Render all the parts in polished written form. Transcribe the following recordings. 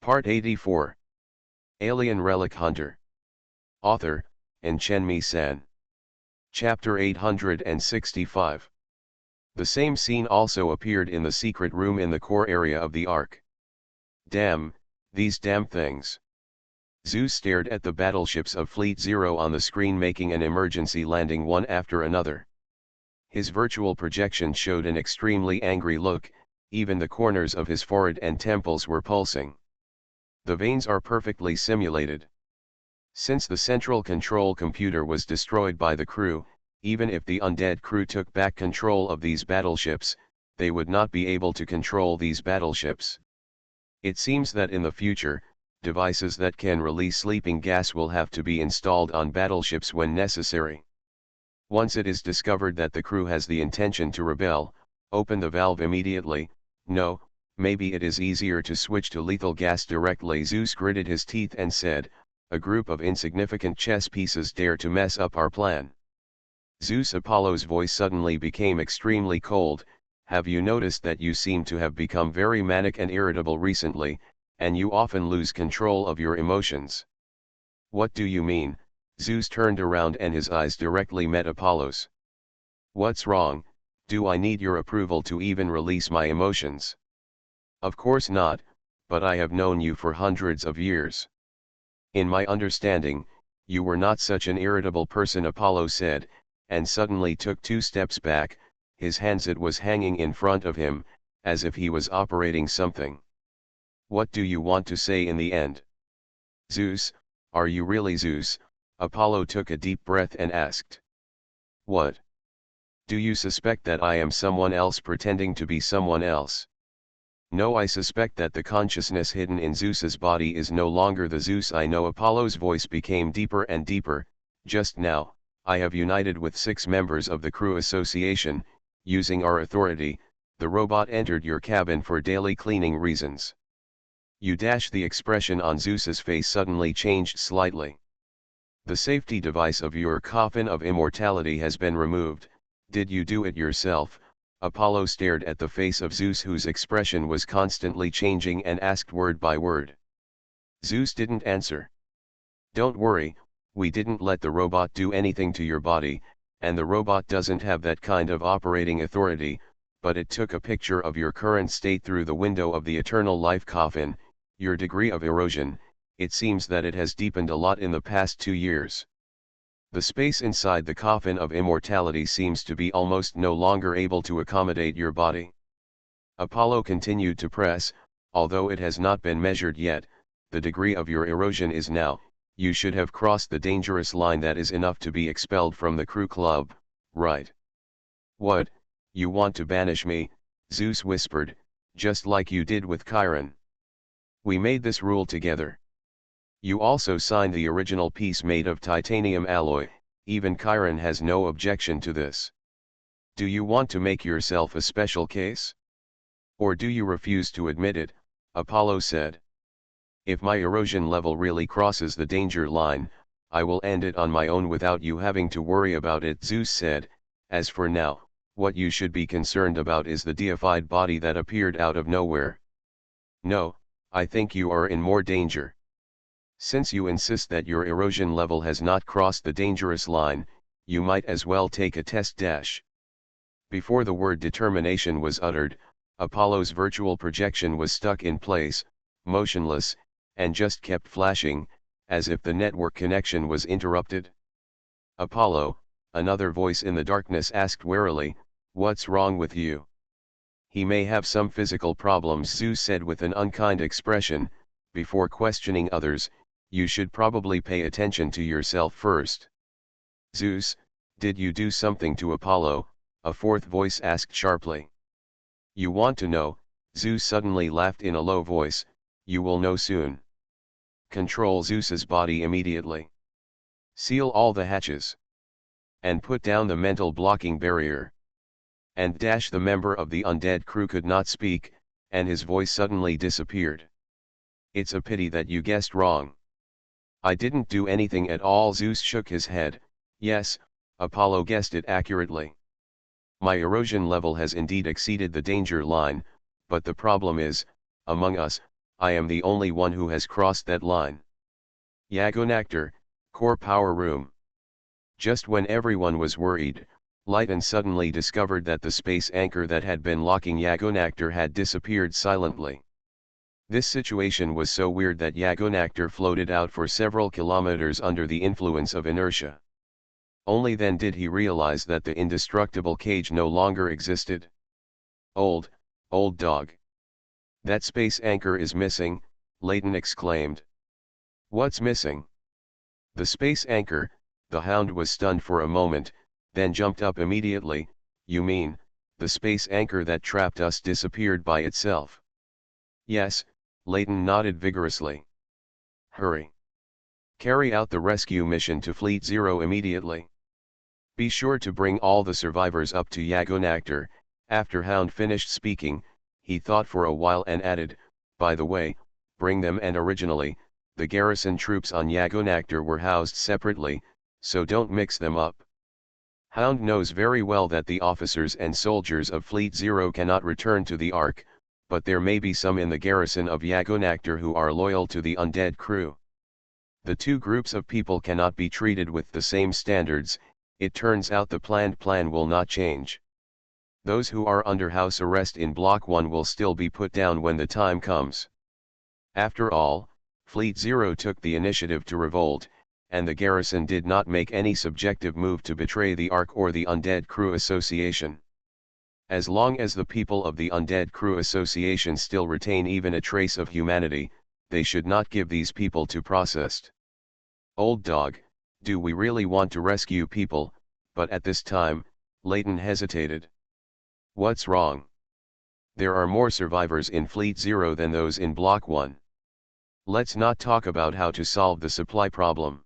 Part 84. Alien Relic Hunter. Author, Enchenmi San. Chapter 865. The same scene also appeared in the secret room in the core area of the Ark. Damn, these damn things. Zeus stared at the battleships of Fleet Zero on the screen, making an emergency landing one after another. His virtual projection showed an extremely angry look, even the corners of his forehead and temples were pulsing. The veins are perfectly simulated. Since the central control computer was destroyed by the crew, even if the undead crew took back control of these battleships, they would not be able to control these battleships. It seems that in the future, devices that can release sleeping gas will have to be installed on battleships when necessary. Once it is discovered that the crew has the intention to rebel, open the valve immediately. No, maybe it is easier to switch to lethal gas directly. Zeus gritted his teeth and said, "A group of insignificant chess pieces dare to mess up our plan." Zeus Apollo's voice suddenly became extremely cold. "Have you noticed that you seem to have become very manic and irritable recently, and you often lose control of your emotions?" "What do you mean?" Zeus turned around and his eyes directly met Apollo's. "What's wrong? Do I need your approval to even release my emotions?" "Of course not, but I have known you for hundreds of years. In my understanding, you were not such an irritable person," Apollo said, and suddenly took 2 steps back, his hands it was hanging in front of him, as if he was operating something. "What do you want to say in the end?" "Zeus, are you really Zeus?" Apollo took a deep breath and asked. "What? Do you suspect that I am someone else pretending to be someone else?" "No, I suspect that the consciousness hidden in Zeus's body is no longer the Zeus I know." Apollo's voice became deeper and deeper. "Just now, I have united with 6 members of the crew association. Using our authority, the robot entered your cabin for daily cleaning reasons." The expression on Zeus's face suddenly changed slightly. "The safety device of your coffin of immortality has been removed. Did you do it yourself?" Apollo stared at the face of Zeus, whose expression was constantly changing, and asked word by word. Zeus didn't answer. "Don't worry, we didn't let the robot do anything to your body, and the robot doesn't have that kind of operating authority, but it took a picture of your current state through the window of the eternal life coffin. Your degree of erosion, it seems that it has deepened a lot in the past 2 years. The space inside the coffin of immortality seems to be almost no longer able to accommodate your body." Apollo continued to press. "Although it has not been measured yet, the degree of your erosion is now, you should have crossed the dangerous line that is enough to be expelled from the crew club, right?" "What, you want to banish me?" Zeus whispered, "just like you did with Chiron. We made this rule together. You also signed the original piece made of titanium alloy. Even Chiron has no objection to this. Do you want to make yourself a special case? Or do you refuse to admit it?" Apollo said. "If my erosion level really crosses the danger line, I will end it on my own without you having to worry about it," Zeus said. "As for now, what you should be concerned about is the deified body that appeared out of nowhere. No, I think you are in more danger. Since you insist that your erosion level has not crossed the dangerous line, you might as well take a test dash." Before the word determination was uttered, Apollo's virtual projection was stuck in place, motionless, and just kept flashing, as if the network connection was interrupted. "Apollo," another voice in the darkness asked warily, "what's wrong with you?" "He may have some physical problems," Zeus said with an unkind expression. "Before questioning others, you should probably pay attention to yourself first." "Zeus, did you do something to Apollo?" a 4th voice asked sharply. "You want to know?" Zeus suddenly laughed in a low voice. "You will know soon. Control Zeus's body immediately. Seal all the hatches. And put down the mental blocking barrier." And the member of the undead crew could not speak, and his voice suddenly disappeared. "It's a pity that you guessed wrong." "I didn't do anything at all." Zeus shook his head. "Yes, Apollo guessed it accurately. My erosion level has indeed exceeded the danger line, but the problem is, among us, I am the only one who has crossed that line. Yagonactor, core power room. Just when everyone was worried, Lighton suddenly discovered that the space anchor that had been locking Yagonactor had disappeared silently. This situation was so weird that Yagonactor floated out for several kilometers under the influence of inertia. Only then did he realize that the indestructible cage no longer existed. Old dog. That space anchor is missing, Layton exclaimed. What's missing? The space anchor. The Hound was stunned for a moment, then jumped up immediately. You mean, the space anchor that trapped us disappeared by itself? Yes, Layton nodded vigorously. Hurry. Carry out the rescue mission to Fleet Zero immediately. Be sure to bring all the survivors up to Yagonactor. After Hound finished speaking, he thought for a while and added, by the way, bring them. And originally, the garrison troops on Yagonactor were housed separately, so don't mix them up. Hound knows very well that the officers and soldiers of Fleet Zero cannot return to the Ark, but there may be some in the garrison of Yagonactor who are loyal to the undead crew. The two groups of people cannot be treated with the same standards. It turns out the planned plan will not change. Those who are under house arrest in Block 1 will still be put down when the time comes. After all, Fleet Zero took the initiative to revolt, and the garrison did not make any subjective move to betray the Ark or the Undead Crew Association. As long as the people of the Undead Crew Association still retain even a trace of humanity, they should not give these people to processed. Old dog, do we really want to rescue people? But at this time, Layton hesitated. What's wrong? There are more survivors in Fleet Zero than those in Block 1. Let's not talk about how to solve the supply problem.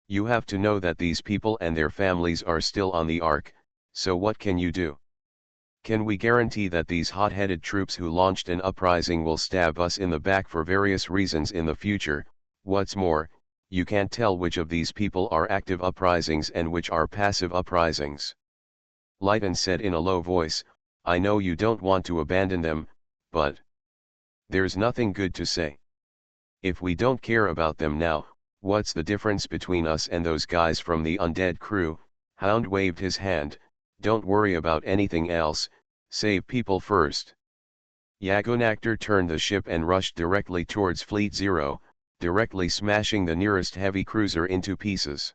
You have to know that these people and their families are still on the Ark, so what can you do? Can we guarantee that these hot-headed troops who launched an uprising will stab us in the back for various reasons in the future? What's more, you can't tell which of these people are active uprisings and which are passive uprisings. Layton said in a low voice, I know you don't want to abandon them, but there's nothing good to say. If we don't care about them now, what's the difference between us and those guys from the undead crew? Hound waved his hand. Don't worry about anything else, save people first. Yagonactor turned the ship and rushed directly towards Fleet Zero, directly smashing the nearest heavy cruiser into pieces.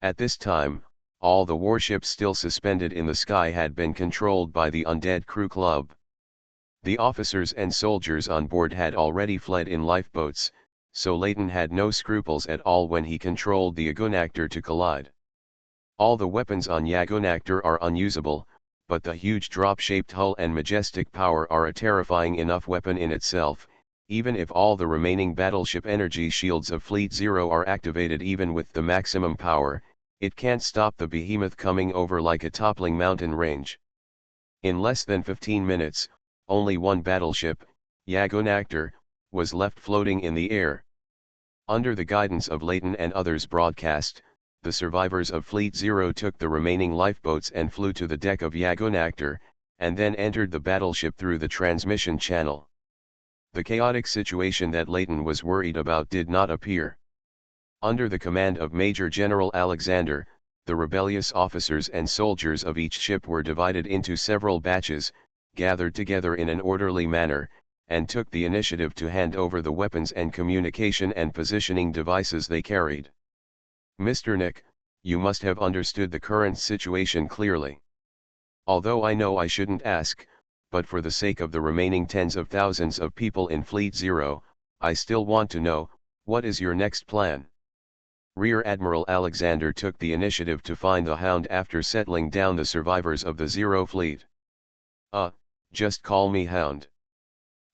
At this time, all the warships still suspended in the sky had been controlled by the Undead Crew Club. The officers and soldiers on board had already fled in lifeboats, so Layton had no scruples at all when he controlled the Yagonactor to collide. All the weapons on Yagonactor are unusable, but the huge drop-shaped hull and majestic power are a terrifying enough weapon in itself. Even if all the remaining battleship energy shields of Fleet Zero are activated even with the maximum power, it can't stop the behemoth coming over like a toppling mountain range. In less than 15 minutes, only one battleship, Yagonactor, was left floating in the air. Under the guidance of Layton and others broadcast, the survivors of Fleet Zero took the remaining lifeboats and flew to the deck of Yagonactor, and then entered the battleship through the transmission channel. The chaotic situation that Layton was worried about did not appear. Under the command of Major General Alexander, the rebellious officers and soldiers of each ship were divided into several batches, gathered together in an orderly manner, and took the initiative to hand over the weapons and communication and positioning devices they carried. Mr. Nick, you must have understood the current situation clearly. Although I know I shouldn't ask, but for the sake of the remaining tens of thousands of people in Fleet Zero, I still want to know, what is your next plan? Rear Admiral Alexander took the initiative to find the Hound after settling down the survivors of the Zero Fleet. Just call me Hound.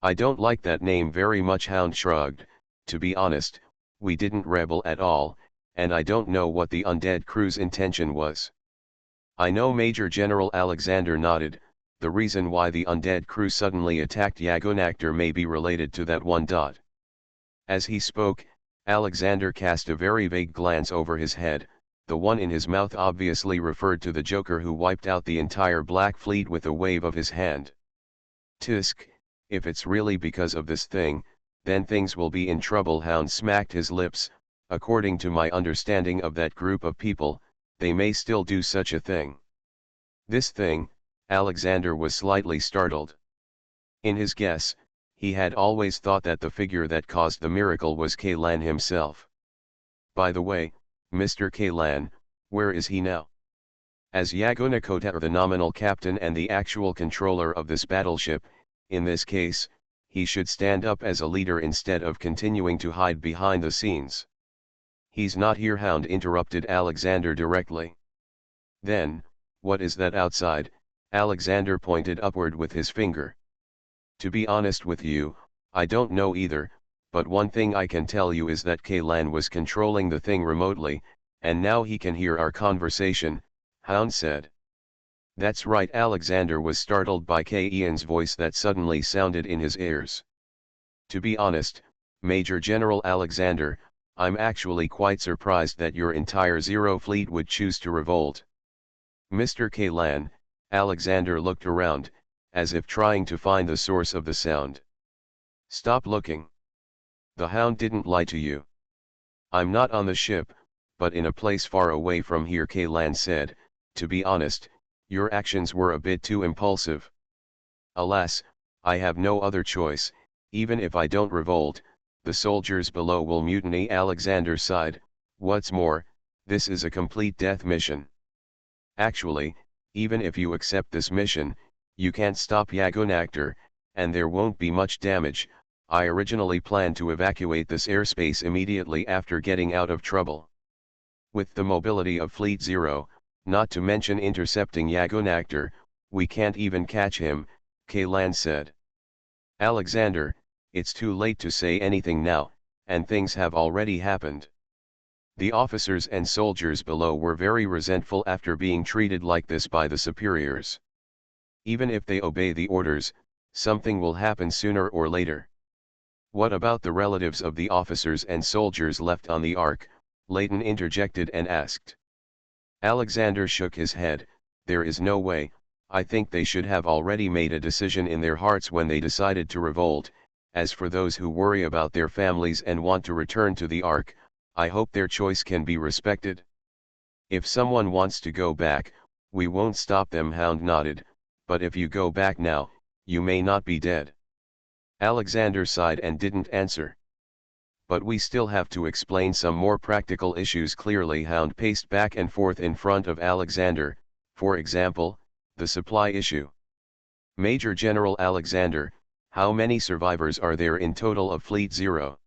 I don't like that name very much. Hound shrugged. To be honest, we didn't rebel at all, and I don't know what the undead crew's intention was. I know. Major General Alexander nodded. The reason why the undead crew suddenly attacked Yagonactor may be related to that one. As he spoke, Alexander cast a very vague glance over his head. The one in his mouth obviously referred to the Joker who wiped out the entire Black Fleet with a wave of his hand. Tisk, if it's really because of this thing, then things will be in trouble. Hound smacked his lips. According to my understanding of that group of people, they may still do such a thing. This thing, Alexander was slightly startled. In his guess, he had always thought that the figure that caused the miracle was Kaylan himself. By the way, Mr. Kaylan, where is he now? As Yagunakota, the nominal captain and the actual controller of this battleship, in this case, he should stand up as a leader instead of continuing to hide behind the scenes. He's not here, Hound interrupted Alexander directly. Then, what is that outside? Alexander pointed upward with his finger. To be honest with you, I don't know either, but one thing I can tell you is that Kaylan was controlling the thing remotely, and now he can hear our conversation, Hound said. That's right. Alexander was startled by Ian's voice that suddenly sounded in his ears. To be honest, Major General Alexander, I'm actually quite surprised that your entire Zero fleet would choose to revolt. Mr. Kaylan, Alexander looked around, as if trying to find the source of the sound. Stop looking. The Hound didn't lie to you. I'm not on the ship, but in a place far away from here, Kaylan said. To be honest, your actions were a bit too impulsive. Alas, I have no other choice. Even if I don't revolt, the soldiers below will mutiny. Alexander sighed. What's more, this is a complete death mission. Actually, even if you accept this mission, you can't stop Yagunaktor, and there won't be much damage. I originally planned to evacuate this airspace immediately after getting out of trouble. With the mobility of Fleet Zero, not to mention intercepting Yagunaktor, we can't even catch him, Kaylan said. Alexander, it's too late to say anything now, and things have already happened. The officers and soldiers below were very resentful after being treated like this by the superiors. Even if they obey the orders, something will happen sooner or later. What about the relatives of the officers and soldiers left on the Ark? Layton interjected and asked. Alexander shook his head. There is no way. I think they should have already made a decision in their hearts when they decided to revolt. As for those who worry about their families and want to return to the Ark, I hope their choice can be respected. If someone wants to go back, we won't stop them, Hound nodded, but if you go back now, you may not be dead. Alexander sighed and didn't answer. But we still have to explain some more practical issues clearly. Hound paced back and forth in front of Alexander. For example, the supply issue. Major General Alexander, how many survivors are there in total of Fleet Zero?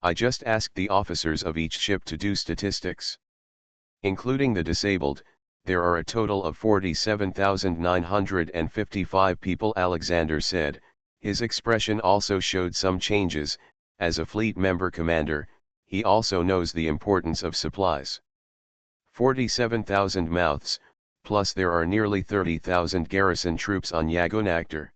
I just asked the officers of each ship to do statistics. Including the disabled, there are a total of 47,955 people, Alexander said. His expression also showed some changes. As a fleet member commander, he also knows the importance of supplies. 47,000 mouths, plus there are nearly 30,000 garrison troops on Yagunaktor.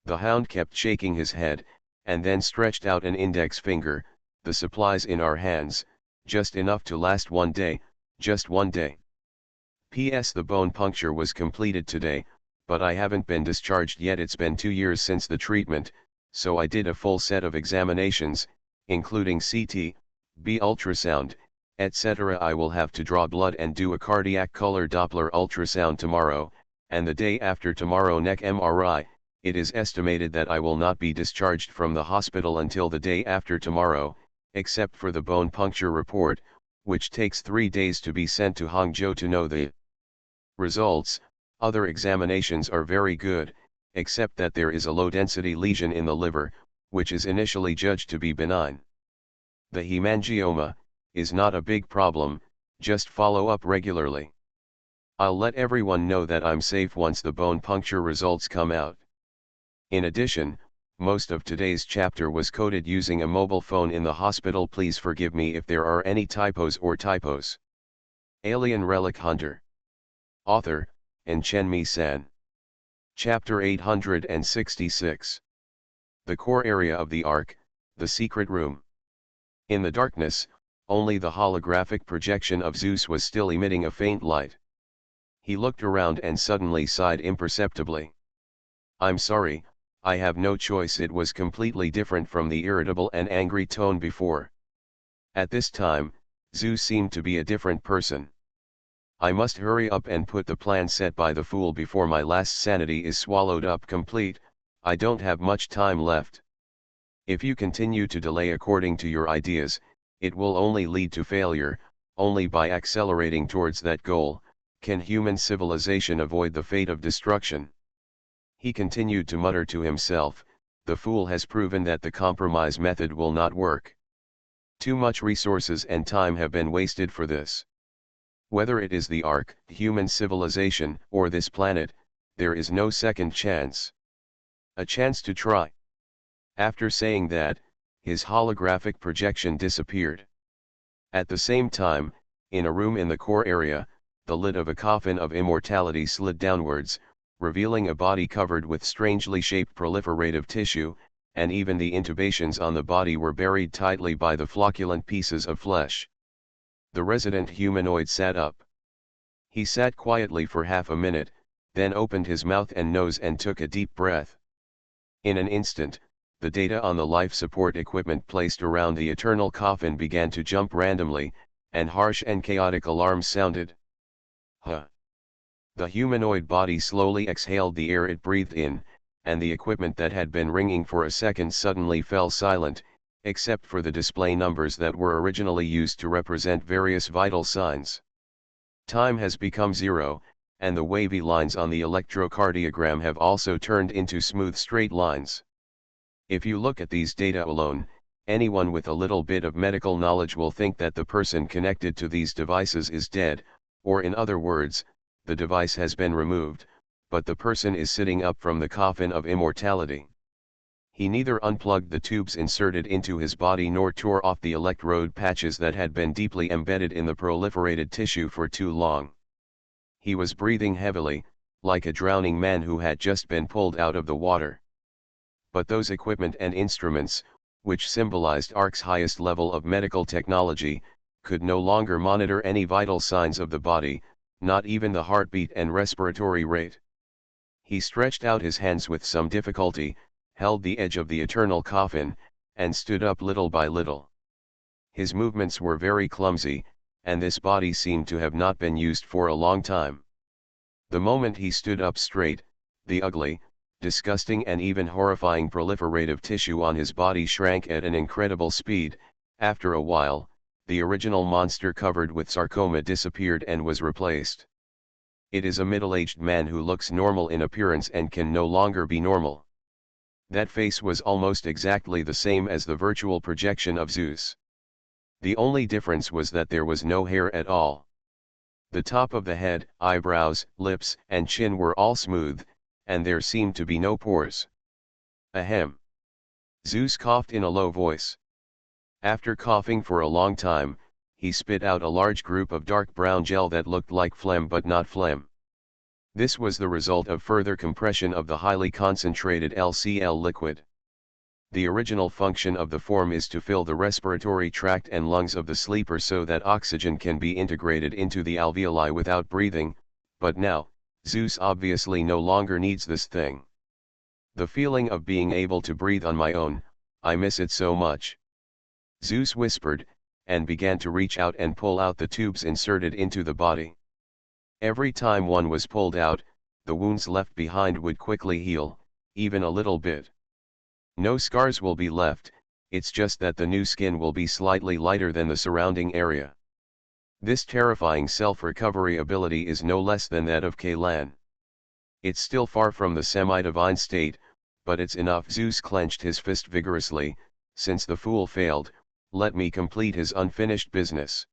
The Hound kept shaking his head, and then stretched out an index finger. The supplies in our hands, just enough to last one day, just one day. P.S. The bone puncture was completed today, but I haven't been discharged yet. It's been 2 years since the treatment, so I did a full set of examinations, including CT, B ultrasound, etc. I will have to draw blood and do a cardiac color Doppler ultrasound tomorrow, and the day after tomorrow neck MRI. It is estimated that I will not be discharged from the hospital until the day after tomorrow, except for the bone puncture report, which takes 3 days to be sent to Hangzhou to know the results. Other examinations are very good, except that there is a low-density lesion in the liver, which is initially judged to be benign. The hemangioma is not a big problem, just follow up regularly. I'll let everyone know that I'm safe once the bone puncture results come out. In addition, most of today's chapter was coded using a mobile phone in the hospital. Please forgive me if there are any typos or typos. Alien Relic Hunter. Author, Chen-Mi-San. Chapter 866. The core area of the Ark, the secret room. In the darkness, only the holographic projection of Zeus was still emitting a faint light. He looked around and suddenly sighed imperceptibly. I'm sorry, I have no choice. It was completely different from the irritable and angry tone before. At this time, Zeus seemed to be a different person. I must hurry up and put the plan set by the fool before my last sanity is swallowed up complete. I don't have much time left. If you continue to delay according to your ideas, it will only lead to failure. Only by accelerating towards that goal, can human civilization avoid the fate of destruction. He continued to mutter to himself, the fool has proven that the compromise method will not work. Too much resources and time have been wasted for this. Whether it is the Ark, human civilization, or this planet, there is no second chance. A chance to try. After saying that, his holographic projection disappeared. At the same time, in a room in the core area, the lid of a coffin of immortality slid downwards, revealing a body covered with strangely shaped proliferative tissue, and even the intubations on the body were buried tightly by the flocculent pieces of flesh. The resident humanoid sat up. He sat quietly for half a minute, then opened his mouth and nose and took a deep breath. In an instant, the data on the life support equipment placed around the eternal coffin began to jump randomly, and harsh and chaotic alarms sounded. Huh! The humanoid body slowly exhaled the air it breathed in, and the equipment that had been ringing for a second suddenly fell silent, except for the display numbers that were originally used to represent various vital signs. Time has become zero, and the wavy lines on the electrocardiogram have also turned into smooth straight lines. If you look at these data alone, anyone with a little bit of medical knowledge will think that the person connected to these devices is dead, or in other words, the device has been removed, but the person is sitting up from the coffin of immortality. He neither unplugged the tubes inserted into his body nor tore off the electrode patches that had been deeply embedded in the proliferated tissue for too long. He was breathing heavily, like a drowning man who had just been pulled out of the water. But those equipment and instruments, which symbolized Ark's highest level of medical technology, could no longer monitor any vital signs of the body, not even the heartbeat and respiratory rate. He stretched out his hands with some difficulty, held the edge of the eternal coffin, and stood up little by little. His movements were very clumsy, and this body seemed to have not been used for a long time. The moment he stood up straight, the ugly, disgusting and even horrifying proliferative tissue on his body shrank at an incredible speed. After a while, the original monster covered with sarcoma disappeared and was replaced. It is a middle-aged man who looks normal in appearance and can no longer be normal. That face was almost exactly the same as the virtual projection of Zeus. The only difference was that there was no hair at all. The top of the head, eyebrows, lips, and chin were all smooth, and there seemed to be no pores. Ahem! Zeus coughed in a low voice. After coughing for a long time, he spit out a large group of dark brown gel that looked like phlegm but not phlegm. This was the result of further compression of the highly concentrated LCL liquid. The original function of the form is to fill the respiratory tract and lungs of the sleeper so that oxygen can be integrated into the alveoli without breathing, but now, Zeus obviously no longer needs this thing. The feeling of being able to breathe on my own, I miss it so much. Zeus whispered, and began to reach out and pull out the tubes inserted into the body. Every time one was pulled out, the wounds left behind would quickly heal, even a little bit. No scars will be left, it's just that the new skin will be slightly lighter than the surrounding area. This terrifying self-recovery ability is no less than that of Kalan. It's still far from the semi-divine state, but it's enough. Zeus clenched his fist vigorously. Since the fool failed, let me complete his unfinished business.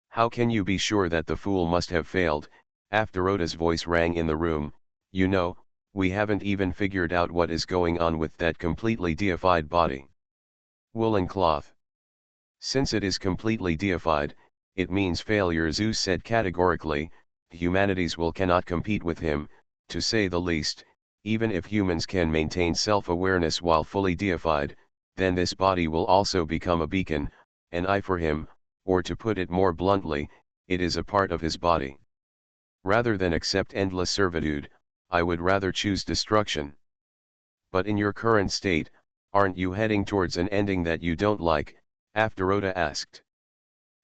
How can you be sure that the fool must have failed? Afterota's voice rang in the room. You know, we haven't even figured out what is going on with that completely deified body. Woolen cloth. Since it is completely deified, it means failure, Zeus said categorically. Humanity's will cannot compete with him, to say the least. Even if humans can maintain self-awareness while fully deified, then this body will also become a beacon, an eye for him, or to put it more bluntly, it is a part of his body. Rather than accept endless servitude, I would rather choose destruction. But in your current state, aren't you heading towards an ending that you don't like? Afterota asked.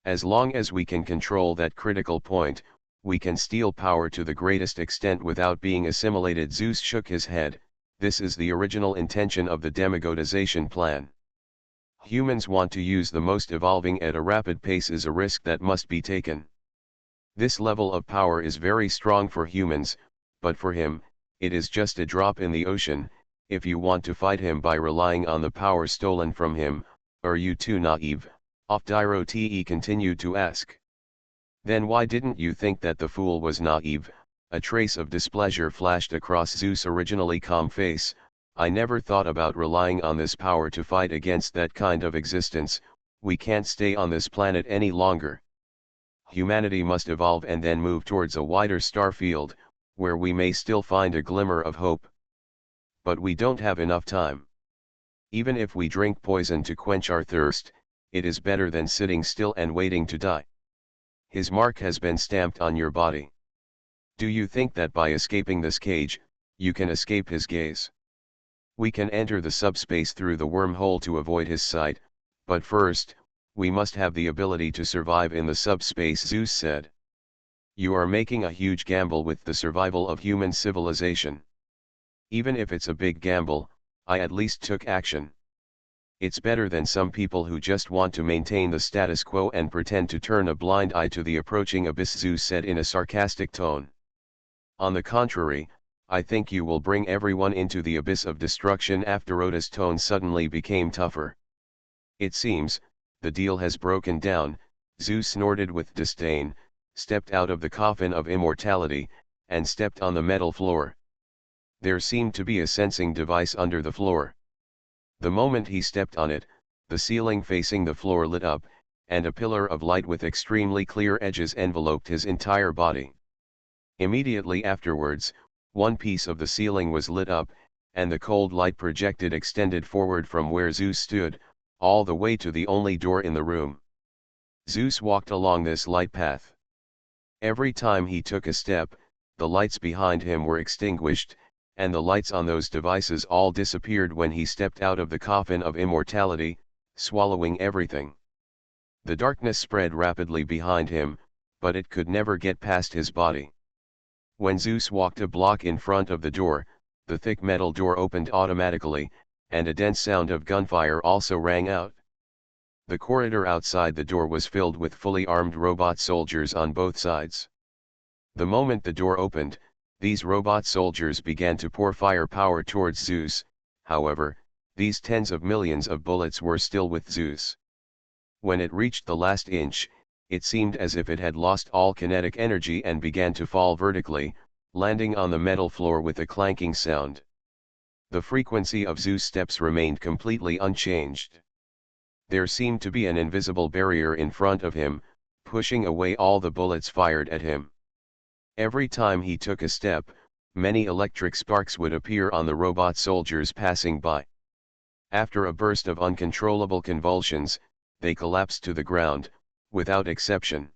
As long as we can control that critical point, we can steal power to the greatest extent without being assimilated. Zeus shook his head. This is the original intention of the demigodization plan. Humans want to use the most evolving at a rapid pace is a risk that must be taken. This level of power is very strong for humans, but for him, it is just a drop in the ocean. If you want to fight him by relying on the power stolen from him, are you too naive? Ophdyrote continued to ask. Then why didn't you think that the fool was naive? A trace of displeasure flashed across Zeus' originally calm face. I never thought about relying on this power to fight against that kind of existence. We can't stay on this planet any longer. Humanity must evolve and then move towards a wider star field, where we may still find a glimmer of hope. But we don't have enough time. Even if we drink poison to quench our thirst, it is better than sitting still and waiting to die. His mark has been stamped on your body. Do you think that by escaping this cage, you can escape his gaze? We can enter the subspace through the wormhole to avoid his sight, but first, we must have the ability to survive in the subspace, Zeus said. You are making a huge gamble with the survival of human civilization. Even if it's a big gamble, I at least took action. It's better than some people who just want to maintain the status quo and pretend to turn a blind eye to the approaching abyss, Zeus said in a sarcastic tone. On the contrary, I think you will bring everyone into the abyss of destruction. Afterota's tone suddenly became tougher. It seems, the deal has broken down. Zeus snorted with disdain, stepped out of the coffin of immortality, and stepped on the metal floor. There seemed to be a sensing device under the floor. The moment he stepped on it, the ceiling facing the floor lit up, and a pillar of light with extremely clear edges enveloped his entire body. Immediately afterwards, one piece of the ceiling was lit up, and the cold light projected extended forward from where Zeus stood, all the way to the only door in the room. Zeus walked along this light path. Every time he took a step, the lights behind him were extinguished, and the lights on those devices all disappeared when he stepped out of the coffin of immortality, swallowing everything. The darkness spread rapidly behind him, but it could never get past his body. When Zeus walked a block in front of the door, the thick metal door opened automatically, and a dense sound of gunfire also rang out. The corridor outside the door was filled with fully armed robot soldiers on both sides. The moment the door opened, these robot soldiers began to pour firepower towards Zeus. However, these tens of millions of bullets were still with Zeus. When it reached the last inch, it seemed as if it had lost all kinetic energy and began to fall vertically, landing on the metal floor with a clanking sound. The frequency of Zeus' steps remained completely unchanged. There seemed to be an invisible barrier in front of him, pushing away all the bullets fired at him. Every time he took a step, many electric sparks would appear on the robot soldiers passing by. After a burst of uncontrollable convulsions, they collapsed to the ground, without exception.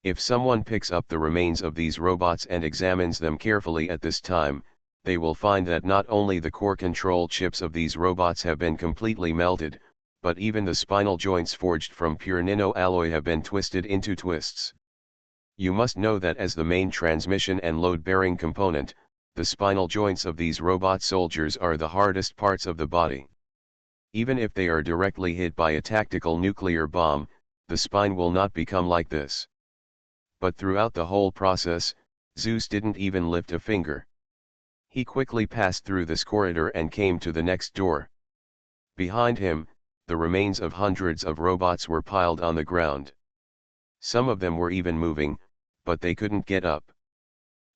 If someone picks up the remains of these robots and examines them carefully at this time, they will find that not only the core control chips of these robots have been completely melted, but even the spinal joints forged from pure nano alloy have been twisted into twists. You must know that as the main transmission and load-bearing component, the spinal joints of these robot soldiers are the hardest parts of the body. Even if they are directly hit by a tactical nuclear bomb, the spine will not become like this. But throughout the whole process, Zeus didn't even lift a finger. He quickly passed through this corridor and came to the next door. Behind him, the remains of hundreds of robots were piled on the ground. Some of them were even moving, but they couldn't get up.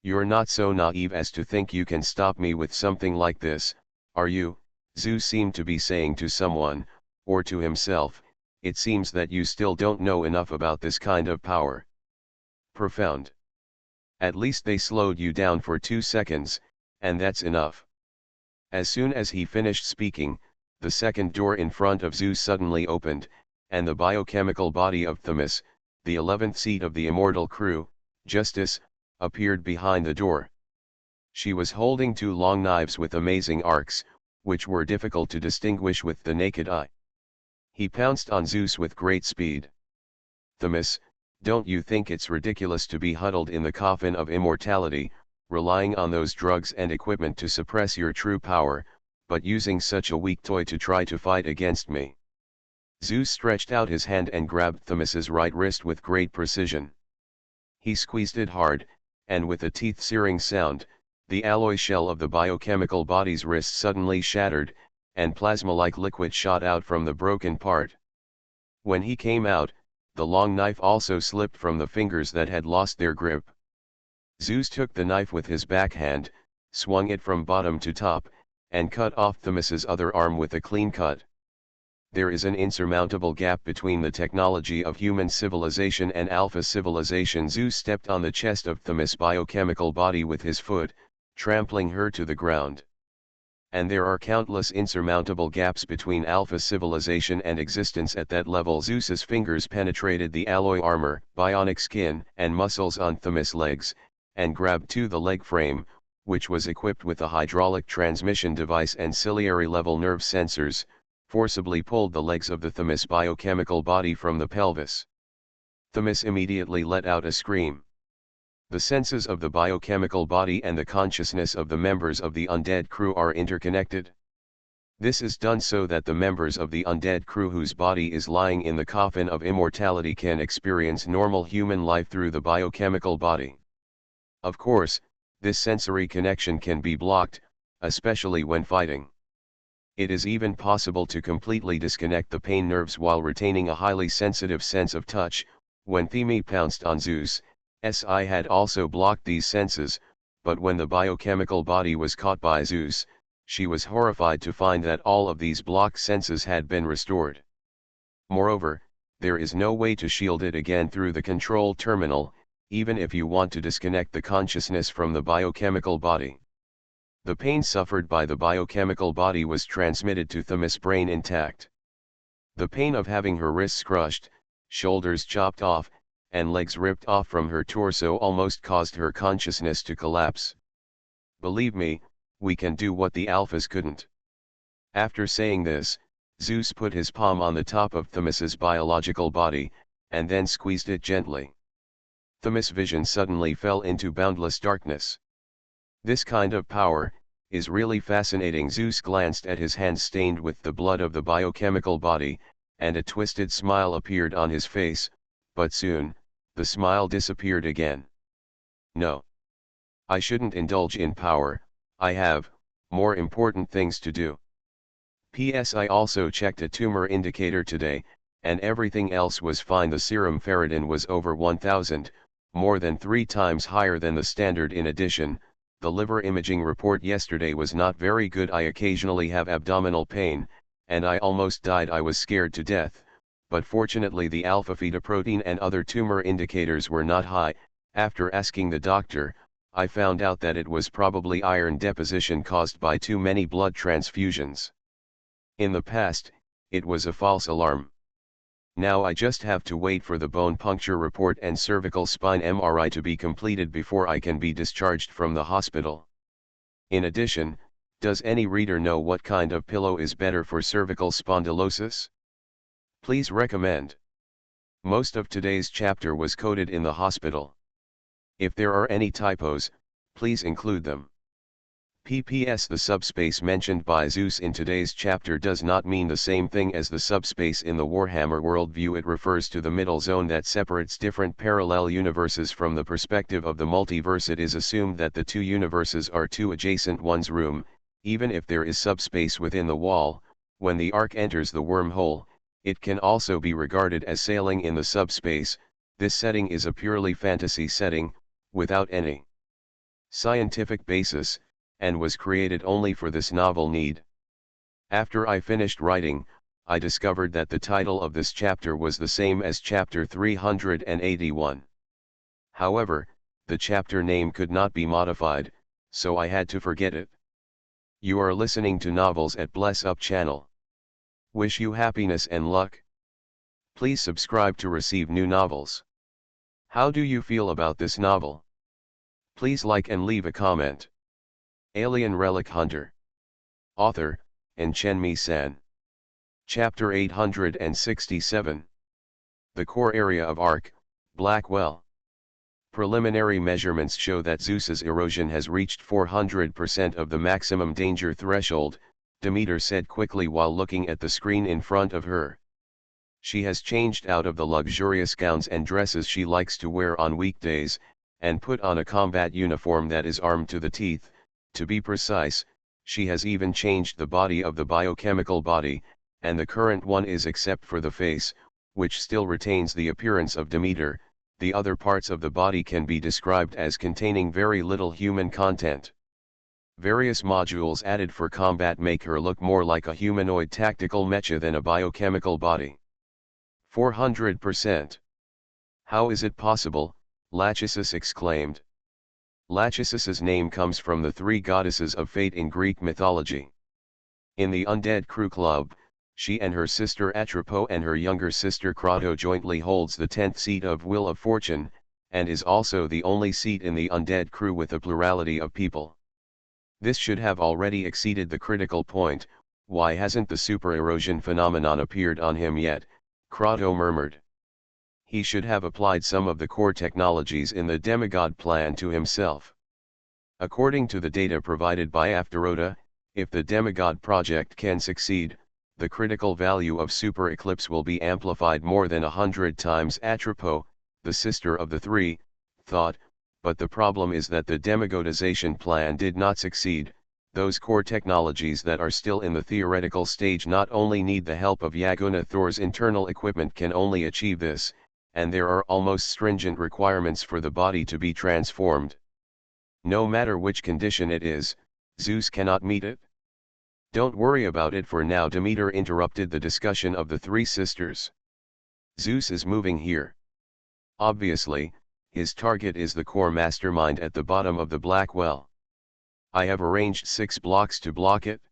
You're not so naive as to think you can stop me with something like this, are you? Zeus seemed to be saying to someone, or to himself, it seems that you still don't know enough about this kind of power. Profound. At least they slowed you down for 2 seconds, and that's enough. As soon as he finished speaking, the second door in front of Zeus suddenly opened, and the biochemical body of Themis, the 11th seat of the immortal crew, Justice, appeared behind the door. She was holding 2 long knives with amazing arcs, which were difficult to distinguish with the naked eye. He pounced on Zeus with great speed. "Themis, don't you think it's ridiculous to be huddled in the coffin of immortality, relying on those drugs and equipment to suppress your true power, but using such a weak toy to try to fight against me?" Zeus stretched out his hand and grabbed Themis's right wrist with great precision. He squeezed it hard, and with a teeth-searing sound, the alloy shell of the biochemical body's wrist suddenly shattered, and plasma-like liquid shot out from the broken part. When he came out, the long knife also slipped from the fingers that had lost their grip. Zeus took the knife with his backhand, swung it from bottom to top, and cut off Themis's other arm with a clean cut. There is an insurmountable gap between the technology of human civilization and Alpha civilization. Zeus stepped on the chest of Themis' biochemical body with his foot, trampling her to the ground. And there are countless insurmountable gaps between Alpha civilization and existence at that level. Zeus's fingers penetrated the alloy armor, bionic skin, and muscles on Themis' legs, and grabbed to the leg frame, which was equipped with a hydraulic transmission device and ciliary-level nerve sensors, forcibly pulled the legs of the Themis biochemical body from the pelvis. Themis immediately let out a scream. The senses of the biochemical body and the consciousness of the members of the undead crew are interconnected. This is done so that the members of the undead crew whose body is lying in the coffin of immortality can experience normal human life through the biochemical body. Of course, this sensory connection can be blocked, especially when fighting. It is even possible to completely disconnect the pain nerves while retaining a highly sensitive sense of touch. When Themis pounced on Zeus, SI had also blocked these senses, but when the biochemical body was caught by Zeus, she was horrified to find that all of these blocked senses had been restored. Moreover, there is no way to shield it again through the control terminal, even if you want to disconnect the consciousness from the biochemical body. The pain suffered by the biochemical body was transmitted to Themis' brain intact. The pain of having her wrists crushed, shoulders chopped off, and legs ripped off from her torso almost caused her consciousness to collapse. "Believe me, we can do what the Alphas couldn't." After saying this, Zeus put his palm on the top of Themis's biological body, and then squeezed it gently. Themis' vision suddenly fell into boundless darkness. This kind of power is really fascinating. Zeus glanced at his hands stained with the blood of the biochemical body, and a twisted smile appeared on his face, but soon, the smile disappeared again. "No. I shouldn't indulge in power, I have more important things to do. P.S. I also checked a tumor indicator today, and everything else was fine. The serum ferritin was over 1000, more than 3 times higher than the standard. In addition, the liver imaging report yesterday was not very good. I occasionally have abdominal pain, and I almost died. I was scared to death, but fortunately the alpha-fetoprotein and other tumor indicators were not high. After asking the doctor, I found out that it was probably iron deposition caused by too many blood transfusions. In the past, it was a false alarm. Now I just have to wait for the bone puncture report and cervical spine MRI to be completed before I can be discharged from the hospital. In addition, does any reader know what kind of pillow is better for cervical spondylosis? Please recommend. Most of today's chapter was coded in the hospital. If there are any typos, please include them. PPS. The subspace mentioned by Zeus in today's chapter does not mean the same thing as the subspace in the Warhammer worldview. It refers to the middle zone that separates different parallel universes from the perspective of the multiverse. It is assumed that the two universes are two adjacent ones. Room, even if there is subspace within the wall. When the Ark enters the wormhole, it can also be regarded as sailing in the subspace. This setting is a purely fantasy setting, without any scientific basis, and was created only for this novel need. After I finished writing, I discovered that the title of this chapter was the same as chapter 381. However, the chapter name could not be modified, so I had to forget it. You are listening to Novels at Bless Up channel. Wish you happiness and luck. Please subscribe to receive new novels. How do you feel about this novel? Please like and leave a comment. Alien Relic Hunter. Author, and Chenmi-san. Chapter 867. The core area of Ark, Black Well. Preliminary measurements show that Zeus's erosion has reached 400% of the maximum danger threshold, Demeter said quickly while looking at the screen in front of her. She has changed out of the luxurious gowns and dresses she likes to wear on weekdays, and put on a combat uniform that is armed to the teeth. To be precise, she has even changed the body of the biochemical body, and the current one is except for the face, which still retains the appearance of Demeter. The other parts of the body can be described as containing very little human content. Various modules added for combat make her look more like a humanoid tactical mecha than a biochemical body. 400%. How is it possible? Lachesis exclaimed. Lachesis's name comes from the three goddesses of fate in Greek mythology. In the Undead Crew Club, she and her sister Atropos and her younger sister Crotto jointly holds the 10th seat of Wheel of Fortune, and is also the only seat in the Undead Crew with a plurality of people. This should have already exceeded the critical point. Why hasn't the super erosion phenomenon appeared on him yet? Crotto murmured. He should have applied some of the core technologies in the demigod plan to himself. According to the data provided by Afterota, if the demigod project can succeed, the critical value of super eclipse will be amplified more than 100 times. Atropos, the sister of the three, thought, but the problem is that the demigodization plan did not succeed. Those core technologies that are still in the theoretical stage not only need the help of Yagona Thor's internal equipment can only achieve this, and there are almost stringent requirements for the body to be transformed. No matter which condition it is, Zeus cannot meet it. Don't worry about it for now, Demeter interrupted the discussion of the three sisters. Zeus is moving here. Obviously, his target is the core mastermind at the bottom of the black well. I have arranged 6 blocks to block it.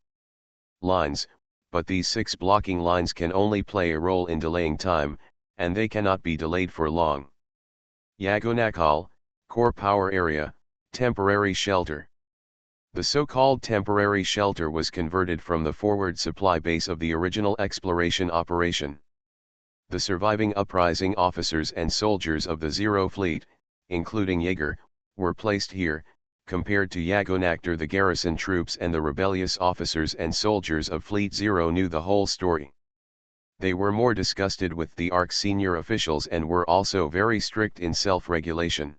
Lines, but these 6 blocking lines can only play a role in delaying time, and they cannot be delayed for long. Yagonakal, core power area, temporary shelter. The so-called temporary shelter was converted from the forward supply base of the original exploration operation. The surviving uprising officers and soldiers of the Zero Fleet, including Jaeger, were placed here. Compared to Yagonactor, the garrison troops and the rebellious officers and soldiers of Fleet Zero knew the whole story. They were more disgusted with the Ark's senior officials and were also very strict in self-regulation.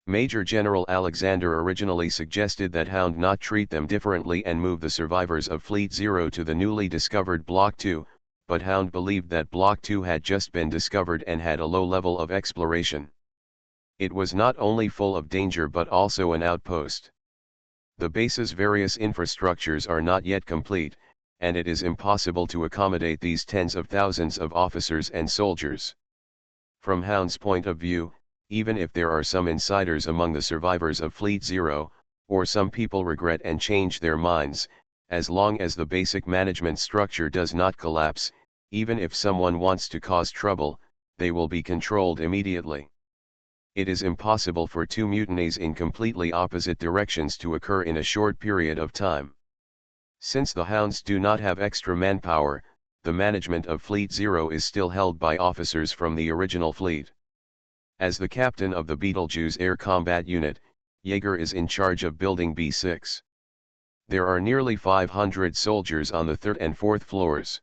Major General Alexander originally suggested that Hound not treat them differently and move the survivors of Fleet Zero to the newly discovered Block 2, but Hound believed that Block 2 had just been discovered and had a low level of exploration. It was not only full of danger but also an outpost. The base's various infrastructures are not yet complete, and it is impossible to accommodate these tens of thousands of officers and soldiers. From Hound's point of view, even if there are some insiders among the survivors of Fleet Zero, or some people regret and change their minds, as long as the basic management structure does not collapse, even if someone wants to cause trouble, they will be controlled immediately. It is impossible for 2 mutinies in completely opposite directions to occur in a short period of time. Since the Hounds do not have extra manpower, the management of Fleet Zero is still held by officers from the original fleet. As the captain of the Beetlejuice Air Combat Unit, Jaeger is in charge of Building B6. There are nearly 500 soldiers on the 3rd and 4th floors.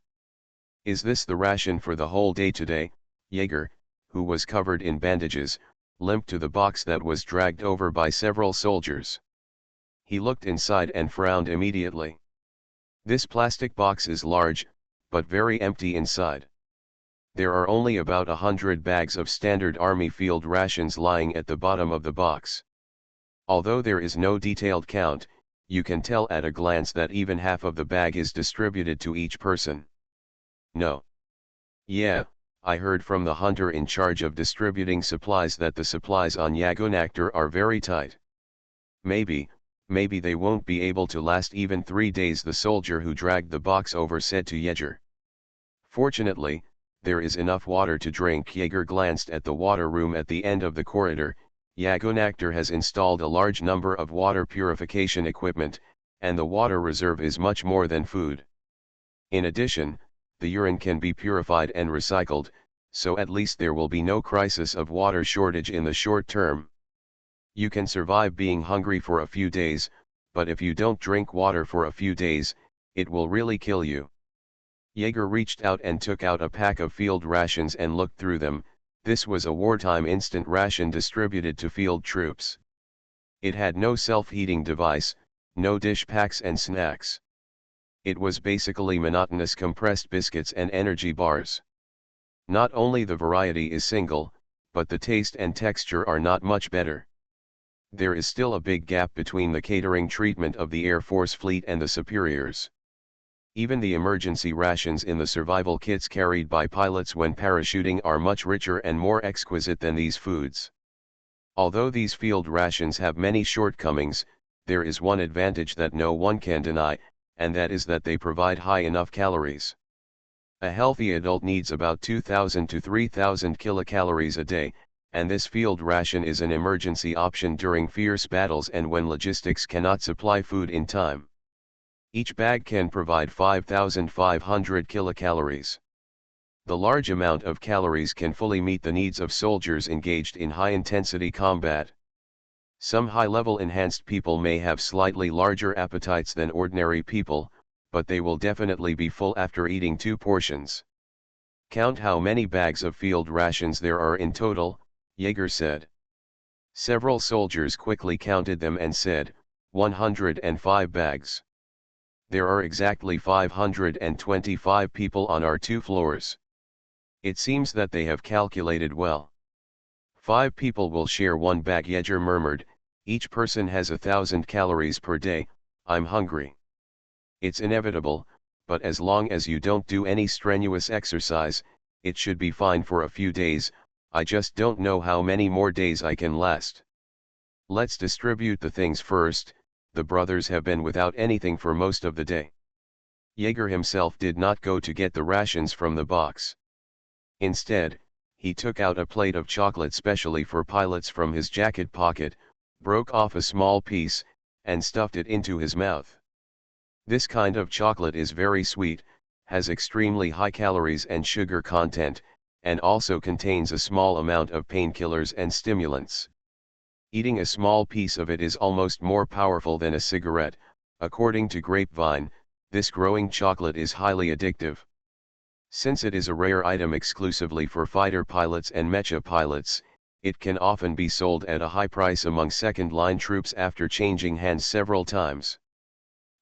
Is this the ration for the whole day today? Jaeger, who was covered in bandages, limped to the box that was dragged over by several soldiers. He looked inside and frowned immediately. This plastic box is large, but very empty inside. There are only about 100 bags of standard army field rations lying at the bottom of the box. Although there is no detailed count, you can tell at a glance that even half of the bag is distributed to each person. No. Yeah, I heard from the hunter in charge of distributing supplies that the supplies on Yagonactor are very tight. Maybe they won't be able to last even 3 days, the soldier who dragged the box over said to Jaeger. Fortunately, there is enough water to drink. Jaeger glanced at the water room at the end of the corridor. Yagonactor has installed a large number of water purification equipment, and the water reserve is much more than food. In addition, the urine can be purified and recycled, so at least there will be no crisis of water shortage in the short term. You can survive being hungry for a few days, but if you don't drink water for a few days, it will really kill you. Jaeger reached out and took out a pack of field rations and looked through them. This was a wartime instant ration distributed to field troops. It had no self-heating device, no dish packs and snacks. It was basically monotonous compressed biscuits and energy bars. Not only the variety is single, but the taste and texture are not much better. There is still a big gap between the catering treatment of the Air Force fleet and the superiors. Even the emergency rations in the survival kits carried by pilots when parachuting are much richer and more exquisite than these foods. Although these field rations have many shortcomings, there is one advantage that no one can deny, and that is that they provide high enough calories. A healthy adult needs about 2,000 to 3,000 kilocalories a day, and this field ration is an emergency option during fierce battles and when logistics cannot supply food in time. Each bag can provide 5,500 kilocalories. The large amount of calories can fully meet the needs of soldiers engaged in high-intensity combat. Some high-level enhanced people may have slightly larger appetites than ordinary people, but they will definitely be full after eating 2 portions. Count how many bags of field rations there are in total, Jaeger said. Several soldiers quickly counted them and said, 105 bags. There are exactly 525 people on our 2 floors. It seems that they have calculated well. 5 people will share 1 bag, Jaeger murmured. Each person has 1,000 calories per day. I'm hungry. It's inevitable, but as long as you don't do any strenuous exercise, it should be fine for a few days. I just don't know how many more days I can last. Let's distribute the things first. The brothers have been without anything for most of the day. Jaeger himself did not go to get the rations from the box. Instead, he took out a plate of chocolate specially for pilots from his jacket pocket, broke off a small piece, and stuffed it into his mouth. This kind of chocolate is very sweet, has extremely high calories and sugar content, and also contains a small amount of painkillers and stimulants. Eating a small piece of it is almost more powerful than a cigarette. According to Grapevine, this growing chocolate is highly addictive. Since it is a rare item exclusively for fighter pilots and mecha pilots, it can often be sold at a high price among second-line troops after changing hands several times.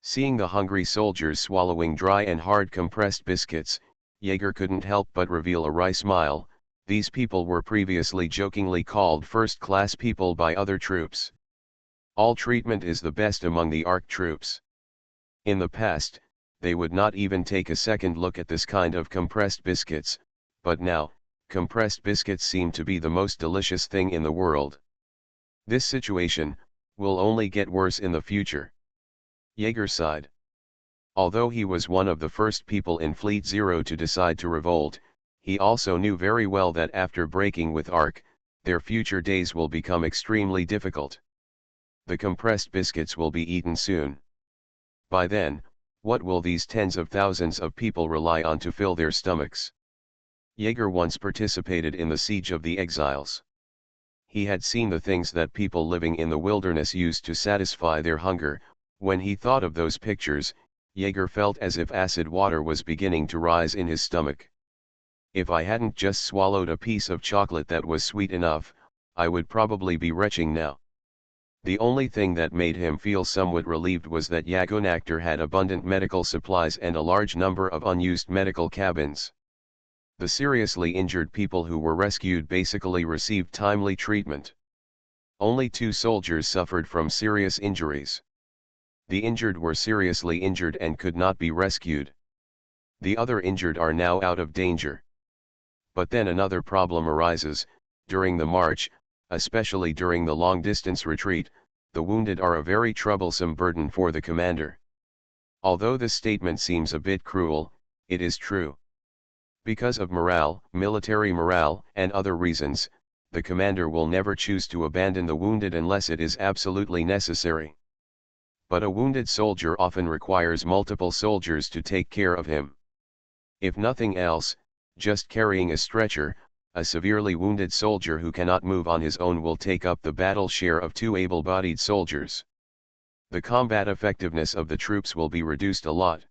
Seeing the hungry soldiers swallowing dry and hard compressed biscuits, Jaeger couldn't help but reveal a wry smile. These people were previously jokingly called first-class people by other troops. All treatment is the best among the ARC troops. In the past, they would not even take a second look at this kind of compressed biscuits, but now, compressed biscuits seem to be the most delicious thing in the world. This situation will only get worse in the future. Jaeger sighed. Although he was one of the first people in Fleet Zero to decide to revolt, he also knew very well that after breaking with ARC, their future days will become extremely difficult. The compressed biscuits will be eaten soon. By then, what will these tens of thousands of people rely on to fill their stomachs? Jaeger once participated in the Siege of the Exiles. He had seen the things that people living in the wilderness used to satisfy their hunger. When he thought of those pictures, Jaeger felt as if acid water was beginning to rise in his stomach. If I hadn't just swallowed a piece of chocolate that was sweet enough, I would probably be retching now. The only thing that made him feel somewhat relieved was that Yagunactor had abundant medical supplies and a large number of unused medical cabins. The seriously injured people who were rescued basically received timely treatment. Only 2 soldiers suffered from serious injuries. The injured were seriously injured and could not be rescued. The other injured are now out of danger. But then another problem arises. During the march, especially during the long-distance retreat, the wounded are a very troublesome burden for the commander. Although this statement seems a bit cruel, it is true. Because of morale, military morale, and other reasons, the commander will never choose to abandon the wounded unless it is absolutely necessary. But a wounded soldier often requires multiple soldiers to take care of him. If nothing else, just carrying a stretcher, a severely wounded soldier who cannot move on his own will take up the battle share of 2 able-bodied soldiers. The combat effectiveness of the troops will be reduced a lot.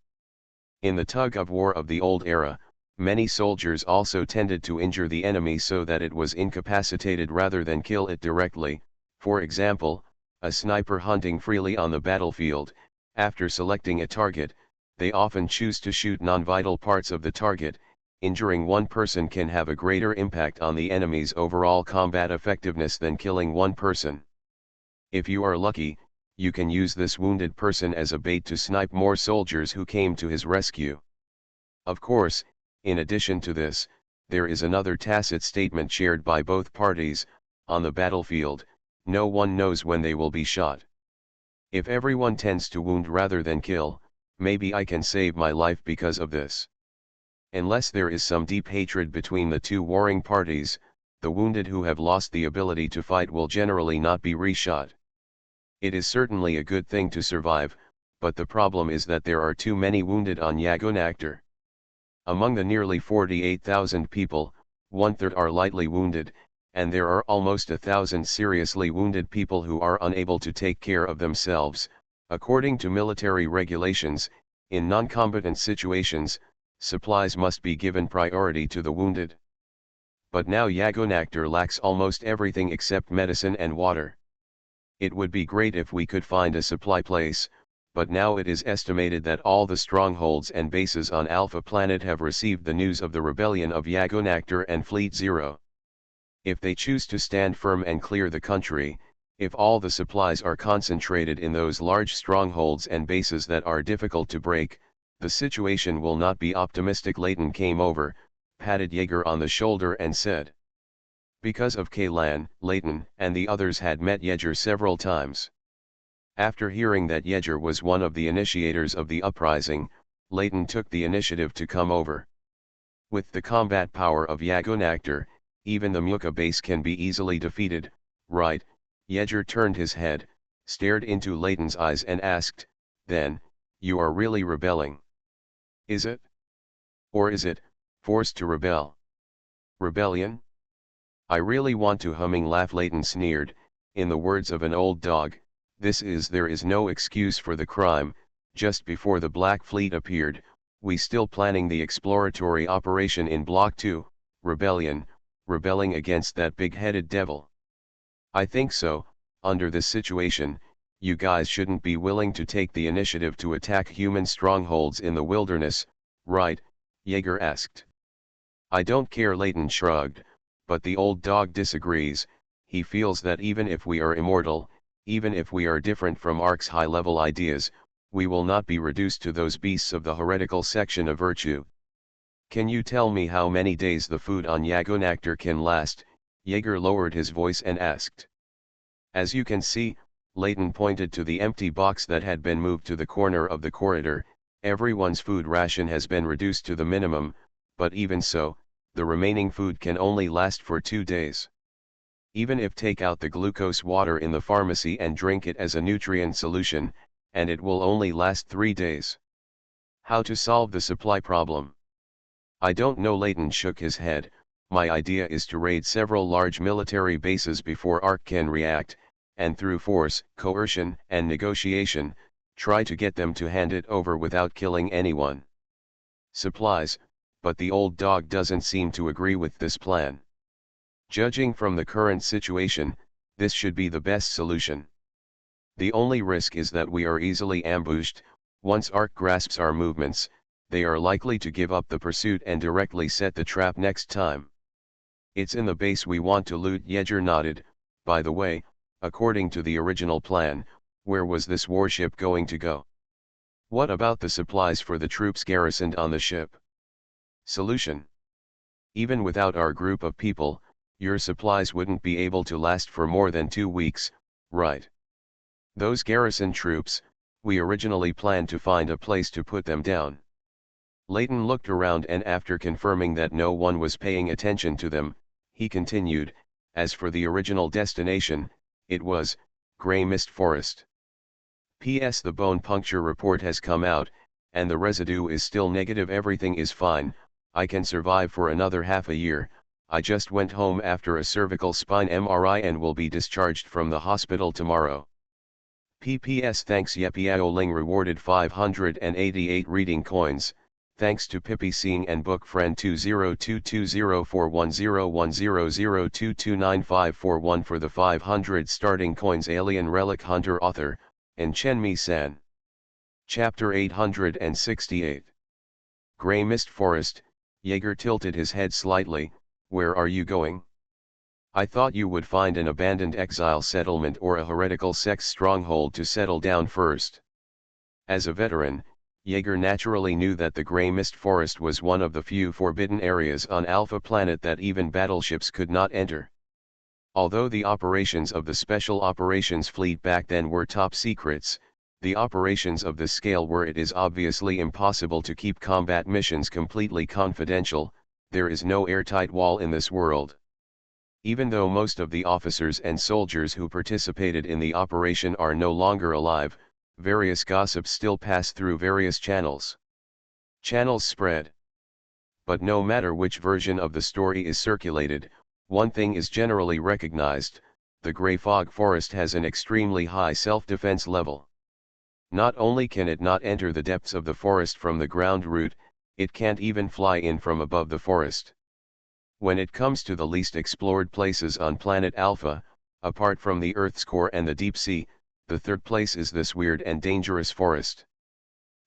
In the tug-of-war of the old era, many soldiers also tended to injure the enemy so that it was incapacitated rather than kill it directly. For example, a sniper hunting freely on the battlefield, after selecting a target, they often choose to shoot non-vital parts of the target. Injuring one person can have a greater impact on the enemy's overall combat effectiveness than killing one person. If you are lucky, you can use this wounded person as a bait to snipe more soldiers who came to his rescue. Of course, in addition to this, there is another tacit statement shared by both parties: on the battlefield, no one knows when they will be shot. If everyone tends to wound rather than kill, maybe I can save my life because of this. Unless there is some deep hatred between the two warring parties, the wounded who have lost the ability to fight will generally not be reshot. It is certainly a good thing to survive, but the problem is that there are too many wounded on Yagunakter. Among the nearly 48,000 people, 1/3 are lightly wounded, and there are almost 1,000 seriously wounded people who are unable to take care of themselves. According to military regulations, in non-combatant situations, supplies must be given priority to the wounded. But now Yagunakter lacks almost everything except medicine and water. It would be great if we could find a supply place, but now it is estimated that all the strongholds and bases on Alpha Planet have received the news of the rebellion of Yagunakter and Fleet Zero. If they choose to stand firm and clear the country, if all the supplies are concentrated in those large strongholds and bases that are difficult to break, the situation will not be optimistic. Leighton came over, patted Yeager on the shoulder and said. Because of Kaylan, Leighton and the others had met Yeager several times. After hearing that Yeager was one of the initiators of the uprising, Leighton took the initiative to come over. With the combat power of Yagunakter, even the Muka base can be easily defeated, right? Yeager turned his head, stared into Leighton's eyes and asked, then, you are really rebelling? Is it? Or is it, forced to rebel? Rebellion? I really want to humming laugh. Leighton sneered, in the words of an old dog, there is no excuse for the crime. Just before the Black Fleet appeared, we still planning the exploratory operation in Block 2, rebellion, rebelling against that big-headed devil. I think so. Under this situation, you guys shouldn't be willing to take the initiative to attack human strongholds in the wilderness, right? Yeager asked. I don't care. Leighton shrugged, but the old dog disagrees. He feels that even if we are immortal, even if we are different from Ark's high-level ideas, we will not be reduced to those beasts of the heretical section of virtue. Can you tell me how many days the food on Yagunakter can last? Yeager lowered his voice and asked. As you can see, Leighton pointed to the empty box that had been moved to the corner of the corridor, everyone's food ration has been reduced to the minimum, but even so, the remaining food can only last for 2 days. Even if take out the glucose water in the pharmacy and drink it as a nutrient solution, and it will only last 3 days. How to solve the supply problem? I don't know. Leighton shook his head. My idea is to raid several large military bases before Ark can react, and through force, coercion, and negotiation, try to get them to hand it over without killing anyone. Supplies, but the old dog doesn't seem to agree with this plan. Judging from the current situation, this should be the best solution. The only risk is that we are easily ambushed. Once Ark grasps our movements, they are likely to give up the pursuit and directly set the trap next time. It's in the base we want to loot. Yeager nodded. By the way, according to the original plan, where was this warship going to go? What about the supplies for the troops garrisoned on the ship? Solution. Even without our group of people, your supplies wouldn't be able to last for more than 2 weeks, right? Those garrison troops, we originally planned to find a place to put them down. Leighton looked around and after confirming that no one was paying attention to them, he continued, as for the original destination, it was, Grey Mist Forest. P.S. The bone puncture report has come out, and the residue is still negative. Everything is fine, I can survive for another half a year. I just went home after a cervical spine MRI and will be discharged from the hospital tomorrow. PPS thanks Yepiao Ling rewarded 588 reading coins, thanks to Pippi Singh and book friend 20220410100229541 for the 500 starting coins. Alien Relic Hunter author, and Chenmi San. Chapter 868. Grey Mist Forest. Jaeger tilted his head slightly. Where are you going? I thought you would find an abandoned exile settlement or a heretical sex stronghold to settle down first. As a veteran, Jaeger naturally knew that the Grey Mist Forest was one of the few forbidden areas on Alpha Planet that even battleships could not enter. Although the operations of the Special Operations Fleet back then were top secrets, the operations of this scale were it is obviously impossible to keep combat missions completely confidential. There is no airtight wall in this world. Even though most of the officers and soldiers who participated in the operation are no longer alive, various gossips still pass through various channels. Channels spread. But no matter which version of the story is circulated, one thing is generally recognized: the Grey Fog Forest has an extremely high self-defense level. Not only can it not enter the depths of the forest from the ground route, it can't even fly in from above the forest. When it comes to the least explored places on planet Alpha, apart from the Earth's core and the deep sea, the third place is this weird and dangerous forest.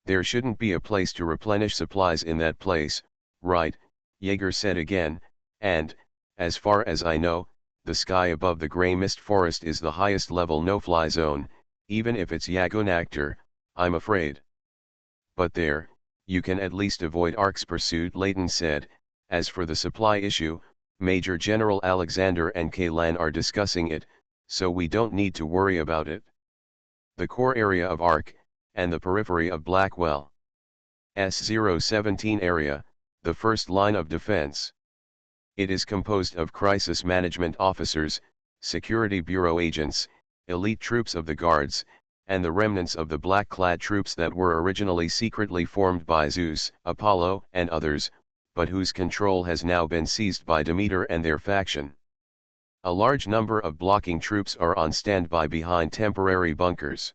There shouldn't be a place to replenish supplies in that place, right? Jaeger said again, and, as far as I know, the sky above the Grey Mist Forest is the highest level no-fly zone, even if it's Yagunactor, I'm afraid. But there, you can at least avoid Ark's pursuit, Layton said. As for the supply issue, Major General Alexander and Kaylan are discussing it, so we don't need to worry about it. The core area of Ark, and the periphery of Blackwell. S017 area, the first line of defense. It is composed of crisis management officers, security bureau agents, elite troops of the guards, and the remnants of the black-clad troops that were originally secretly formed by Zeus, Apollo, and others, but whose control has now been seized by Demeter and their faction. A large number of blocking troops are on standby behind temporary bunkers.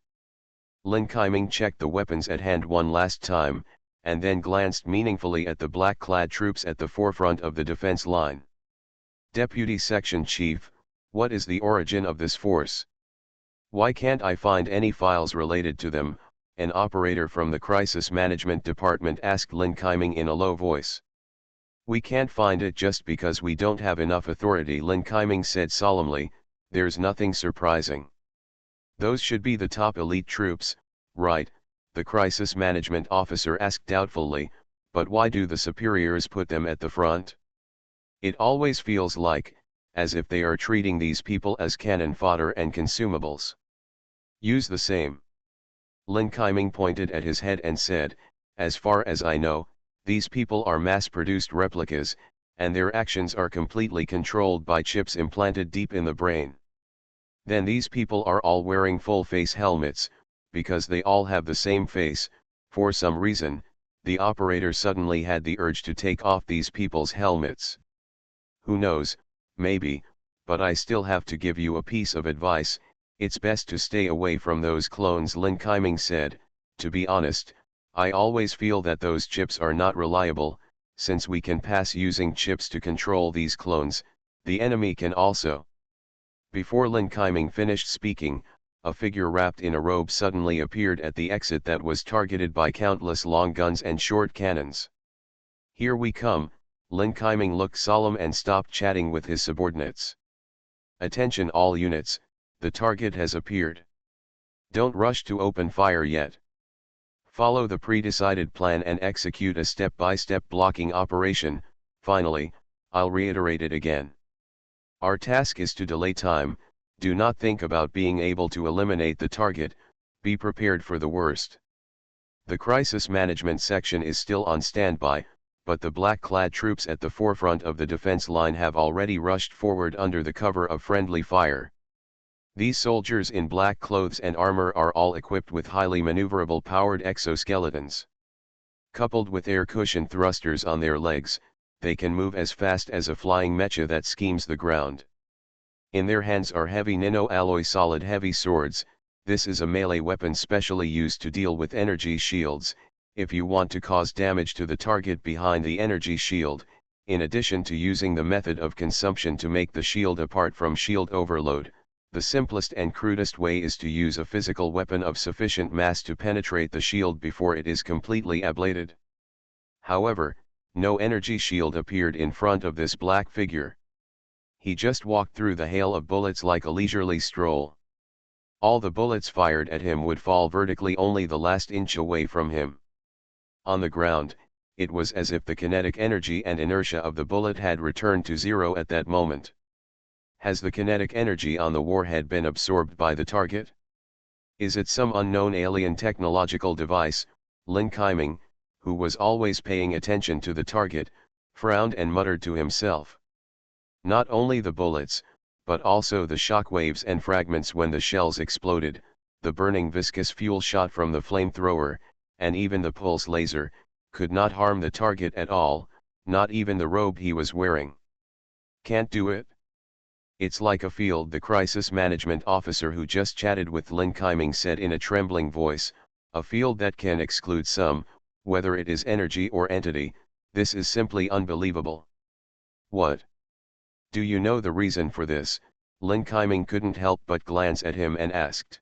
Lin Kaiming checked the weapons at hand one last time, and then glanced meaningfully at the black-clad troops at the forefront of the defense line. Deputy Section Chief, what is the origin of this force? Why can't I find any files related to them? An operator from the Crisis Management Department asked Lin Kaiming in a low voice. We can't find it just because we don't have enough authority, Lin Kaiming said solemnly. There's nothing surprising. Those should be the top elite troops, right? The crisis management officer asked doubtfully, but why do the superiors put them at the front? It always feels like, as if they are treating these people as cannon fodder and consumables. Use the same. Lin Kaiming pointed at his head and said, as far as I know, these people are mass-produced replicas, and their actions are completely controlled by chips implanted deep in the brain. Then these people are all wearing full-face helmets, because they all have the same face. For some reason, the operator suddenly had the urge to take off these people's helmets. Who knows, maybe, but I still have to give you a piece of advice: it's best to stay away from those clones, Lin Kaiming said. To be honest, I always feel that those chips are not reliable. Since we can pass using chips to control these clones, the enemy can also. Before Lin Kaiming finished speaking, a figure wrapped in a robe suddenly appeared at the exit that was targeted by countless long guns and short cannons. Here we come. Lin Kaiming looked solemn and stopped chatting with his subordinates. Attention all units, the target has appeared. Don't rush to open fire yet. Follow the pre-decided plan and execute a step-by-step blocking operation. Finally, I'll reiterate it again. Our task is to delay time. Do not think about being able to eliminate the target, be prepared for the worst. The crisis management section is still on standby, but the black-clad troops at the forefront of the defense line have already rushed forward under the cover of friendly fire. These soldiers in black clothes and armor are all equipped with highly maneuverable powered exoskeletons. Coupled with air cushion thrusters on their legs, they can move as fast as a flying mecha that schemes the ground. In their hands are heavy nano-alloy solid heavy swords. This is a melee weapon specially used to deal with energy shields. If you want to cause damage to the target behind the energy shield, in addition to using the method of consumption to make the shield apart from shield overload, the simplest and crudest way is to use a physical weapon of sufficient mass to penetrate the shield before it is completely ablated. However, no energy shield appeared in front of this black figure. He just walked through the hail of bullets like a leisurely stroll. All the bullets fired at him would fall vertically only the last inch away from him. On the ground, it was as if the kinetic energy and inertia of the bullet had returned to zero at that moment. Has the kinetic energy on the warhead been absorbed by the target? Is it some unknown alien technological device? Lin Kaiming, who was always paying attention to the target, frowned and muttered to himself. Not only the bullets, but also the shock waves and fragments when the shells exploded, the burning viscous fuel shot from the flamethrower, and even the pulse laser, could not harm the target at all, not even the robe he was wearing. Can't do it? It's like a field, the crisis management officer who just chatted with Lin Kaiming said in a trembling voice, a field that can exclude some, whether it is energy or entity. This is simply unbelievable. What? Do you know the reason for this? Lin Kaiming couldn't help but glance at him and asked.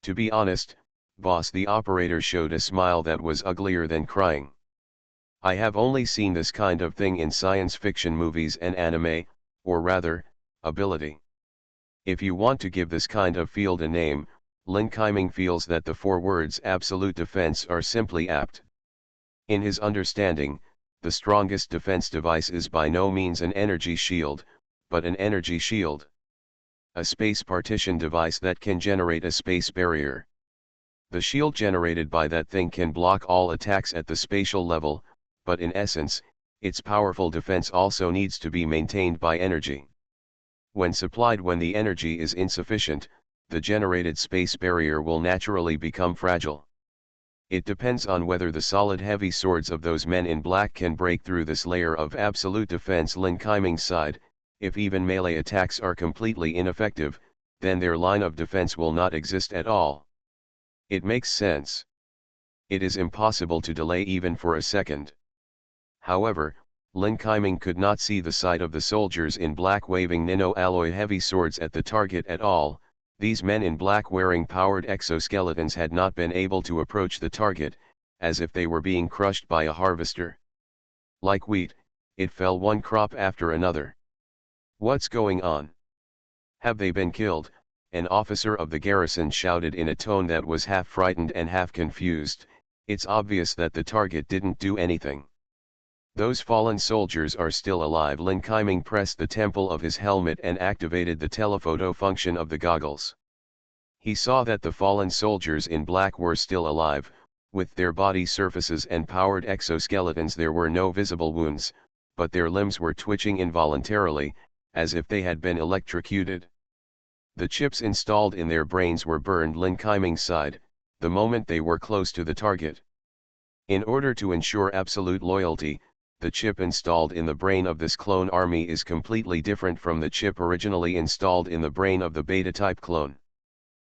To be honest, boss, the operator showed a smile that was uglier than crying. I have only seen this kind of thing in science fiction movies and anime, or rather, ability. If you want to give this kind of field a name, Lin Kaiming feels that the four words absolute defense are simply apt. In his understanding, the strongest defense device is by no means an energy shield, but an energy shield. A space partition device that can generate a space barrier. The shield generated by that thing can block all attacks at the spatial level, but in essence, its powerful defense also needs to be maintained by energy. When supplied when the energy is insufficient, the generated space barrier will naturally become fragile. It depends on whether the solid heavy swords of those men in black can break through this layer of absolute defense. Lin Kaiming sighed. If even melee attacks are completely ineffective, then their line of defense will not exist at all. It makes sense. It is impossible to delay even for a second. However, Lin Kaiming could not see the sight of the soldiers in black waving nano-alloy heavy swords at the target at all. These men in black wearing powered exoskeletons had not been able to approach the target, as if they were being crushed by a harvester. Like wheat, it fell one crop after another. What's going on? Have they been killed? An officer of the garrison shouted in a tone that was half frightened and half confused. It's obvious that the target didn't do anything. Those fallen soldiers are still alive. Lin Kaiming pressed the temple of his helmet and activated the telephoto function of the goggles. He saw that the fallen soldiers in black were still alive, with their body surfaces and powered exoskeletons. There were no visible wounds, but their limbs were twitching involuntarily, as if they had been electrocuted. The chips installed in their brains were burned. Lin Kaiming sighed, the moment they were close to the target. In order to ensure absolute loyalty, the chip installed in the brain of this clone army is completely different from the chip originally installed in the brain of the beta-type clone.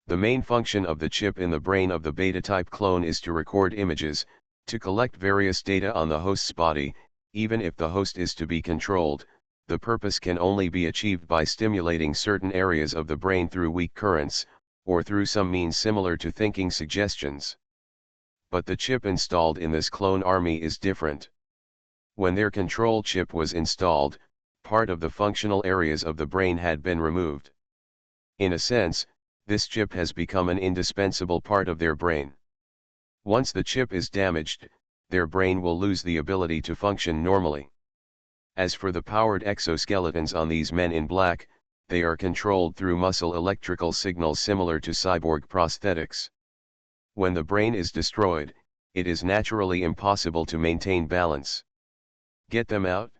The main function of the chip in the brain of the beta-type clone is to record images, to collect various data on the host's body. Even if the host is to be controlled, the purpose can only be achieved by stimulating certain areas of the brain through weak currents, or through some means similar to thinking suggestions. But the chip installed in this clone army is different. When their control chip was installed, part of the functional areas of the brain had been removed. In a sense, this chip has become an indispensable part of their brain. Once the chip is damaged, their brain will lose the ability to function normally. As for the powered exoskeletons on these men in black, they are controlled through muscle electrical signals similar to cyborg prosthetics. When the brain is destroyed, it is naturally impossible to maintain balance. Get them out?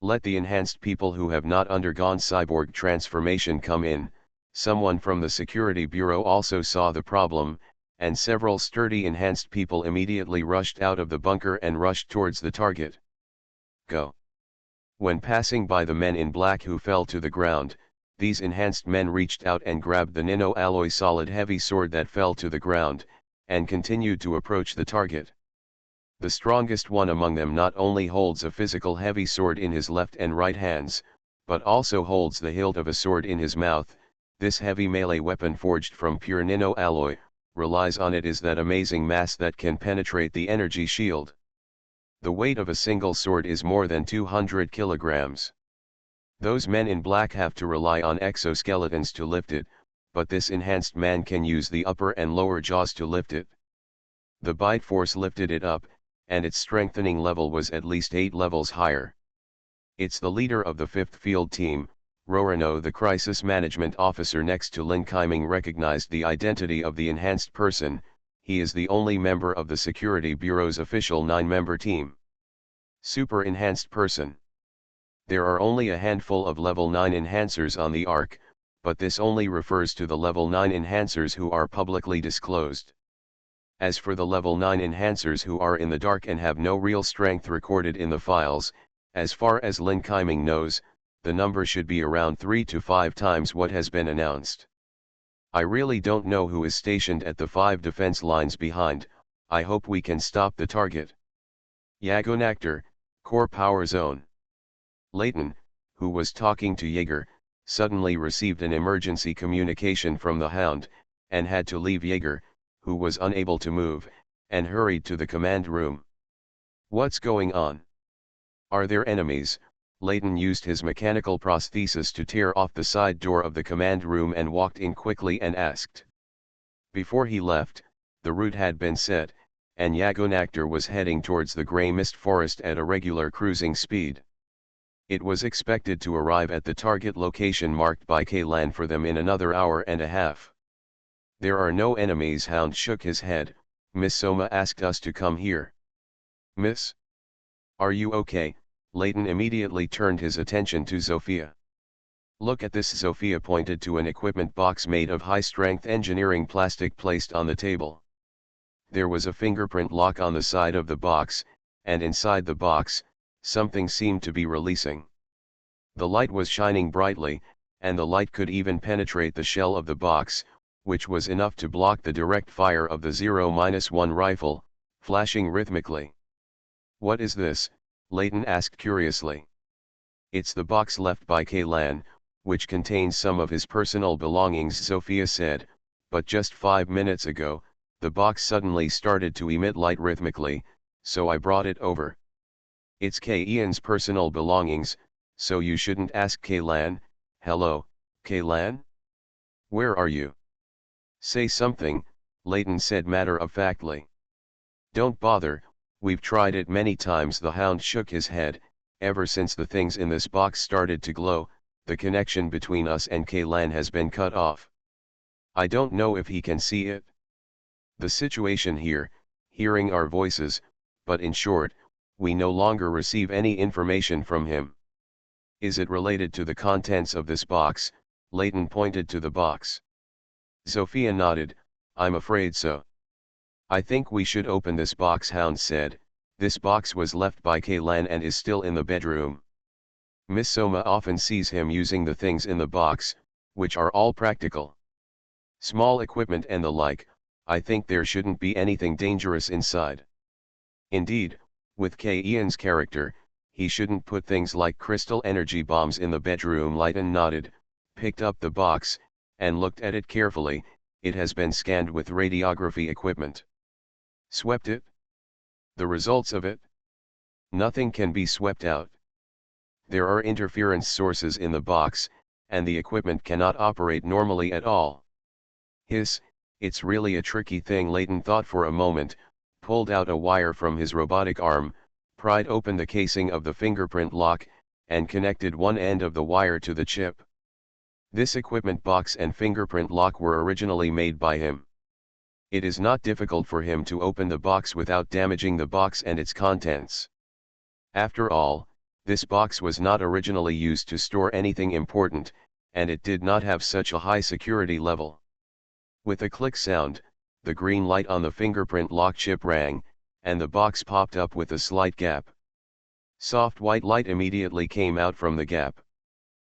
Let the enhanced people who have not undergone cyborg transformation come in. Someone from the security bureau also saw the problem, and several sturdy enhanced people immediately rushed out of the bunker and rushed towards the target. Go. When passing by the men in black who fell to the ground, these enhanced men reached out and grabbed the nano-alloy solid heavy sword that fell to the ground, and continued to approach the target. The strongest one among them not only holds a physical heavy sword in his left and right hands, but also holds the hilt of a sword in his mouth. This heavy melee weapon forged from pure nano-alloy, relies on it is that amazing mass that can penetrate the energy shield. The weight of a single sword is more than 200 kilograms. Those men in black have to rely on exoskeletons to lift it, but this enhanced man can use the upper and lower jaws to lift it. The bite force lifted it up, and its strengthening level was at least 8 levels higher. It's the leader of the 5th Field Team. Rorano, the crisis management officer next to Lin Kaiming, recognized the identity of the enhanced person. He is the only member of the Security Bureau's official 9-member team. Super enhanced person. There are only a handful of level 9 enhancers on the Ark, but this only refers to the level 9 enhancers who are publicly disclosed. As for the level 9 enhancers who are in the dark and have no real strength recorded in the files, as far as Lin Kaiming knows, the number should be around 3 to 5 times what has been announced. I really don't know who is stationed at the 5 defense lines behind. I hope we can stop the target. Yagonactor, Core Power Zone. Leighton, who was talking to Jaeger, suddenly received an emergency communication from the Hound, and had to leave Jaeger, who was unable to move, and hurried to the command room. What's going on? Are there enemies? Leighton used his mechanical prosthesis to tear off the side door of the command room and walked in quickly and asked. Before he left, the route had been set, and Yagonactor was heading towards the grey mist forest at a regular cruising speed. It was expected to arrive at the target location marked by Kaylan for them in another hour and a half. There are no enemies. Hound shook his head. Miss Soma asked us to come here. Miss? Are you okay? Leighton immediately turned his attention to Sophia. Look at this. Sophia pointed to an equipment box made of high-strength engineering plastic placed on the table. There was a fingerprint lock on the side of the box, and inside the box, something seemed to be releasing. The light was shining brightly, and the light could even penetrate the shell of the box, which was enough to block the direct fire of the 0-1 rifle, flashing rhythmically. What is this? Leighton asked curiously. It's the box left by Kaylan, which contains some of his personal belongings, Sophia said, but just 5 minutes ago, the box suddenly started to emit light rhythmically, so I brought it over. It's Ian's personal belongings, so you shouldn't ask Kaylan. Hello, Kaylan? Where are you? Say something, Leighton said matter-of-factly. Don't bother, we've tried it many times. The Hound shook his head. Ever since the things in this box started to glow, the connection between us and Kaylan has been cut off. I don't know if he can see it. The situation here, hearing our voices, but in short, we no longer receive any information from him. Is it related to the contents of this box? Leighton pointed to the box. Sophia nodded. I'm afraid so. I think we should open this box, Hound said. This box was left by Kaylan and is still in the bedroom. Miss Soma often sees him using the things in the box, which are all practical. Small equipment and the like. I think there shouldn't be anything dangerous inside. Indeed, with Ian's character, he shouldn't put things like crystal energy bombs in the bedroom. Leighton nodded, picked up the box, and looked at it carefully. It has been scanned with radiography equipment. Swept it? The results of it? Nothing can be swept out. There are interference sources in the box, and the equipment cannot operate normally at all. It's really a tricky thing. Leighton thought for a moment, pulled out a wire from his robotic arm, pried open the casing of the fingerprint lock, and connected one end of the wire to the chip. This equipment box and fingerprint lock were originally made by him. It is not difficult for him to open the box without damaging the box and its contents. After all, this box was not originally used to store anything important, and it did not have such a high security level. With a click sound, the green light on the fingerprint lock chip rang, and the box popped up with a slight gap. Soft white light immediately came out from the gap.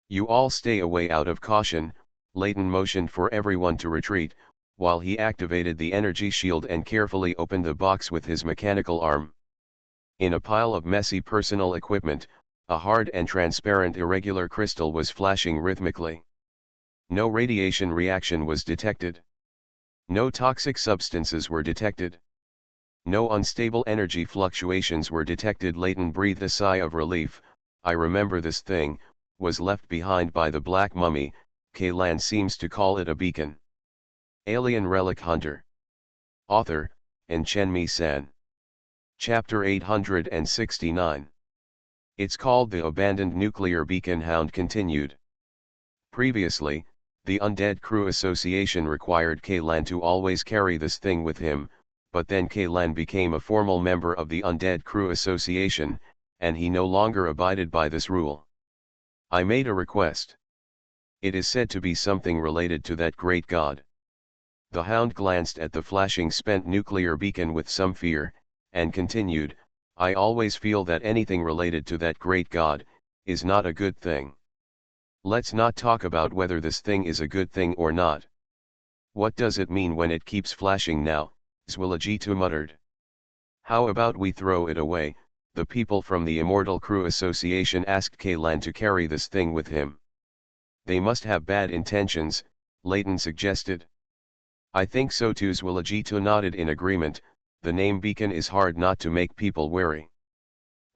"You all stay away out of caution," Layton motioned for everyone to retreat, while he activated the energy shield and carefully opened the box with his mechanical arm. In a pile of messy personal equipment, a hard and transparent irregular crystal was flashing rhythmically. No radiation reaction was detected. No toxic substances were detected. No unstable energy fluctuations were detected. Layton breathed a sigh of relief. "I remember this thing, was left behind by the Black Mummy. Kaylan seems to call it a beacon." Alien Relic Hunter. Author, Enchenmi-san. Chapter 869. "It's called the Abandoned Nuclear Beacon." Hound continued. Previously, the Undead Crew Association required Kaylan to always carry this thing with him, but then Kaylan became a formal member of the Undead Crew Association, and he no longer abided by this rule. "I made a request. It is said to be something related to that great god." The Hound glanced at the flashing spent nuclear beacon with some fear, and continued, "I always feel that anything related to that great god, is not a good thing. Let's not talk about whether this thing is a good thing or not. What does it mean when it keeps flashing now?" Zwilligito muttered. "How about we throw it away?" The people from the Immortal Crew Association asked Kaylan to carry this thing with him. "They must have bad intentions," Layton suggested. "I think so too." Zwilligito nodded in agreement. "The name beacon is hard not to make people wary.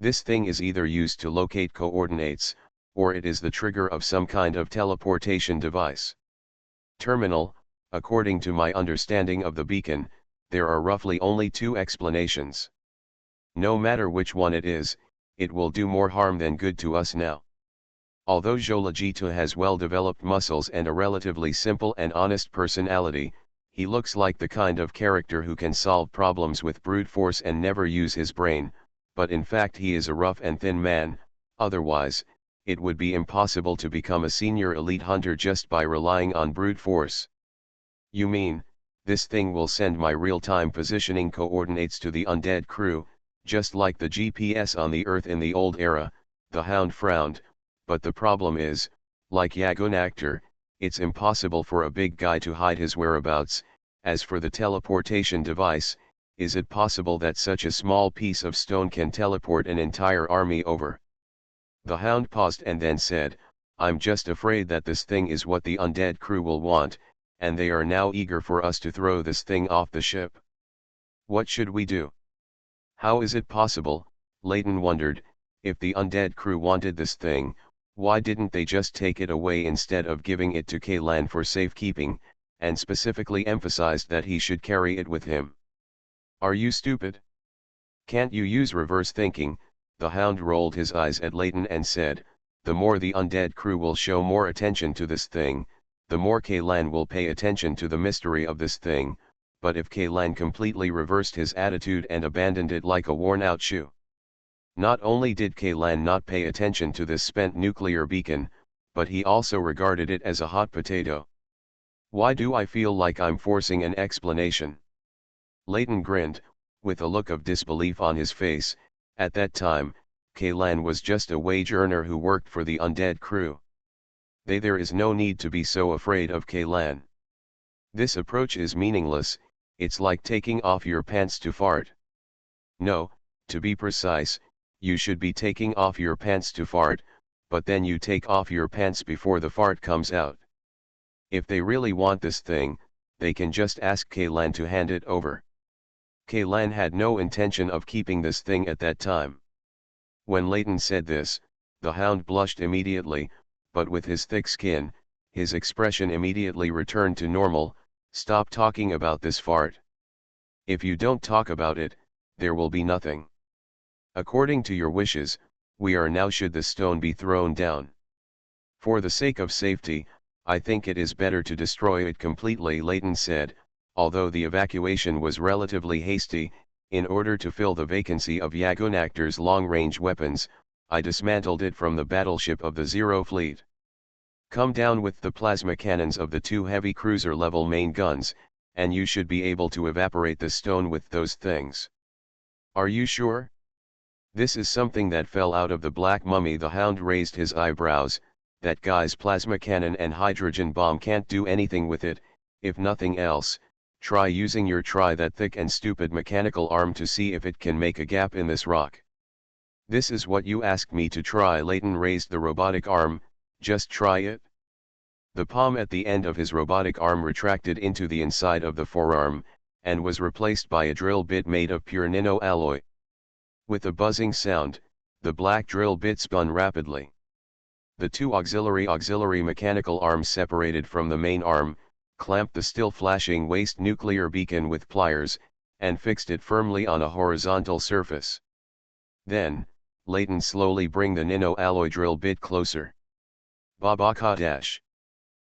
This thing is either used to locate coordinates, or it is the trigger of some kind of teleportation device. Terminal, according to my understanding of the beacon, there are roughly only two explanations. No matter which one it is, it will do more harm than good to us now." Although Zwilligito has well-developed muscles and a relatively simple and honest personality, he looks like the kind of character who can solve problems with brute force and never use his brain, but in fact he is a rough and thin man. Otherwise, it would be impossible to become a senior elite hunter just by relying on brute force. "You mean, this thing will send my real-time positioning coordinates to the Undead Crew, just like the GPS on the Earth in the old era?" The Hound frowned. "But the problem is, like Yagunactor, it's impossible for a big guy to hide his whereabouts. As for the teleportation device, is it possible that such a small piece of stone can teleport an entire army over?" The Hound paused and then said, "I'm just afraid that this thing is what the Undead Crew will want, and they are now eager for us to throw this thing off the ship. What should we do?" "How is it possible?" Layton wondered. "If the Undead Crew wanted this thing, why didn't they just take it away instead of giving it to Kaylan for safekeeping, and specifically emphasized that he should carry it with him? Are you stupid? Can't you use reverse thinking?" The Hound rolled his eyes at Layton and said, "The more the Undead Crew will show more attention to this thing, the more Kaylan will pay attention to the mystery of this thing. But if Kaylan completely reversed his attitude and abandoned it like a worn-out shoe..." Not only did Kaylan not pay attention to this spent nuclear beacon, but he also regarded it as a hot potato. "Why do I feel like I'm forcing an explanation?" Layton grinned, with a look of disbelief on his face. At that time, Kaylan was just a wage earner who worked for the Undead Crew. There is no need to be so afraid of Kaylan. This approach is meaningless. It's like taking off your pants to fart. No, to be precise, you should be taking off your pants to fart, but then you take off your pants before the fart comes out. If they really want this thing, they can just ask Kaylan to hand it over. Kaylan had no intention of keeping this thing at that time. When Layton said this, the Hound blushed immediately, but with his thick skin, his expression immediately returned to normal. "Stop talking about this fart. If you don't talk about it, there will be nothing. According to your wishes, we are now should the stone be thrown down. For the sake of safety, I think it is better to destroy it completely," Layton said. Although the evacuation was relatively hasty, in order to fill the vacancy of Yagunactor's long-range weapons, I dismantled it from the battleship of the Zero Fleet. Come down with the plasma cannons of the two heavy cruiser-level main guns, and you should be able to evaporate the stone with those things. Are you sure? This is something that fell out of the Black Mummy. The Hound raised his eyebrows. That guy's plasma cannon and hydrogen bomb can't do anything with it. If nothing else, try using that thick and stupid mechanical arm to see if it can make a gap in this rock. This is what you asked me to try. Layton raised the robotic arm. Just try it. The palm at the end of his robotic arm retracted into the inside of the forearm, and was replaced by a drill bit made of pure nano alloy. With a buzzing sound, the black drill bit spun rapidly. The two auxiliary mechanical arms separated from the main arm, clamped the still flashing waste nuclear beacon with pliers, and fixed it firmly on a horizontal surface. Then, Layton slowly bring the nano alloy drill bit closer. Babaka dash.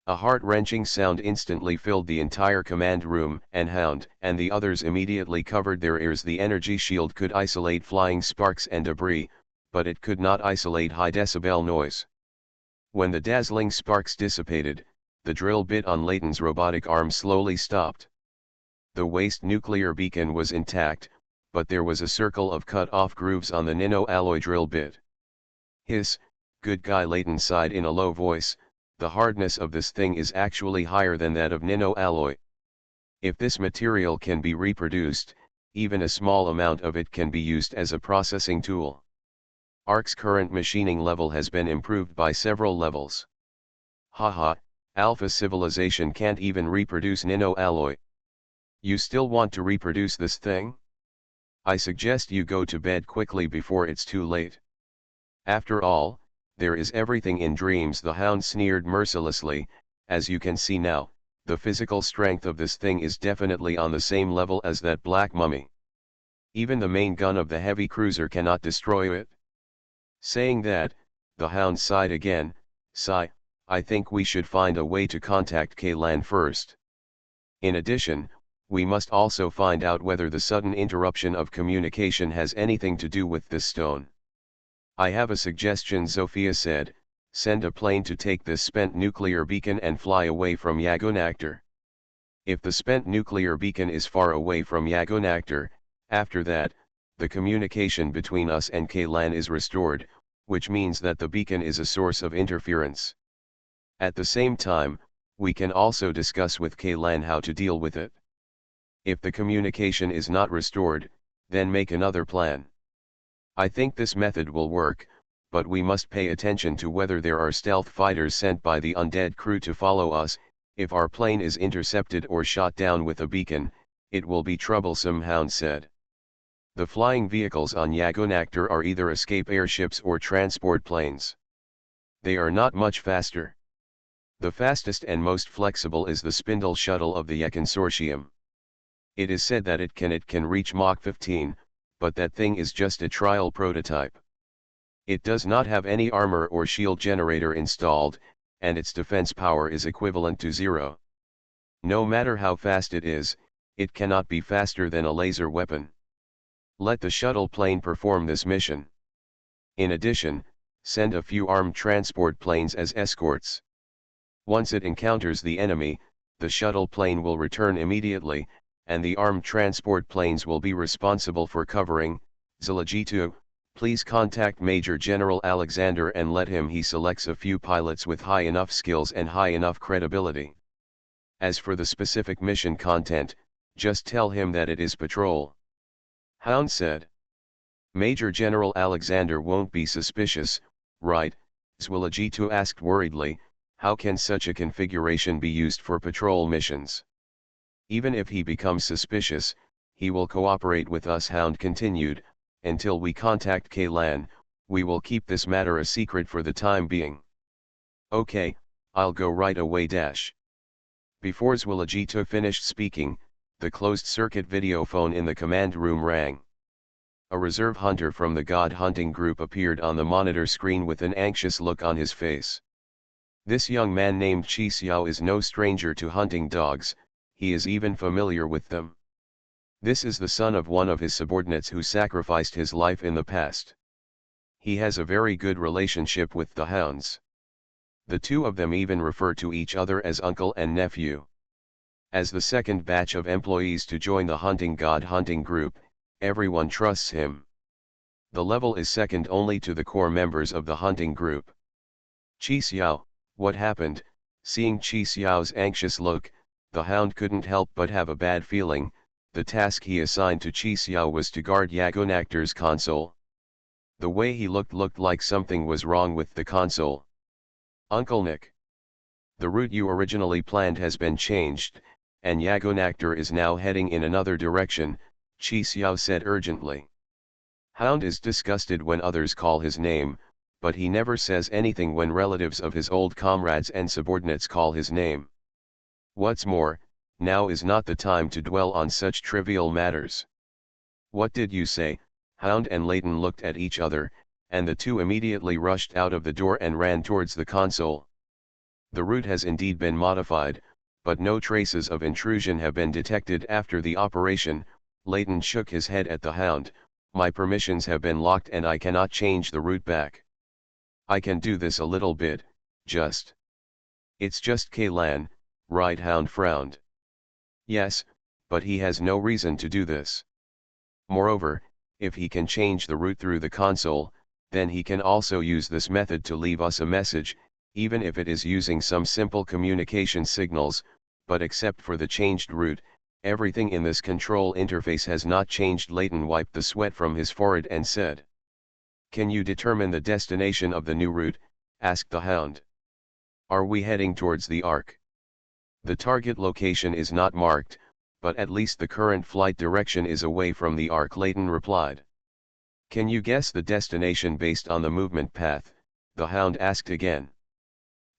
A heart-wrenching sound instantly filled the entire command room, and Hound and the others immediately covered their ears. The energy shield could isolate flying sparks and debris, but it could not isolate high-decibel noise. When the dazzling sparks dissipated, the drill bit on Layton's robotic arm slowly stopped. The waste nuclear beacon was intact, but there was a circle of cut-off grooves on the nano alloy drill bit. Hiss, good guy, Layton sighed in a low voice. The hardness of this thing is actually higher than that of nano alloy. If this material can be reproduced, even a small amount of it can be used as a processing tool. ARC's current machining level has been improved by several levels. Haha, Alpha civilization can't even reproduce nano alloy. You still want to reproduce this thing? I suggest you go to bed quickly before it's too late. After all, there is everything in dreams. The Hound sneered mercilessly. As you can see now, the physical strength of this thing is definitely on the same level as that Black Mummy. Even the main gun of the heavy cruiser cannot destroy it. Saying that, the Hound sighed again. Sigh, I think we should find a way to contact Kaylan first. In addition, we must also find out whether the sudden interruption of communication has anything to do with this stone. I have a suggestion, Zofia said. Send a plane to take this spent nuclear beacon and fly away from Yagonactor. If the spent nuclear beacon is far away from Yagonactor, after that, the communication between us and Kaylan is restored, which means that the beacon is a source of interference. At the same time, we can also discuss with Kaylan how to deal with it. If the communication is not restored, then make another plan. I think this method will work, but we must pay attention to whether there are stealth fighters sent by the undead crew to follow us. If our plane is intercepted or shot down with a beacon, it will be troublesome, Hound said. The flying vehicles on Yagonactor are either escape airships or transport planes. They are not much faster. The fastest and most flexible is the spindle shuttle of the Consortium. It is said that it can reach Mach 15, but that thing is just a trial prototype. It does not have any armor or shield generator installed, and its defense power is equivalent to 0. No matter how fast it is, it cannot be faster than a laser weapon. Let the shuttle plane perform this mission. In addition, send a few armed transport planes as escorts. Once it encounters the enemy, the shuttle plane will return immediately, and the armed transport planes will be responsible for covering. Zilagito, please contact Major General Alexander and let him he selects a few pilots with high enough skills and high enough credibility. As for the specific mission content, just tell him that it is patrol. Hound said. Major General Alexander won't be suspicious, right? Zwilagito asked worriedly. How can such a configuration be used for patrol missions? Even if he becomes suspicious, he will cooperate with us, Hound continued. Until we contact Kaylan, we will keep this matter a secret for the time being. Okay, I'll go right away. Before Zwilagito finished speaking, the closed-circuit video phone in the command room rang. A reserve hunter from the God hunting group appeared on the monitor screen with an anxious look on his face. This young man named Chi Xiao is no stranger to hunting dogs, he is even familiar with them. This is the son of one of his subordinates who sacrificed his life in the past. He has a very good relationship with the hounds. The two of them even refer to each other as uncle and nephew. As the second batch of employees to join the hunting god hunting group, everyone trusts him. The level is second only to the core members of the hunting group. Chi Xiao, what happened? Seeing Chi Xiao's anxious look, the hound couldn't help but have a bad feeling. The task he assigned to Chi Xiao was to guard Yagonactor's console. The way he looked like something was wrong with the console. Uncle Nick. The route you originally planned has been changed, and Yagonactor is now heading in another direction, Chi Xiao said urgently. Hound is disgusted when others call his name, but he never says anything when relatives of his old comrades and subordinates call his name. What's more, now is not the time to dwell on such trivial matters. What did you say? Hound and Layton looked at each other, and the two immediately rushed out of the door and ran towards the console. The route has indeed been modified, but no traces of intrusion have been detected after the operation. Layton shook his head at the hound. My permissions have been locked and I cannot change the route back. I can do this a little bit, just. It's just Kaylan, right? Hound frowned. Yes, but he has no reason to do this. Moreover, if he can change the route through the console, then he can also use this method to leave us a message, even if it is using some simple communication signals, but except for the changed route, everything in this control interface has not changed. Layton wiped the sweat from his forehead and said. Can you determine the destination of the new route? Asked the hound. Are we heading towards the Ark? The target location is not marked, but at least the current flight direction is away from the Ark, Layton replied. Can you guess the destination based on the movement path? The hound asked again.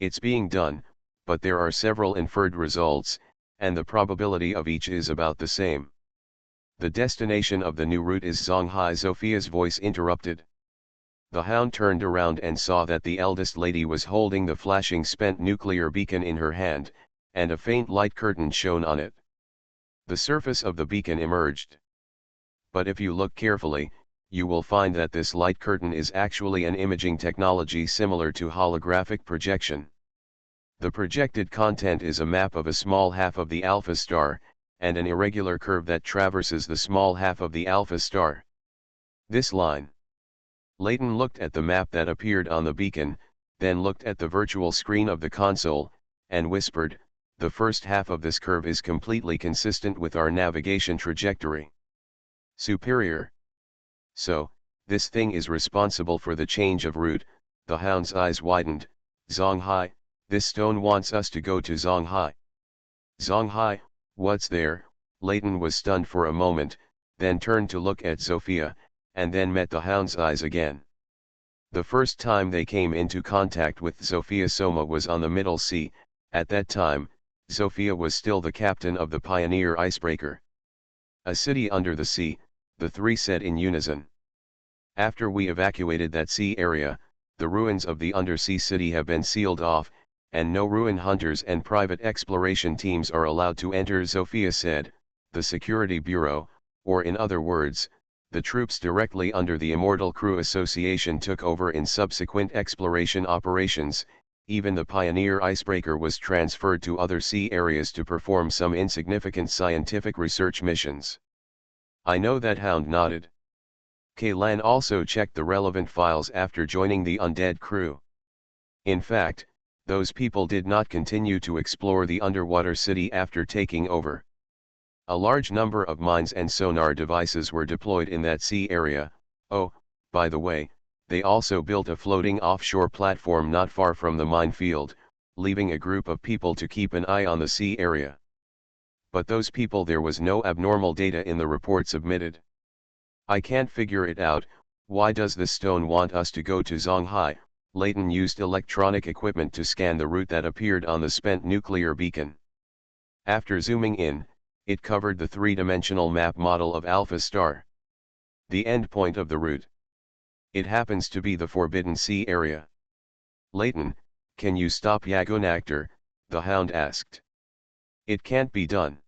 It's being done, but there are several inferred results, and the probability of each is about the same. The destination of the new route is Zonghai, Sophia's voice interrupted. The hound turned around and saw that the eldest lady was holding the flashing spent nuclear beacon in her hand, and a faint light curtain shone on it. The surface of the beacon emerged. But if you look carefully, you will find that this light curtain is actually an imaging technology similar to holographic projection. The projected content is a map of a small half of the alpha star, and an irregular curve that traverses the small half of the alpha star. This line. Layton looked at the map that appeared on the beacon, then looked at the virtual screen of the console, and whispered, the first half of this curve is completely consistent with our navigation trajectory. Superior. So, this thing is responsible for the change of route. The hound's eyes widened. Zonghai, this stone wants us to go to Zonghai. Zonghai, what's there? Layton was stunned for a moment, then turned to look at Sophia, and then met the hound's eyes again. The first time they came into contact with Sophia Soma was on the Middle Sea. At that time, Sophia was still the captain of the Pioneer icebreaker. A city under the sea, the three said in unison. After we evacuated that sea area, the ruins of the undersea city have been sealed off, and no ruin hunters and private exploration teams are allowed to enter, Sophia said. The Security Bureau, or in other words, the troops directly under the Immortal Crew Association, took over in subsequent exploration operations. Even the Pioneer icebreaker was transferred to other sea areas to perform some insignificant scientific research missions. I know that, Hound nodded. Kaylan also checked the relevant files after joining the undead crew. In fact, those people did not continue to explore the underwater city after taking over. A large number of mines and sonar devices were deployed in that sea area. Oh, by the way, they also built a floating offshore platform not far from the minefield, leaving a group of people to keep an eye on the sea area. But those people, there was no abnormal data in the report submitted. I can't figure it out. Why does this stone want us to go to Zonghai? Layton used electronic equipment to scan the route that appeared on the spent nuclear beacon. After zooming in, it covered the three-dimensional map model of Alpha Star. The endpoint of the route. It happens to be the Forbidden Sea area. Layton, can you stop Yagonactor? The hound asked. It can't be done.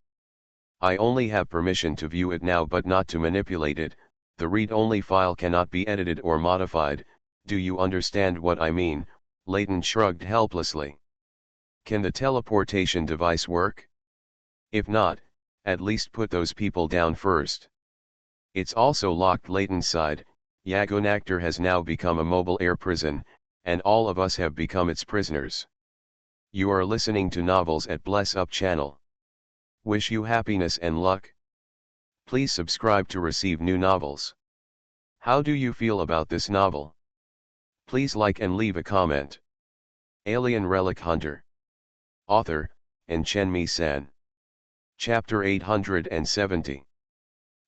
I only have permission to view it now but not to manipulate it. The read-only file cannot be edited or modified. Do you understand what I mean? Layton shrugged helplessly. Can the teleportation device work? If not, at least put those people down first. It's also locked Leighton's side. Yagonactor has now become a mobile air prison, and all of us have become its prisoners. You are listening to Novels at Bless Up channel. Wish you happiness and luck. Please subscribe to receive new novels. How do you feel about this novel? Please like and leave a comment. Alien Relic Hunter. Author, and Chen-Mi-san. Chapter 870.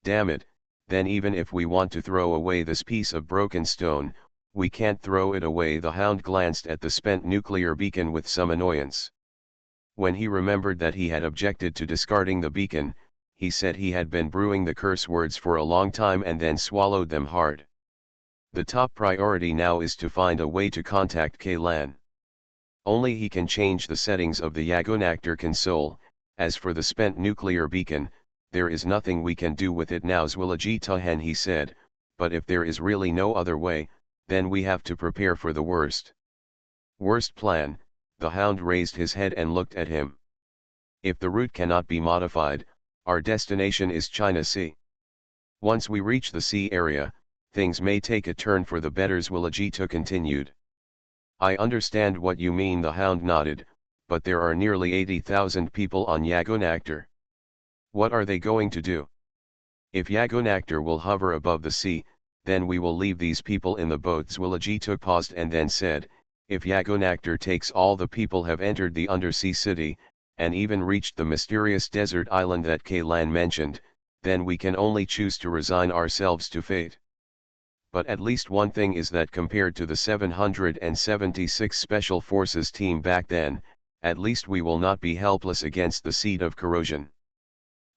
Damn it, then even if we want to throw away this piece of broken stone, we can't throw it away. The Hound glanced at the spent nuclear beacon with some annoyance. When he remembered that he had objected to discarding the beacon, he said he had been brewing the curse words for a long time and then swallowed them hard. The top priority now is to find a way to contact Kaylan. Only he can change the settings of the Yagonactor console. As for the spent nuclear beacon, there is nothing we can do with it now, Zwilajitahan, he said, but if there is really no other way, then we have to prepare for the worst. Worst plan? The Hound raised his head and looked at him. If the route cannot be modified, our destination is China Sea. Once we reach the sea area, things may take a turn for the better, Zwilajita continued. I understand what you mean, the Hound nodded, but there are nearly 80,000 people on Yagonactor. What are they going to do? If Yagonactor will hover above the sea, then we will leave these people in the boat. Zwilajita paused and then said, if Yagonactor takes all the people have entered the undersea city, and even reached the mysterious desert island that Kaylan mentioned, then we can only choose to resign ourselves to fate. But at least one thing is that compared to the 776 Special Forces team back then, at least we will not be helpless against the seed of corrosion.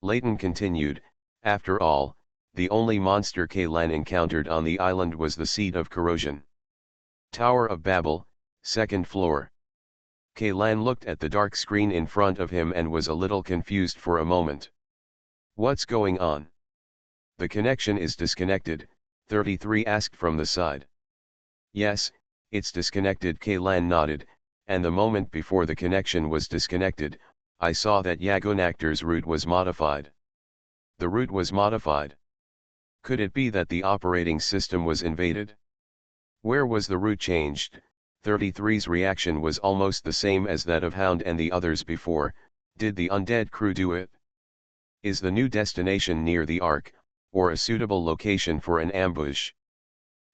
Leighton continued, after all, the only monster Kaylan encountered on the island was the seed of corrosion. Tower of Babel, second floor. Kaylan looked at the dark screen in front of him and was a little confused for a moment. What's going on? The connection is disconnected, 33 asked from the side. Yes, it's disconnected, Kaylan nodded, and the moment before the connection was disconnected, I saw that Yagonactor's route was modified. The route was modified? Could it be that the operating system was invaded? Where was the route changed? 33's reaction was almost the same as that of Hound and the others before. Did the undead crew do it? Is the new destination near the Ark, or a suitable location for an ambush?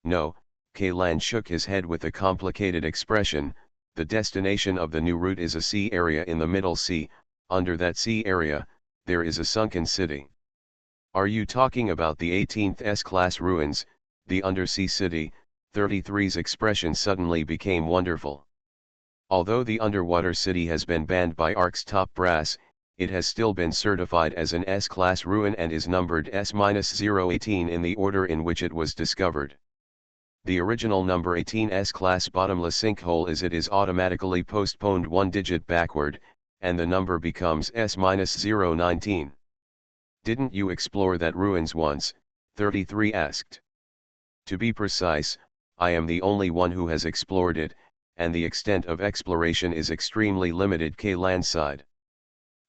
No, Kaylan shook his head with a complicated expression. The destination of the new route is a sea area in the Middle Sea. Under that sea area, there is a sunken city. Are you talking about the 18th S-class ruins, the undersea city? 33's expression suddenly became wonderful. Although the underwater city has been banned by Ark's top brass, it has still been certified as an S-class ruin and is numbered S-018 in the order in which it was discovered. The original number 18 S-class bottomless sinkhole is automatically postponed one digit backward, and the number becomes S-019. Didn't you explore that ruins once? 33 asked. To be precise, I am the only one who has explored it, and the extent of exploration is extremely limited, Kaylan sighed.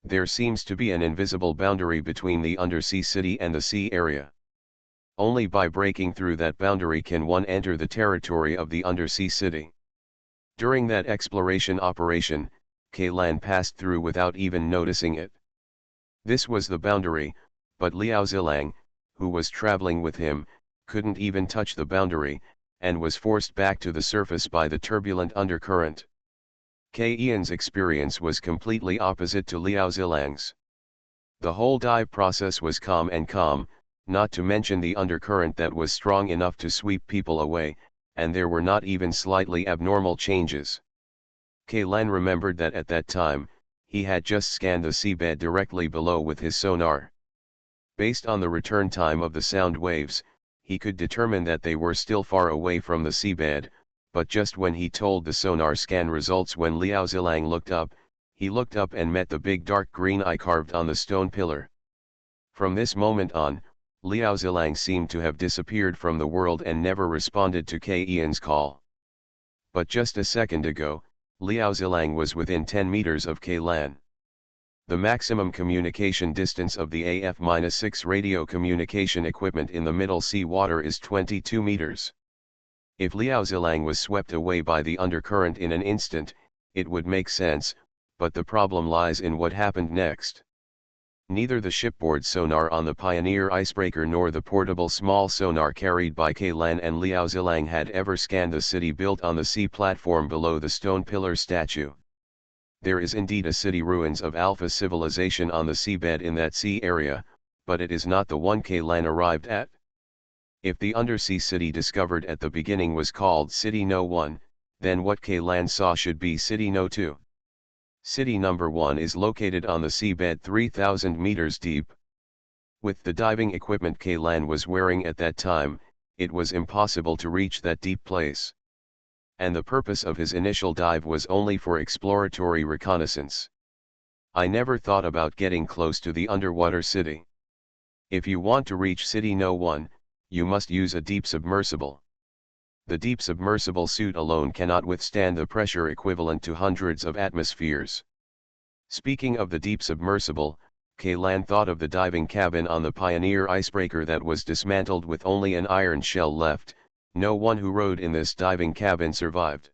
There seems to be an invisible boundary between the undersea city and the sea area. Only by breaking through that boundary can one enter the territory of the undersea city. During that exploration operation, Kaylan passed through without even noticing it. This was the boundary, but Liao Zilang, who was traveling with him, couldn't even touch the boundary, and was forced back to the surface by the turbulent undercurrent. Ian's experience was completely opposite to Liao Zilang's. The whole dive process was calm, not to mention the undercurrent that was strong enough to sweep people away, and there were not even slightly abnormal changes. Kaylan remembered that at that time, he had just scanned the seabed directly below with his sonar. Based on the return time of the sound waves, he could determine that they were still far away from the seabed, but just when he told the sonar scan results, when Liao Zilang looked up, he looked up and met the big dark green eye carved on the stone pillar. From this moment on, Liao Zilang seemed to have disappeared from the world and never responded to Ian's call. But just a second ago, Liao Zilang was within 10 meters of Kaylan. The maximum communication distance of the AF-6 radio communication equipment in the middle sea water is 22 meters. If Liaozilang was swept away by the undercurrent in an instant, it would make sense, but the problem lies in what happened next. Neither the shipboard sonar on the Pioneer icebreaker nor the portable small sonar carried by Kailan and Liaozilang had ever scanned the city built on the sea platform below the stone pillar statue. There is indeed a city ruins of Alpha civilization on the seabed in that sea area, but it is not the one Kailan arrived at. If the undersea city discovered at the beginning was called City No. 1, then what Kailan saw should be City No. 2. City number 1 is located on the seabed 3,000 meters deep. With the diving equipment Kailan was wearing at that time, it was impossible to reach that deep place. And the purpose of his initial dive was only for exploratory reconnaissance. I never thought about getting close to the underwater city. If you want to reach City No. 1, you must use a deep submersible. The deep submersible suit alone cannot withstand the pressure equivalent to hundreds of atmospheres. Speaking of the deep submersible, Kailan thought of the diving cabin on the Pioneer icebreaker that was dismantled with only an iron shell left. No one who rode in this diving cabin survived.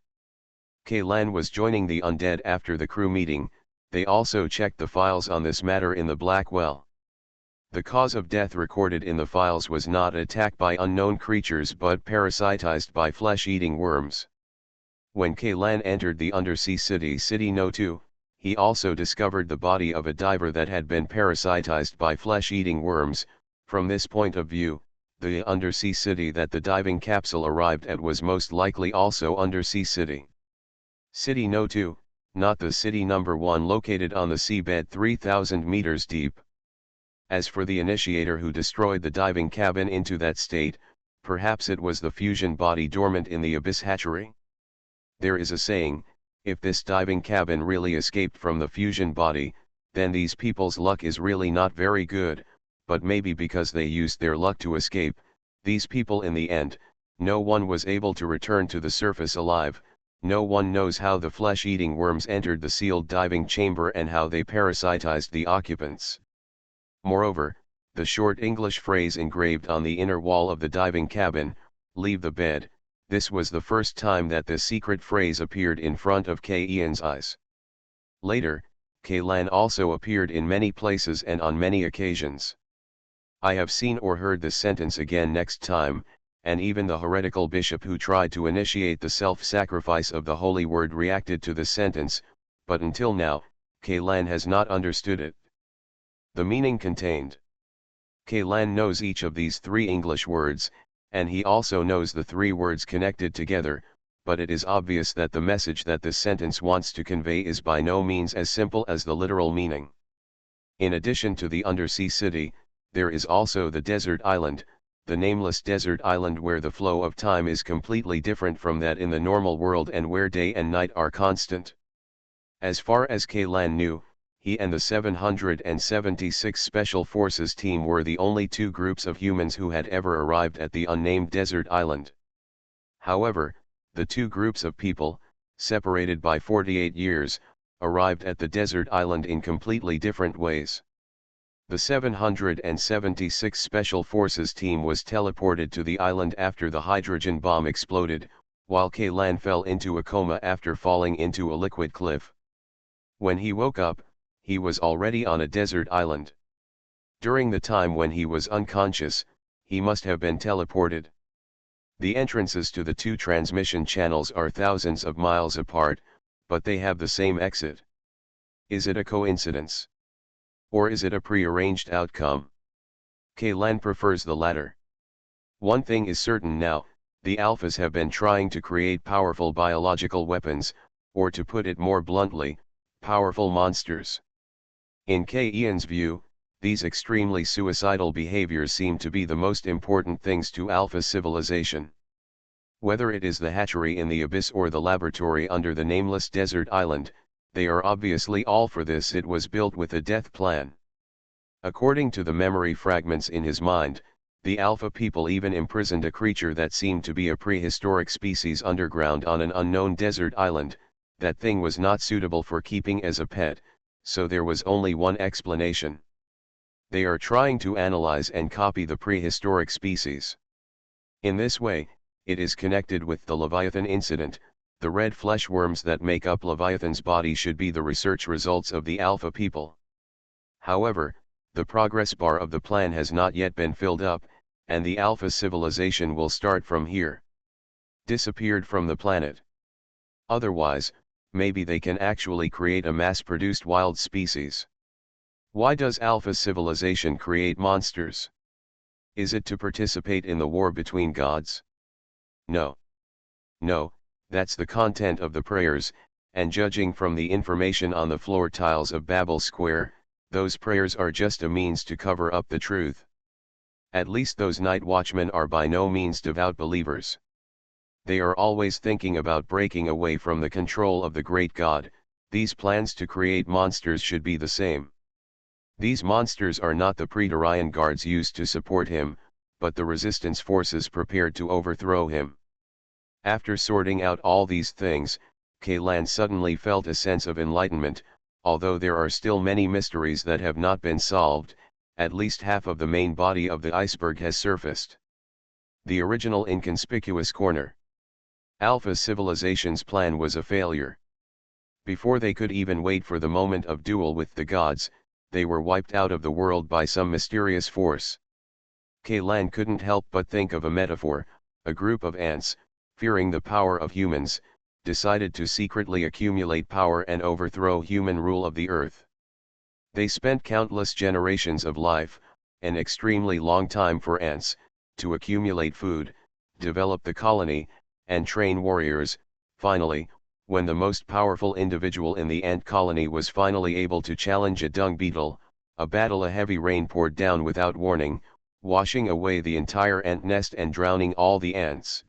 Kailan was joining the undead after the crew meeting. They also checked the files on this matter in the Black Well. The cause of death recorded in the files was not attack by unknown creatures but parasitized by flesh-eating worms. When Kailan entered the undersea city City No. 2, he also discovered the body of a diver that had been parasitized by flesh-eating worms. From this point of view, the undersea city that the diving capsule arrived at was most likely also undersea city. City No. 2, not the city number 1 located on the seabed 3,000 meters deep. As for the initiator who destroyed the diving cabin into that state, perhaps it was the fusion body dormant in the abyss hatchery. There is a saying, if this diving cabin really escaped from the fusion body, then these people's luck is really not very good. But maybe because they used their luck to escape, these people in the end, no one was able to return to the surface alive. No one knows how the flesh-eating worms entered the sealed diving chamber and how they parasitized the occupants. Moreover, the short English phrase engraved on the inner wall of the diving cabin, "Leave the bed," this was the first time that this secret phrase appeared in front of Ian's eyes. Later, Kailan also appeared in many places and on many occasions. I have seen or heard this sentence again next time, and even the heretical bishop who tried to initiate the self-sacrifice of the holy word reacted to the sentence, but until now, Kailan has not understood it. The meaning contained. Kailan knows each of these 3 English words, and he also knows the 3 words connected together, but it is obvious that the message that this sentence wants to convey is by no means as simple as the literal meaning. In addition to the undersea city, there is also the desert island, the nameless desert island where the flow of time is completely different from that in the normal world and where day and night are constant. As far as Kailan knew, he and the 776 Special Forces team were the only 2 groups of humans who had ever arrived at the unnamed desert island. However, the 2 groups of people, separated by 48 years, arrived at the desert island in completely different ways. The 776 Special Forces team was teleported to the island after the hydrogen bomb exploded, while Kailan fell into a coma after falling into a liquid cliff. When he woke up, he was already on a desert island. During the time when he was unconscious, he must have been teleported. The entrances to the 2 transmission channels are thousands of miles apart, but they have the same exit. Is it a coincidence? Or is it a prearranged outcome? Kailan prefers the latter. One thing is certain now, the Alphas have been trying to create powerful biological weapons, or to put it more bluntly, powerful monsters. In Ian's view, these extremely suicidal behaviors seem to be the most important things to Alpha civilization. Whether it is the hatchery in the abyss or the laboratory under the nameless desert island, they are obviously all for this. It was built with a death plan. According to the memory fragments in his mind, the Alpha people even imprisoned a creature that seemed to be a prehistoric species underground on an unknown desert island. That thing was not suitable for keeping as a pet, so there was only one explanation. They are trying to analyze and copy the prehistoric species. In this way, it is connected with the Leviathan incident. The red flesh worms that make up Leviathan's body should be the research results of the Alpha people. However, the progress bar of the plan has not yet been filled up, and the Alpha civilization will start from here. Disappeared from the planet. Otherwise, maybe they can actually create a mass-produced wild species. Why does Alpha civilization create monsters? Is it to participate in the war between gods? No. No, that's the content of the prayers, and judging from the information on the floor tiles of Babel Square, those prayers are just a means to cover up the truth. At least those night watchmen are by no means devout believers. They are always thinking about breaking away from the control of the great God. These plans to create monsters should be the same. These monsters are not the Praetorian guards used to support him, but the resistance forces prepared to overthrow him. After sorting out all these things, Kaylan suddenly felt a sense of enlightenment. Although there are still many mysteries that have not been solved, at least half of the main body of the iceberg has surfaced. The original inconspicuous corner. Alpha civilization's plan was a failure. Before they could even wait for the moment of duel with the gods, they were wiped out of the world by some mysterious force. Kaylan couldn't help but think of a metaphor. A group of ants, fearing the power of humans, decided to secretly accumulate power and overthrow human rule of the earth. They spent countless generations of life, an extremely long time for ants, to accumulate food, develop the colony, and train warriors. Finally, when the most powerful individual in the ant colony was finally able to challenge a dung beetle, a heavy rain poured down without warning, washing away the entire ant nest and drowning all the ants.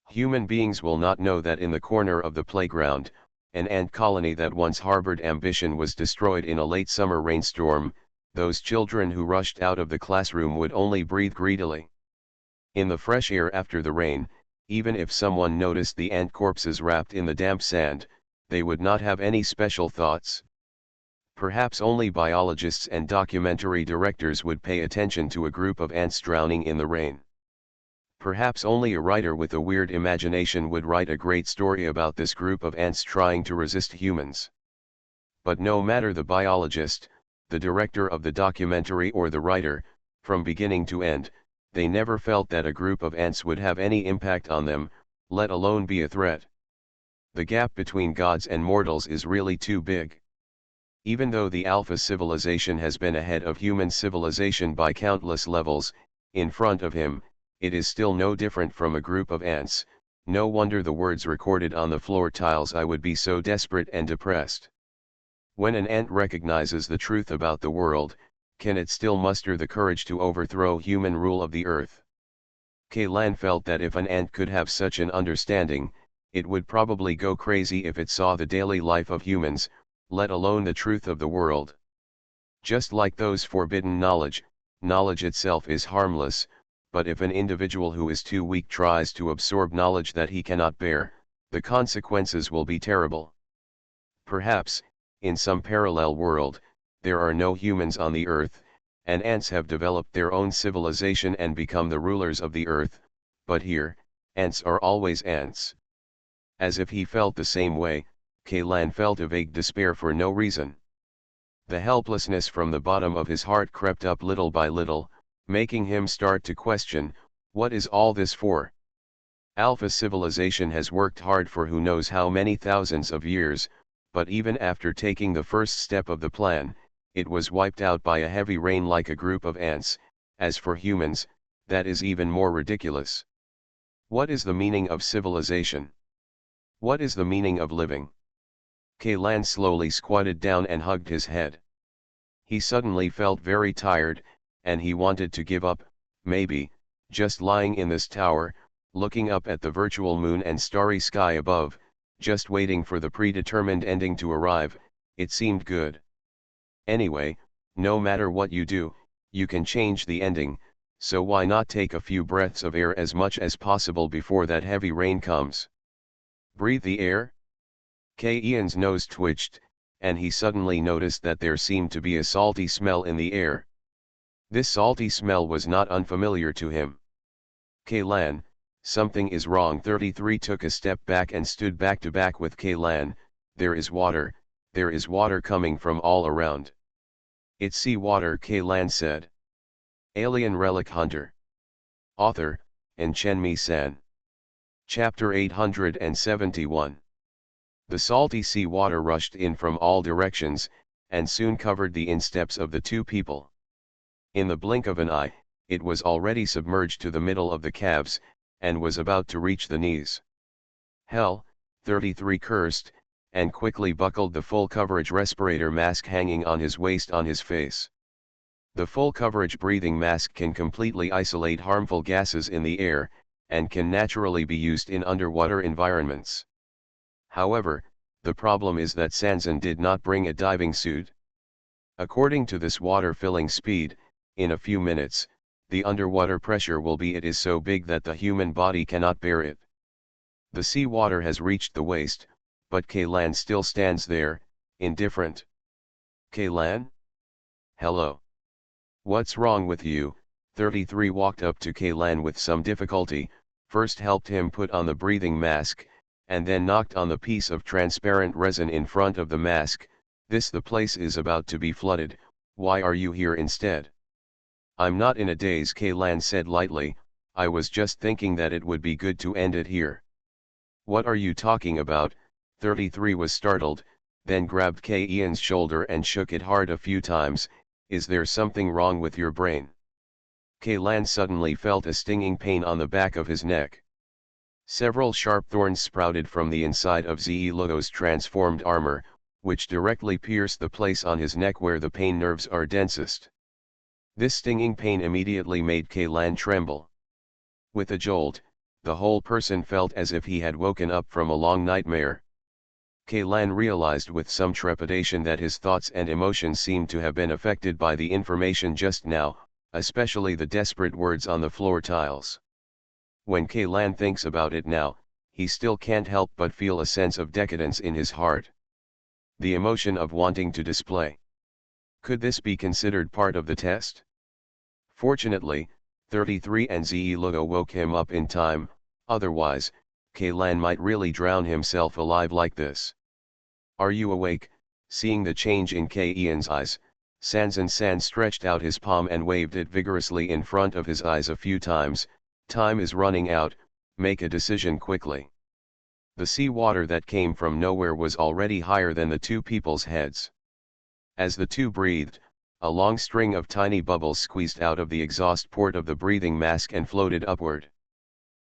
Human beings will not know that in the corner of the playground, an ant colony that once harbored ambition was destroyed in a late summer rainstorm. Those children who rushed out of the classroom would only breathe greedily. In the fresh air after the rain, even if someone noticed the ant corpses wrapped in the damp sand, they would not have any special thoughts. Perhaps only biologists and documentary directors would pay attention to a group of ants drowning in the rain. Perhaps only a writer with a weird imagination would write a great story about this group of ants trying to resist humans. But no matter the biologist, the director of the documentary or the writer, from beginning to end, they never felt that a group of ants would have any impact on them, let alone be a threat. The gap between gods and mortals is really too big. Even though the Alpha civilization has been ahead of human civilization by countless levels, in front of him, it is still no different from a group of ants. No wonder the words recorded on the floor tiles, "I would be so desperate and depressed." When an ant recognizes the truth about the world, can it still muster the courage to overthrow human rule of the earth? Kaylan felt that if an ant could have such an understanding, it would probably go crazy if it saw the daily life of humans, let alone the truth of the world. Just like those forbidden knowledge, knowledge itself is harmless, but if an individual who is too weak tries to absorb knowledge that he cannot bear, the consequences will be terrible. Perhaps, in some parallel world, there are no humans on the earth, and ants have developed their own civilization and become the rulers of the earth, but here, ants are always ants. As if he felt the same way, Kaylan felt a vague despair for no reason. The helplessness from the bottom of his heart crept up little by little, making him start to question, what is all this for? Alpha civilization has worked hard for who knows how many thousands of years, but even after taking the first step of the plan, it was wiped out by a heavy rain like a group of ants. As for humans, that is even more ridiculous. What is the meaning of civilization? What is the meaning of living? Kaylan slowly squatted down and hugged his head. He suddenly felt very tired, and he wanted to give up. Maybe, just lying in this tower, looking up at the virtual moon and starry sky above, just waiting for the predetermined ending to arrive, it seemed good. Anyway, no matter what you do, you can change the ending, so why not take a few breaths of air as much as possible before that heavy rain comes? Breathe the air? Ian's nose twitched, and he suddenly noticed that there seemed to be a salty smell in the air. This salty smell was not unfamiliar to him. Kaylan, something is wrong. 33 took a step back and stood back to back with Kaylan. There is water coming from all around. It's sea water, Kaylan said. Alien Relic Hunter. Author, Chenmi-san. Chapter 871. The salty sea water rushed in from all directions, and soon covered the insteps of the two people. In the blink of an eye, it was already submerged to the middle of the calves, and was about to reach the knees. Hell, 33 cursed, and quickly buckled the full coverage respirator mask hanging on his waist on his face. The full coverage breathing mask can completely isolate harmful gases in the air, and can naturally be used in underwater environments. However, the problem is that Sansan did not bring a diving suit. According to this water filling speed, in a few minutes, the underwater pressure will be it is so big that the human body cannot bear it. The sea water has reached the waist, but Kaylan still stands there, indifferent. Kaylan? Hello. What's wrong with you? 33 walked up to Kaylan with some difficulty, first helped him put on the breathing mask, and then knocked on the piece of transparent resin in front of the mask. The place is about to be flooded, why are you here instead? I'm not in a daze, Kaylan said lightly, I was just thinking that it would be good to end it here. What are you talking about? 33 was startled, then grabbed Kaylan's shoulder and shook it hard a few times. Is there something wrong with your brain? Kaylan suddenly felt a stinging pain on the back of his neck. Several sharp thorns sprouted from the inside of Zelogo's transformed armor, which directly pierced the place on his neck where the pain nerves are densest. This stinging pain immediately made Kaylan tremble. With a jolt, the whole person felt as if he had woken up from a long nightmare. Kaylan realized with some trepidation that his thoughts and emotions seemed to have been affected by the information just now, especially the desperate words on the floor tiles. When Kaylan thinks about it now, he still can't help but feel a sense of decadence in his heart. The emotion of wanting to display. Could this be considered part of the test? Fortunately, 33 and Zelogo woke him up in time, otherwise, Kaylan might really drown himself alive like this. Are you awake? Seeing the change in Kaylan's eyes, Sansan stretched out his palm and waved it vigorously in front of his eyes a few times. Time is running out, make a decision quickly. The sea water that came from nowhere was already higher than the two people's heads. As the two breathed, a long string of tiny bubbles squeezed out of the exhaust port of the breathing mask and floated upward.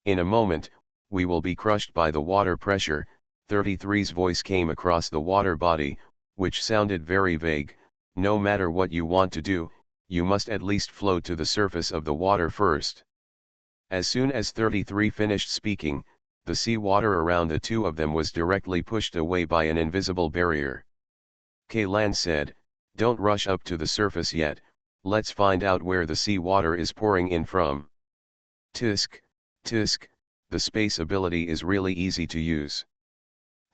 In a moment, we will be crushed by the water pressure. 33's voice came across the water body, which sounded very vague. No matter what you want to do, you must at least float to the surface of the water first. As soon as 33 finished speaking, the sea water around the two of them was directly pushed away by an invisible barrier. Kaylan said, don't rush up to the surface yet, let's find out where the sea water is pouring in from. Tisk, tisk, the space ability is really easy to use.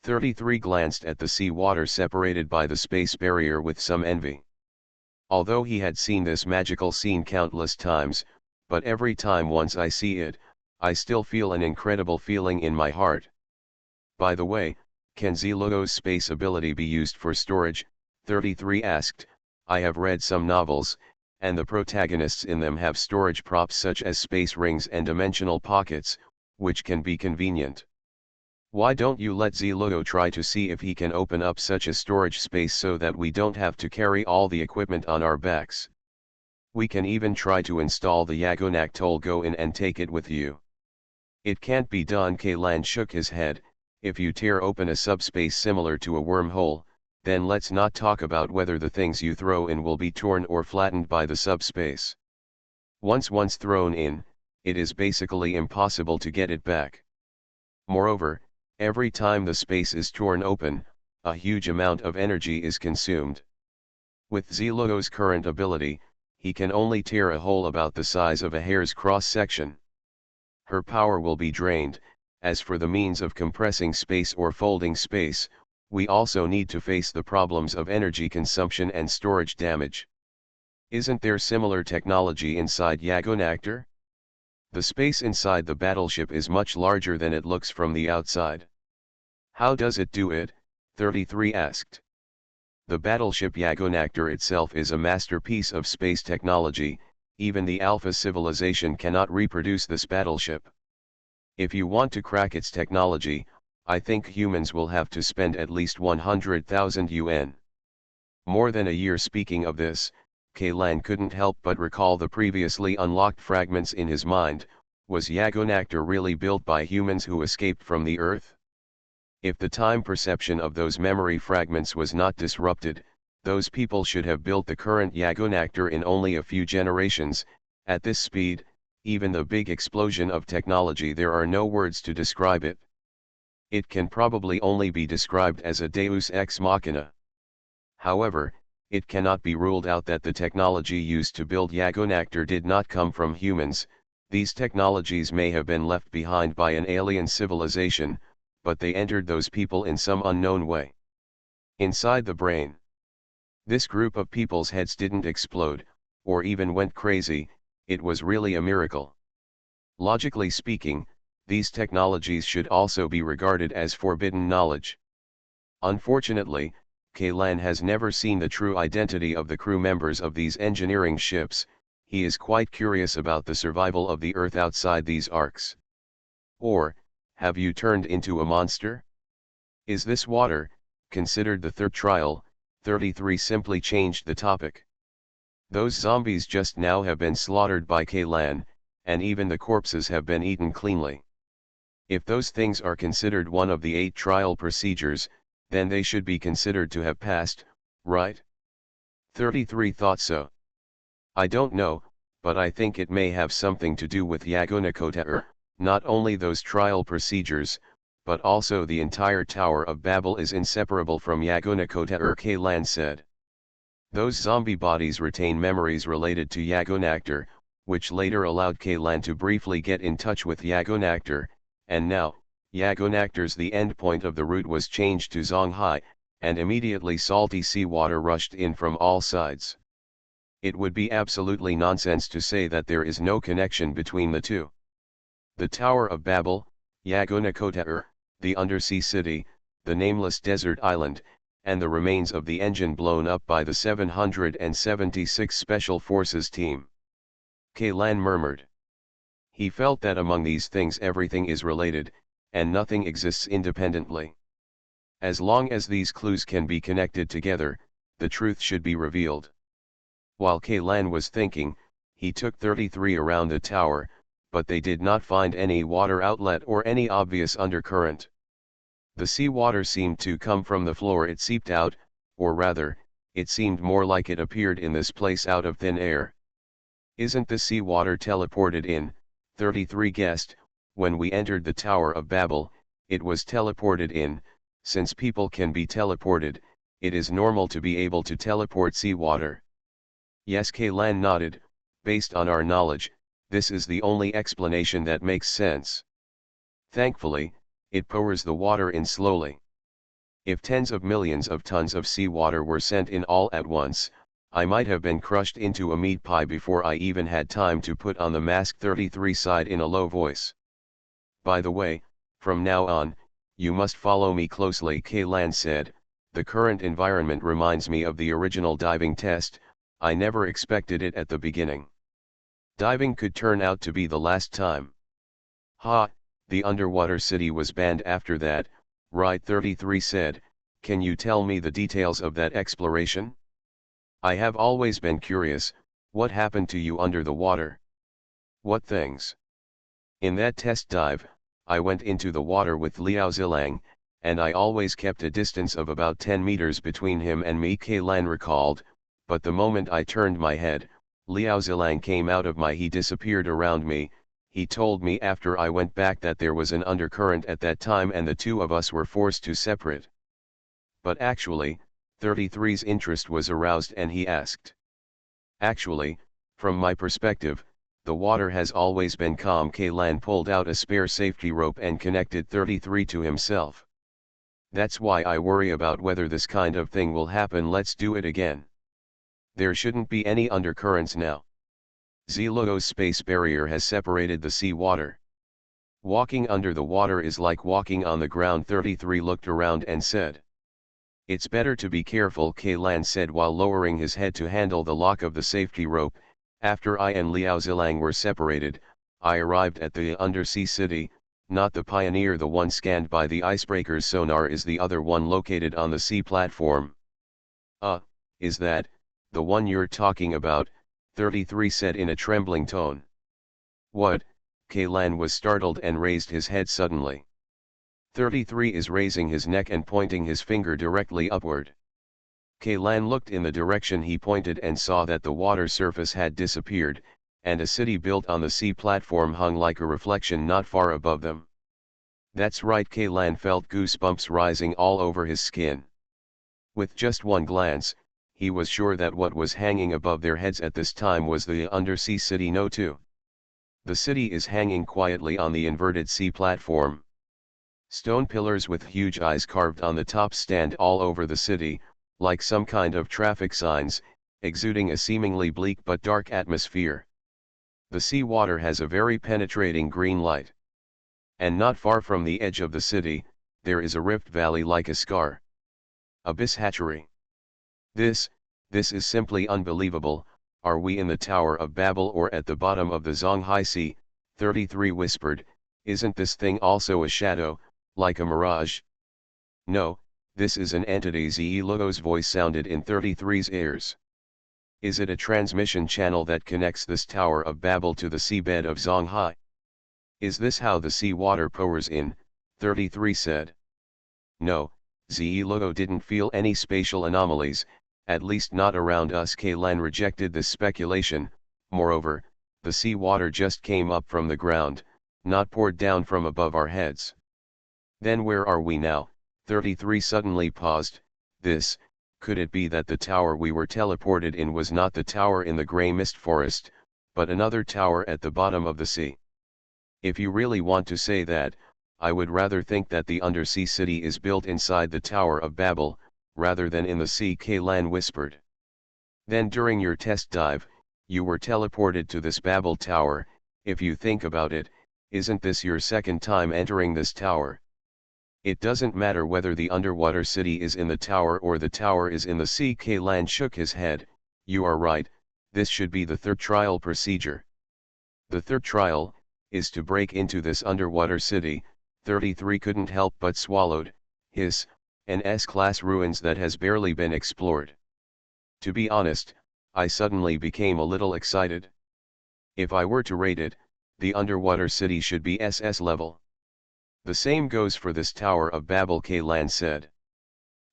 33 glanced at the sea water separated by the space barrier with some envy. Although he had seen this magical scene countless times, but every time once I see it, I still feel an incredible feeling in my heart. By the way, can Zelogo's space ability be used for storage? 33 asked. I have read some novels, and the protagonists in them have storage props such as space rings and dimensional pockets, which can be convenient. Why don't you let Zelogo try to see if he can open up such a storage space so that we don't have to carry all the equipment on our backs? We can even try to install the Yagonak toll go in and take it with you. It can't be done. Kaylan shook his head. If you tear open a subspace similar to a wormhole, then let's not talk about whether the things you throw in will be torn or flattened by the subspace. Once thrown in, it is basically impossible to get it back. Moreover, every time the space is torn open, a huge amount of energy is consumed. With Zelogo's current ability, he can only tear a hole about the size of a hair's cross-section. Her power will be drained. As for the means of compressing space or folding space, we also need to face the problems of energy consumption and storage damage. Isn't there similar technology inside Yagonactor? The space inside the battleship is much larger than it looks from the outside. How does it do it? 33 asked. The battleship Yagonactor itself is a masterpiece of space technology. Even the Alpha civilization cannot reproduce this battleship. If you want to crack its technology, I think humans will have to spend at least 100,000 UN. More than a year speaking of this, Kaylan couldn't help but recall the previously unlocked fragments in his mind. Was Yagonactor really built by humans who escaped from the Earth? If the time perception of those memory fragments was not disrupted, those people should have built the current Yagonactor in only a few generations. At this speed, even the big explosion of technology, there are no words to describe it. It can probably only be described as a deus ex machina. However, it cannot be ruled out that the technology used to build Yagonactor did not come from humans. These technologies may have been left behind by an alien civilization, but they entered those people in some unknown way. Inside the brain. This group of people's heads didn't explode, or even went crazy. It was really a miracle. Logically speaking, these technologies should also be regarded as forbidden knowledge. Unfortunately, Kaylan has never seen the true identity of the crew members of these engineering ships. He is quite curious about the survival of the Earth outside these arcs. Or, have you turned into a monster? Is this water, considered the third trial? 33 simply changed the topic. Those zombies just now have been slaughtered by Kaylan, and even the corpses have been eaten cleanly. If those things are considered one of the 8 trial procedures, then they should be considered to have passed, right? 33 thought so. I don't know, but I think it may have something to do with Yagonactor. Not only those trial procedures, but also the entire Tower of Babel is inseparable from Yagonactor, Kaylan said. Those zombie bodies retain memories related to Yagonactor, which later allowed Kaylan to briefly get in touch with Yagonactor, and now, Yagonactor's the endpoint of the route was changed to Zonghai, and immediately salty seawater rushed in from all sides. It would be absolutely nonsense to say that there is no connection between the two. The Tower of Babel, Yagonactor, the undersea city, the nameless desert island, and the remains of the engine blown up by the 776 Special Forces team. Kaylan murmured. He felt that among these things everything is related, and nothing exists independently. As long as these clues can be connected together, the truth should be revealed. While Kaylan was thinking, he took 33 around the tower, but they did not find any water outlet or any obvious undercurrent. The seawater seemed to come from the floor it seeped out, or rather, it seemed more like it appeared in this place out of thin air. Isn't the seawater teleported in? 33 guessed. When we entered the Tower of Babel, it was teleported in. Since people can be teleported, it is normal to be able to teleport seawater. Yes, Kaylan nodded. Based on our knowledge, this is the only explanation that makes sense. Thankfully, it pours the water in slowly. If tens of millions of tons of seawater were sent in all at once, I might have been crushed into a meat pie before I even had time to put on the mask. 33 sighed in a low voice. By the way, from now on, you must follow me closely, Kaylan said. The current environment reminds me of the original diving test. I never expected it at the beginning. Diving could turn out to be the last time. Ha, the underwater city was banned after that, right? 33 said. Can you tell me the details of that exploration? I have always been curious. What happened to you under the water? What things? In that test dive, I went into the water with Liao Zilang, and I always kept a distance of about 10 meters between him and me, Kaylan recalled, but the moment I turned my head, Liao Zilang came out of he disappeared around me. He told me after I went back that there was an undercurrent at that time and the two of us were forced to separate. But actually, 33's interest was aroused and he asked. Actually, from my perspective, the water has always been calm. Kaylan pulled out a spare safety rope and connected 33 to himself. That's why I worry about whether this kind of thing will happen. Let's do it again. There shouldn't be any undercurrents now. Zlogo's space barrier has separated the sea water. Walking under the water is like walking on the ground. 33 looked around and said. It's better to be careful, Kaylan said while lowering his head to handle the lock of the safety rope. After I and Liao Zilang were separated, I arrived at the undersea city, not the Pioneer. The one scanned by the icebreaker's sonar is the other one located on the sea platform. Is that the one you're talking about? 33 said in a trembling tone. What? Kaylan was startled and raised his head suddenly. 33 is raising his neck and pointing his finger directly upward. Kaylan looked in the direction he pointed and saw that the water surface had disappeared, and a city built on the sea platform hung like a reflection not far above them. That's right, Kaylan felt goosebumps rising all over his skin. With just one glance, he was sure that what was hanging above their heads at this time was the undersea city. No 2. The city is hanging quietly on the inverted sea platform. Stone pillars with huge eyes carved on the top stand all over the city, like some kind of traffic signs, exuding a seemingly bleak but dark atmosphere. The sea water has a very penetrating green light. And not far from the edge of the city, there is a rift valley like a scar. Abyss hatchery. This is simply unbelievable. Are we in the Tower of Babel or at the bottom of the Zonghai Sea? 33 whispered. Isn't this thing also a shadow, like a mirage? No, this is an entity. Zlogo's voice sounded in 33's ears. Is it a transmission channel that connects this Tower of Babel to the seabed of Zonghai? Is this how the sea water pours in? 33 said. No, Zlogo didn't feel any spatial anomalies, at least not around us. Kaylan rejected this speculation. Moreover, the sea water just came up from the ground, not poured down from above our heads. Then where are we now? 33 suddenly paused. Could it be that the tower we were teleported in was not the tower in the grey mist forest, but another tower at the bottom of the sea? If you really want to say that, I would rather think that the undersea city is built inside the Tower of Babel, rather than in the sea, Kaylan whispered. Then during your test dive, you were teleported to this Babel tower. If you think about it, isn't this your second time entering this tower? It doesn't matter whether the underwater city is in the tower or the tower is in the sea. Kaylan shook his head. You are right, this should be the third trial procedure. The third trial is to break into this underwater city. 33 couldn't help but swallowed. An S-class ruins that has barely been explored. To be honest, I suddenly became a little excited. If I were to rate it, the underwater city should be SS level. The same goes for this Tower of Babel, Kaylan said.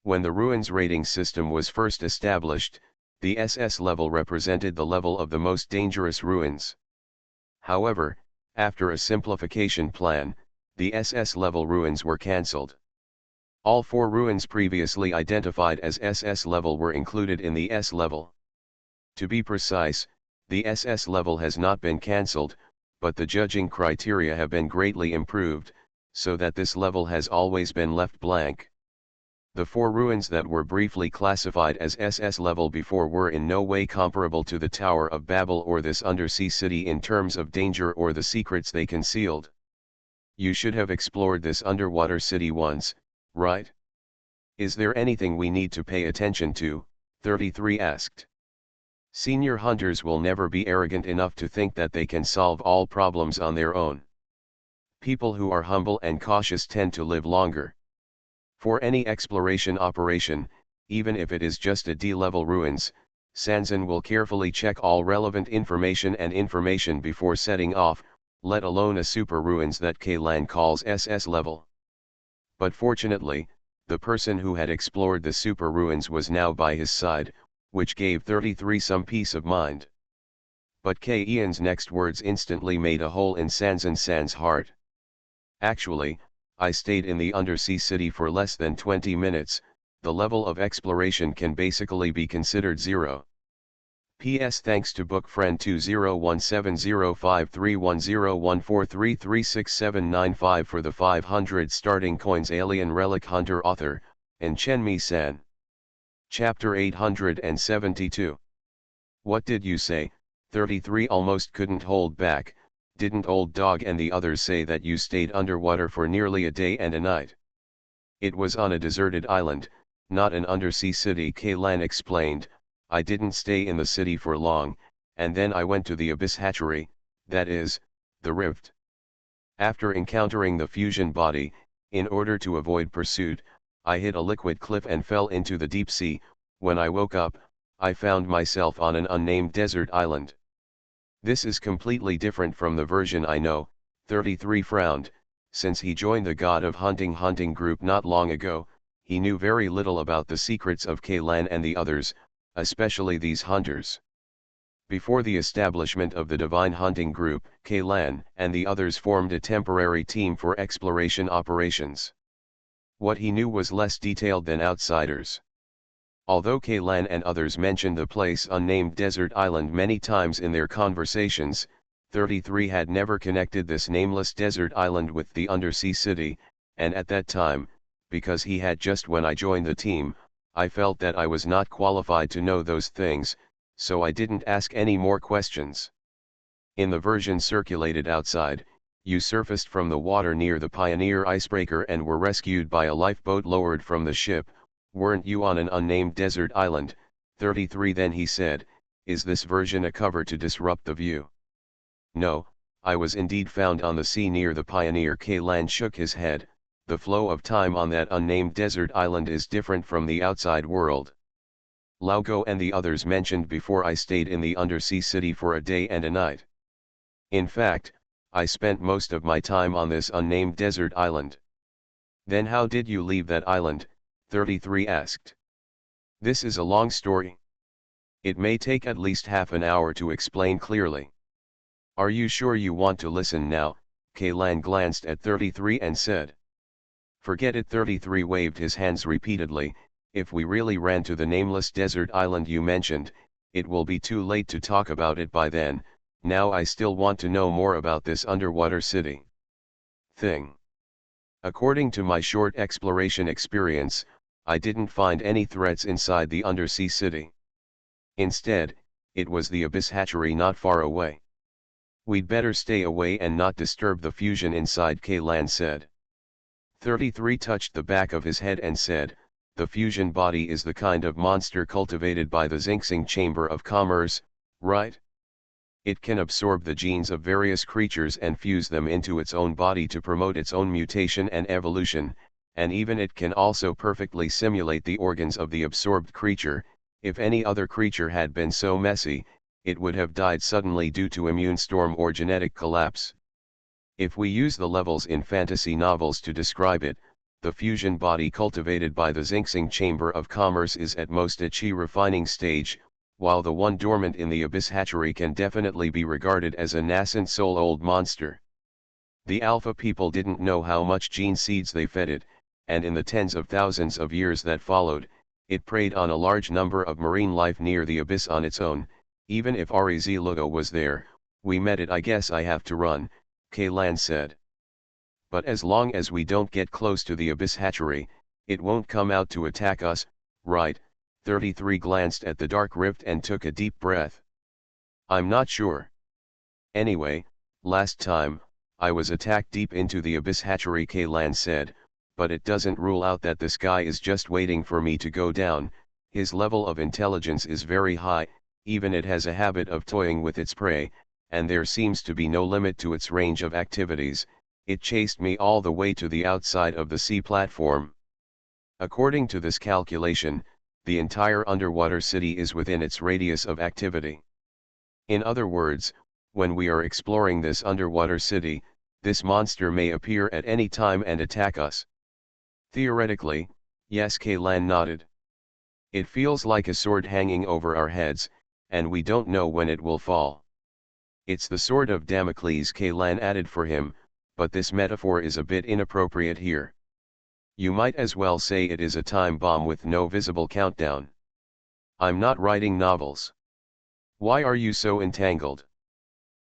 When the ruins rating system was first established, the SS level represented the level of the most dangerous ruins. However, after a simplification plan, the SS level ruins were cancelled. All 4 ruins previously identified as SS level were included in the S level. To be precise, the SS level has not been cancelled, but the judging criteria have been greatly improved, so that this level has always been left blank. The 4 ruins that were briefly classified as SS level before were in no way comparable to the Tower of Babel or this undersea city in terms of danger or the secrets they concealed. You should have explored this underwater city once, right? Is there anything we need to pay attention to? 33 asked. Senior hunters will never be arrogant enough to think that they can solve all problems on their own. People who are humble and cautious tend to live longer. For any exploration operation, even if it is just a D-level ruins, Sanzan will carefully check all relevant information before setting off, let alone a super ruins that Kaylan calls SS level. But fortunately, the person who had explored the super ruins was now by his side, which gave 33 some peace of mind. But Ian's next words instantly made a hole in Sanzan's heart. Actually, I stayed in the undersea city for less than 20 minutes, the level of exploration can basically be considered 0. PS Thanks to book friend 201705310143367995 for the 500 starting coins. Alien Relic Hunter author, and Chen-Mi-san. Chapter 872. What did you say? 33 Almost couldn't hold back. Didn't old dog and the others say that you stayed underwater for nearly a day and a night? It was on a deserted island, not an undersea city, Kaylan explained. I didn't stay in the city for long, and then I went to the abyss hatchery, that is, the rift. After encountering the fusion body, in order to avoid pursuit, I hit a liquid cliff and fell into the deep sea. When I woke up, I found myself on an unnamed desert island. This is completely different from the version I know. 33 frowned. Since he joined the God of Hunting group not long ago, he knew very little about the secrets of Kaylan and the others, especially these hunters. Before the establishment of the Divine Hunting Group, Kaylan and the others formed a temporary team for exploration operations. What he knew was less detailed than outsiders. Although Kaylan and others mentioned the place unnamed desert island many times in their conversations, 33 had never connected this nameless desert island with the undersea city, and at that time, because he had just when I joined the team, I felt that I was not qualified to know those things, so I didn't ask any more questions. In the version circulated outside, you surfaced from the water near the Pioneer icebreaker and were rescued by a lifeboat lowered from the ship. Weren't you on an unnamed desert island? 33 Then he said, is this version a cover to disrupt the view? No, I was indeed found on the sea near the Pioneer. Kaylan shook his head. The flow of time on that unnamed desert island is different from the outside world. Laugo and the others mentioned before I stayed in the undersea city for a day and a night. In fact, I spent most of my time on this unnamed desert island. Then how did you leave that island? 33 asked. This is a long story. It may take at least half an hour to explain clearly. Are you sure you want to listen now? Kaylan glanced at 33 and said. Forget it. 33 waved his hands repeatedly. If we really ran to the nameless desert island you mentioned, it will be too late to talk about it by then. Now I still want to know more about this underwater city thing. According to my short exploration experience, I didn't find any threats inside the undersea city. Instead, it was the abyss hatchery not far away. We'd better stay away and not disturb the fusion inside, Kaylan said. 33 touched the back of his head and said, the fusion body is the kind of monster cultivated by the Xinxing Chamber of Commerce, right? It can absorb the genes of various creatures and fuse them into its own body to promote its own mutation and evolution, and even it can also perfectly simulate the organs of the absorbed creature. If any other creature had been so messy, it would have died suddenly due to immune storm or genetic collapse. If we use the levels in fantasy novels to describe it, the fusion body cultivated by the Xinxing Chamber of Commerce is at most a chi refining stage, while the one dormant in the abyss hatchery can definitely be regarded as a nascent soul-old monster. The Alpha people didn't know how much gene seeds they fed it, and in the tens of thousands of years that followed, it preyed on a large number of marine life near the abyss on its own. Even if REZ Logo was there, we met it. I guess I have to run, Kaylan said. But as long as we don't get close to the abyss hatchery, it won't come out to attack us, right? 33 glanced at the dark rift and took a deep breath. I'm not sure. Anyway, last time, I was attacked deep into the abyss hatchery, Kaylan said, but it doesn't rule out that this guy is just waiting for me to go down. His level of intelligence is very high, even it has a habit of toying with its prey, and there seems to be no limit to its range of activities. It chased me all the way to the outside of the sea platform. According to this calculation, the entire underwater city is within its radius of activity. In other words, when we are exploring this underwater city, this monster may appear at any time and attack us. Theoretically, yes, Kaylan nodded. It feels like a sword hanging over our heads, and we don't know when it will fall. It's the sword of Damocles, Kaylan added for him, but this metaphor is a bit inappropriate here. You might as well say it is a time bomb with no visible countdown. I'm not writing novels. Why are you so entangled?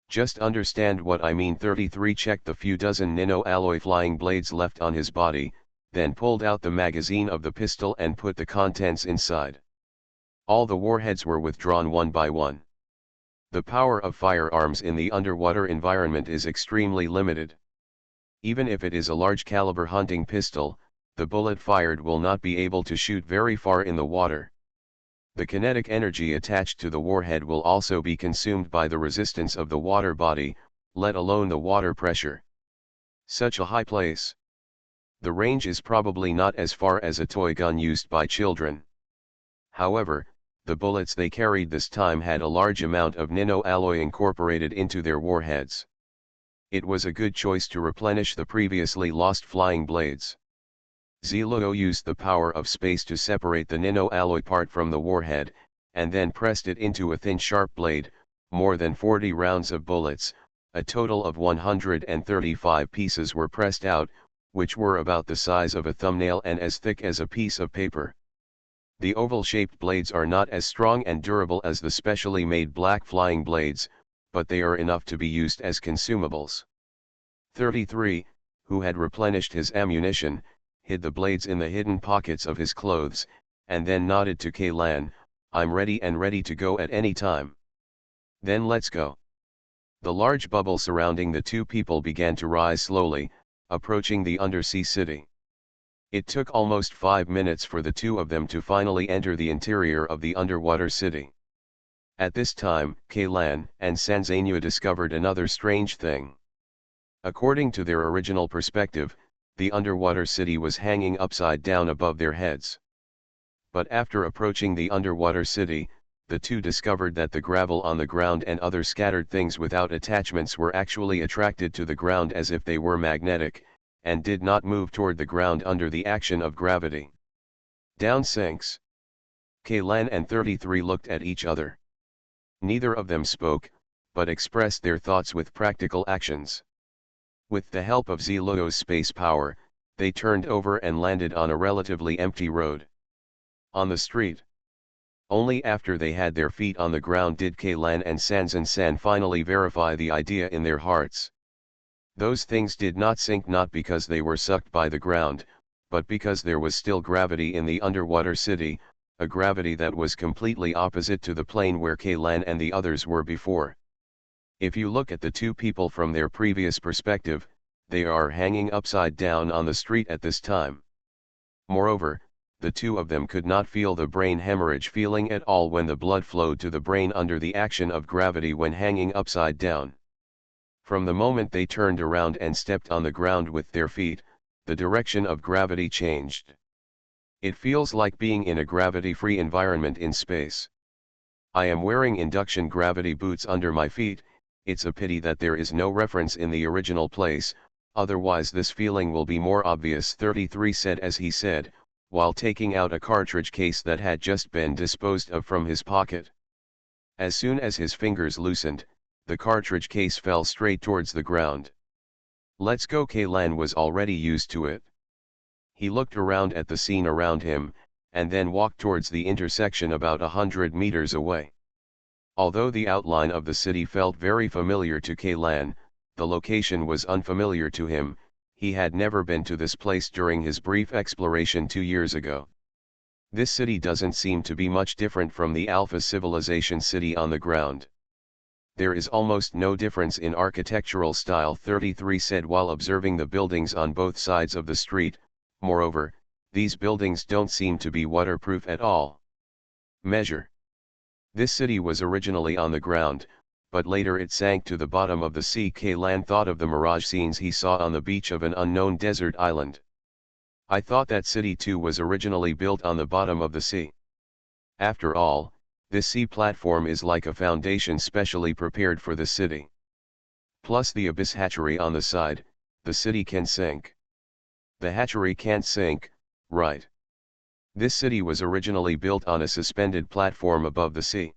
Just understand what I mean. 33 checked the few dozen nano-alloy flying blades left on his body, then pulled out the magazine of the pistol and put the contents inside. All the warheads were withdrawn one by one. The power of firearms in the underwater environment is extremely limited. Even if it is a large caliber hunting pistol, the bullet fired will not be able to shoot very far in the water. The kinetic energy attached to the warhead will also be consumed by the resistance of the water body, let alone the water pressure. Such a high place. The range is probably not as far as a toy gun used by children. However, the bullets they carried this time had a large amount of nano-alloy incorporated into their warheads. It was a good choice to replenish the previously lost flying blades. Zlugo used the power of space to separate the nano-alloy part from the warhead, and then pressed it into a thin sharp blade. More than 40 rounds of bullets, a total of 135 pieces were pressed out, which were about the size of a thumbnail and as thick as a piece of paper. The oval-shaped blades are not as strong and durable as the specially made black flying blades, but they are enough to be used as consumables. 33, who had replenished his ammunition, hid the blades in the hidden pockets of his clothes, and then nodded to Kaylan, "I'm ready and ready to go at any time." "Then let's go." The large bubble surrounding the two people began to rise slowly, approaching the undersea city. It took almost 5 minutes for the two of them to finally enter the interior of the underwater city. At this time, Kaylan and Sanzania discovered another strange thing. According to their original perspective, the underwater city was hanging upside down above their heads. But after approaching the underwater city, the two discovered that the gravel on the ground and other scattered things without attachments were actually attracted to the ground as if they were magnetic, and did not move toward the ground under the action of gravity. "Down sinks." Kaylan and 33 looked at each other. Neither of them spoke, but expressed their thoughts with practical actions. With the help of Zlugo's space power, they turned over and landed on a relatively empty road. On the street. Only after they had their feet on the ground did Kaylan and San finally verify the idea in their hearts. Those things did not sink, not because they were sucked by the ground, but because there was still gravity in the underwater city, a gravity that was completely opposite to the plane where Kaylan and the others were before. If you look at the two people from their previous perspective, they are hanging upside down on the street at this time. Moreover, the two of them could not feel the brain hemorrhage feeling at all when the blood flowed to the brain under the action of gravity when hanging upside down. From the moment they turned around and stepped on the ground with their feet, the direction of gravity changed. It feels like being in a gravity-free environment in space. I am wearing induction gravity boots under my feet. It's a pity that there is no reference in the original place, otherwise this feeling will be more obvious, 33 said as he said, while taking out a cartridge case that had just been disposed of from his pocket. As soon as his fingers loosened, the cartridge case fell straight towards the ground. "Let's go." Kaylan was already used to it. He looked around at the scene around him, and then walked towards the intersection about 100 meters away. Although the outline of the city felt very familiar to Kaylan, the location was unfamiliar to him. He had never been to this place during his brief exploration 2 years ago. This city doesn't seem to be much different from the Alpha Civilization city on the ground. There is almost no difference in architectural style, 33 said while observing the buildings on both sides of the street. Moreover, these buildings don't seem to be waterproof at all. Measure. This city was originally on the ground, but later it sank to the bottom of the sea. Kaylan thought of the mirage scenes he saw on the beach of an unknown desert island. "I thought that city too was originally built on the bottom of the sea. After all, this sea platform is like a foundation specially prepared for the city. Plus the abyss hatchery on the side, the city can sink." "The hatchery can't sink, right? This city was originally built on a suspended platform above the sea.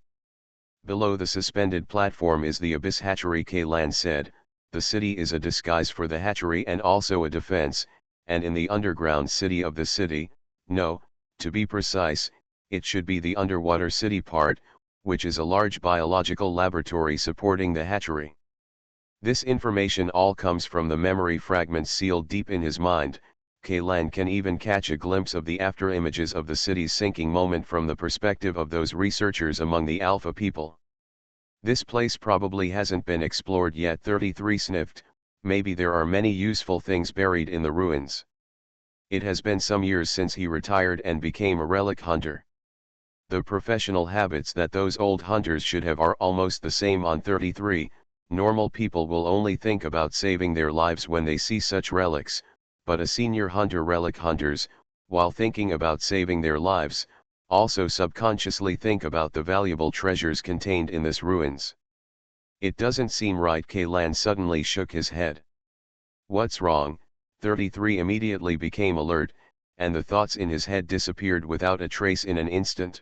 Below the suspended platform is the abyss hatchery," Kaylan said. "The city is a disguise for the hatchery and also a defense, and in the underground city of the city, no, to be precise, it should be the underwater city part, which is a large biological laboratory supporting the hatchery. This information all comes from the memory fragments sealed deep in his mind. Kaylan can even catch a glimpse of the after images of the city's sinking moment from the perspective of those researchers among the Alpha people. This place probably hasn't been explored yet. 33 sniffed. Maybe there are many useful things buried in the ruins. It has been some years since he retired and became a relic hunter. The professional habits that those old hunters should have are almost the same on 33. Normal people will only think about saving their lives when they see such relics, but a senior hunter, relic hunters, while thinking about saving their lives, also subconsciously think about the valuable treasures contained in this ruins. It doesn't seem right. Kaylan suddenly shook his head. What's wrong? 33 immediately became alert, and the thoughts in his head disappeared without a trace in an instant.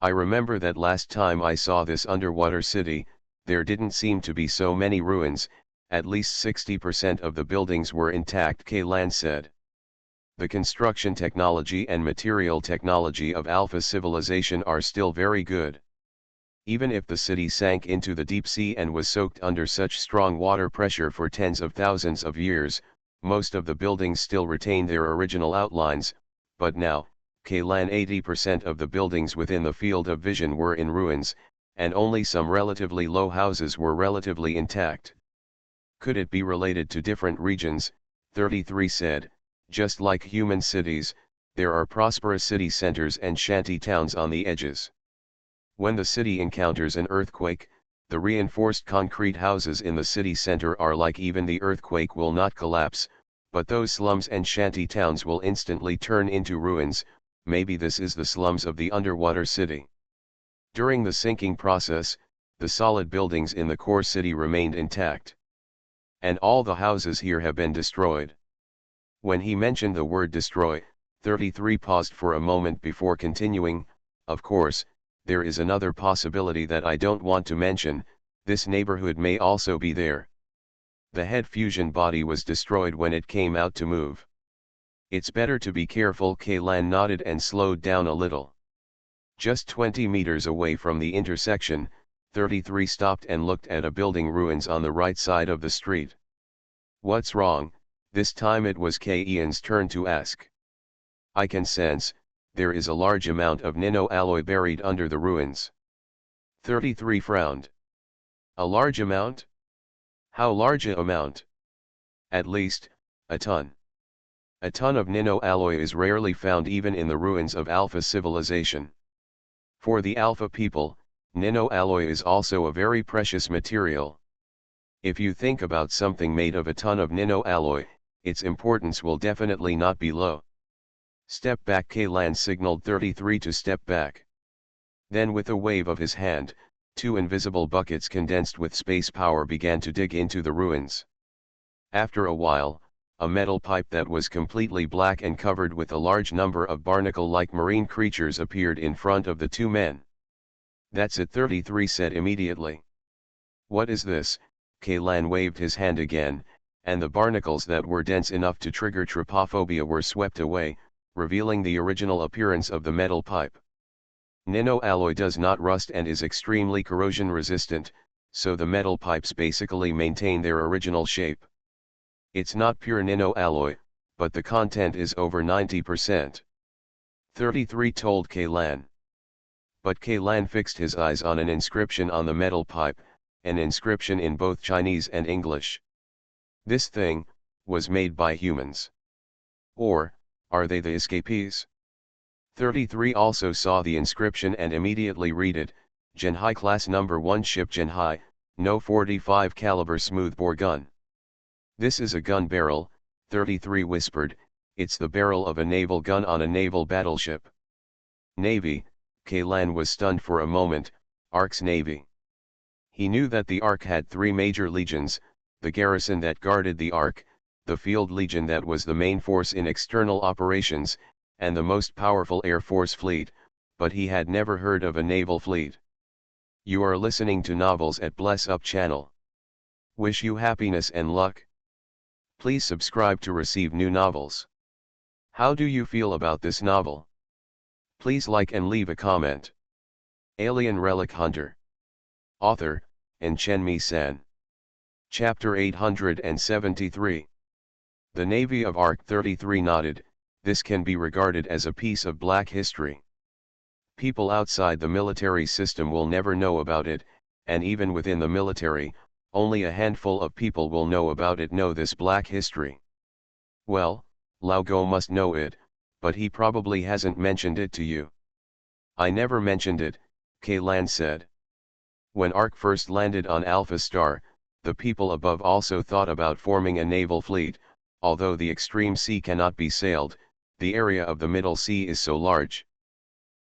I remember that last time I saw this underwater city, there didn't seem to be so many ruins, at least 60% of the buildings were intact, Kaylan said. The construction technology and material technology of Alpha civilization are still very good. Even if the city sank into the deep sea and was soaked under such strong water pressure for tens of thousands of years, most of the buildings still retain their original outlines, but now, Kaylan, 80% of the buildings within the field of vision were in ruins, and only some relatively low houses were relatively intact. Could it be related to different regions? 33 said. Just like human cities, there are prosperous city centers and shanty towns on the edges. When the city encounters an earthquake, the reinforced concrete houses in the city center are like even the earthquake will not collapse, but those slums and shanty towns will instantly turn into ruins. Maybe this is the slums of the underwater city. During the sinking process, the solid buildings in the core city remained intact. And all the houses here have been destroyed. When he mentioned the word destroy, 33 paused for a moment before continuing. Of course, there is another possibility that I don't want to mention. This neighborhood may also be there. The head fusion body was destroyed when it came out to move. It's better to be careful. Kaylan nodded and slowed down a little. Just 20 meters away from the intersection, 33 stopped and looked at a building ruins on the right side of the street. What's wrong? This time it was Ian's turn to ask. I can sense, there is a large amount of nano-alloy buried under the ruins. 33 frowned. A large amount? How large an amount? At least, a ton. A ton of nano-alloy is rarely found even in the ruins of Alpha civilization. For the Alpha people, nano-alloy is also a very precious material. If you think about something made of a ton of nano-alloy, its importance will definitely not be low. Step back. Kaylan signaled 33 to step back. Then with a wave of his hand, 2 invisible buckets condensed with space power began to dig into the ruins. After a while, a metal pipe that was completely black and covered with a large number of barnacle-like marine creatures appeared in front of the 2 men. That's it, 33 said immediately. What is this? Kaylan waved his hand again, and the barnacles that were dense enough to trigger trypophobia were swept away, revealing the original appearance of the metal pipe. Nano-alloy does not rust and is extremely corrosion resistant, so the metal pipes basically maintain their original shape. It's not pure nano-alloy, but the content is over 90%. 33 told Kaylan. But Kaylan fixed his eyes on an inscription on the metal pipe, an inscription in both Chinese and English. This thing was made by humans. Or, are they the escapees? 33 also saw the inscription and immediately read it. Genhai class number 1 ship Genhai, no 45 caliber smoothbore gun. This is a gun barrel, 33 whispered. It's the barrel of a naval gun on a naval battleship. Navy. Kaylan was stunned for a moment. Ark's Navy. He knew that the Ark had 3 major legions, the garrison that guarded the Ark, the field legion that was the main force in external operations, and the most powerful Air Force fleet, but he had never heard of a naval fleet. You are listening to Novels at Bless Up channel. Wish you happiness and luck. Please subscribe to receive new novels. How do you feel about this novel? Please like and leave a comment. Alien Relic Hunter. Author, Chenmi San. Chapter 873. The Navy of ARC-33 nodded. This can be regarded as a piece of black history. People outside the military system will never know about it, and even within the military, only a handful of people will know about it, know this black history. Well, Lao Go must know it, but he probably hasn't mentioned it to you. I never mentioned it, Kaylan said. When ARC first landed on Alpha Star, the people above also thought about forming a naval fleet. Although the extreme sea cannot be sailed, the area of the Middle Sea is so large.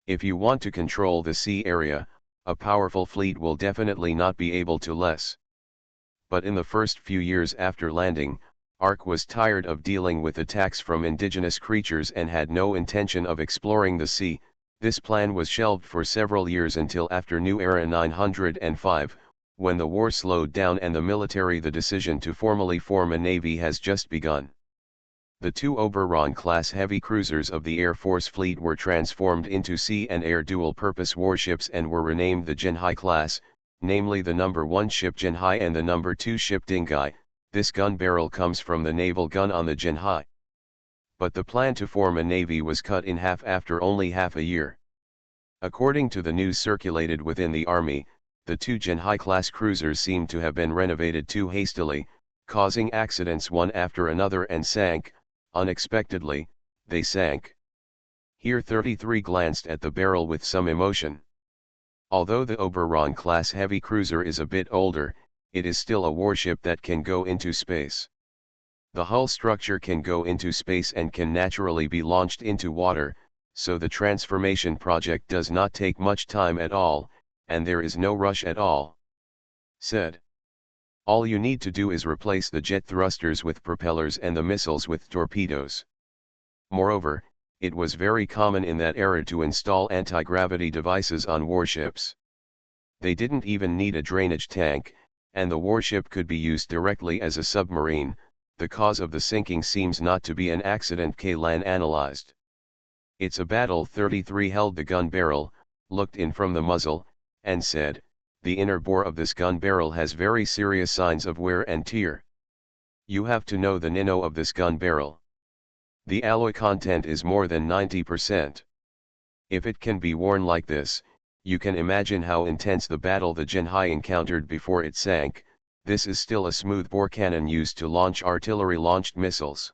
If you want to control the sea area, a powerful fleet will definitely not be able to less. But in the first few years after landing, ARC was tired of dealing with attacks from indigenous creatures and had no intention of exploring the sea. This plan was shelved for several years until after New Era 905, when the war slowed down and the decision to formally form a navy has just begun. The two Oberon-class heavy cruisers of the Air Force fleet were transformed into sea and air dual-purpose warships and were renamed the Jinhai class, namely the number 1 ship Jinhai and the number 2 ship Dingai. This gun barrel comes from the naval gun on the Jinhai. But the plan to form a navy was cut in half after only half a year. According to the news circulated within the army, the two Jinhai-class cruisers seemed to have been renovated too hastily, causing accidents one after another and sank. Unexpectedly, they sank. Here 33 glanced at the barrel with some emotion. Although the Oberon-class heavy cruiser is a bit older, it is still a warship that can go into space. The hull structure can go into space and can naturally be launched into water, so the transformation project does not take much time at all, and there is no rush at all. Said. All you need to do is replace the jet thrusters with propellers and the missiles with torpedoes. Moreover, it was very common in that era to install anti-gravity devices on warships. They didn't even need a drainage tank, and the warship could be used directly as a submarine. The cause of the sinking seems not to be an accident, Kaylan analyzed. It's a battle. 33 held the gun barrel, looked in from the muzzle, and said, the inner bore of this gun barrel has very serious signs of wear and tear. You have to know the nino of this gun barrel. The alloy content is more than 90%. If it can be worn like this, you can imagine how intense the battle the Jinhai encountered before it sank. This is still a smoothbore cannon used to launch artillery-launched missiles.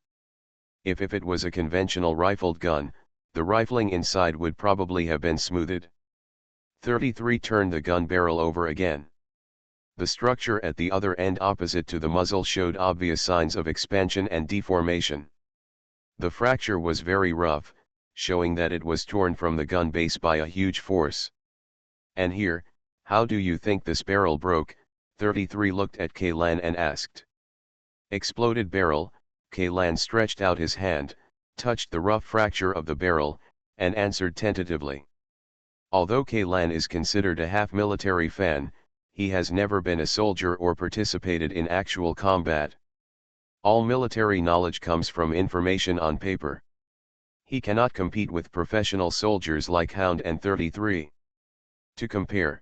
If it was a conventional rifled gun, the rifling inside would probably have been smoothed. 33 turned the gun barrel over again. The structure at the other end opposite to the muzzle showed obvious signs of expansion and deformation. The fracture was very rough, showing that it was torn from the gun base by a huge force. And here, how do you think this barrel broke? 33 looked at Kaylan and asked. Exploded barrel. Kaylan stretched out his hand, touched the rough fracture of the barrel, and answered tentatively. Although Kaylan is considered a half-military fan, he has never been a soldier or participated in actual combat. All military knowledge comes from information on paper. He cannot compete with professional soldiers like Hound and 33. To compare.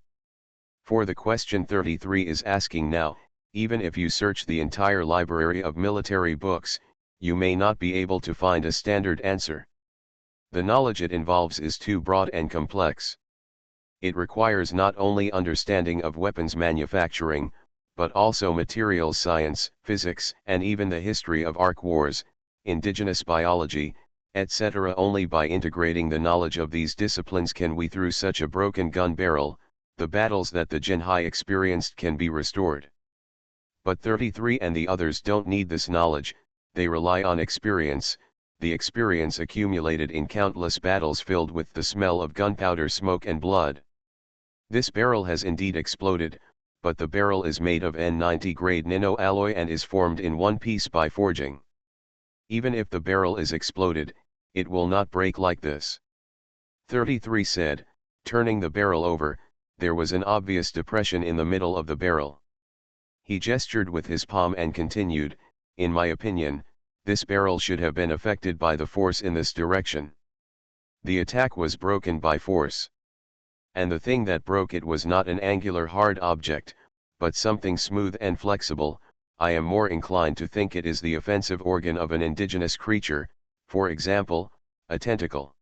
For the question 33 is asking now, even if you search the entire library of military books, you may not be able to find a standard answer. The knowledge it involves is too broad and complex. It requires not only understanding of weapons manufacturing, but also materials science, physics, and even the history of arc wars, indigenous biology, etc. Only by integrating the knowledge of these disciplines can we, through such a broken gun barrel, the battles that the Jinhai experienced can be restored. But 33 and the others don't need this knowledge, they rely on experience, the experience accumulated in countless battles filled with the smell of gunpowder smoke and blood. This barrel has indeed exploded, but the barrel is made of N90 grade nino alloy and is formed in one piece by forging. Even if the barrel is exploded, it will not break like this. 33 said, turning the barrel over. There was an obvious depression in the middle of the barrel. He gestured with his palm and continued, in my opinion, this barrel should have been affected by the force in this direction. The attack was broken by force. And the thing that broke it was not an angular hard object, but something smooth and flexible. I am more inclined to think it is the offensive organ of an indigenous creature, for example, a tentacle.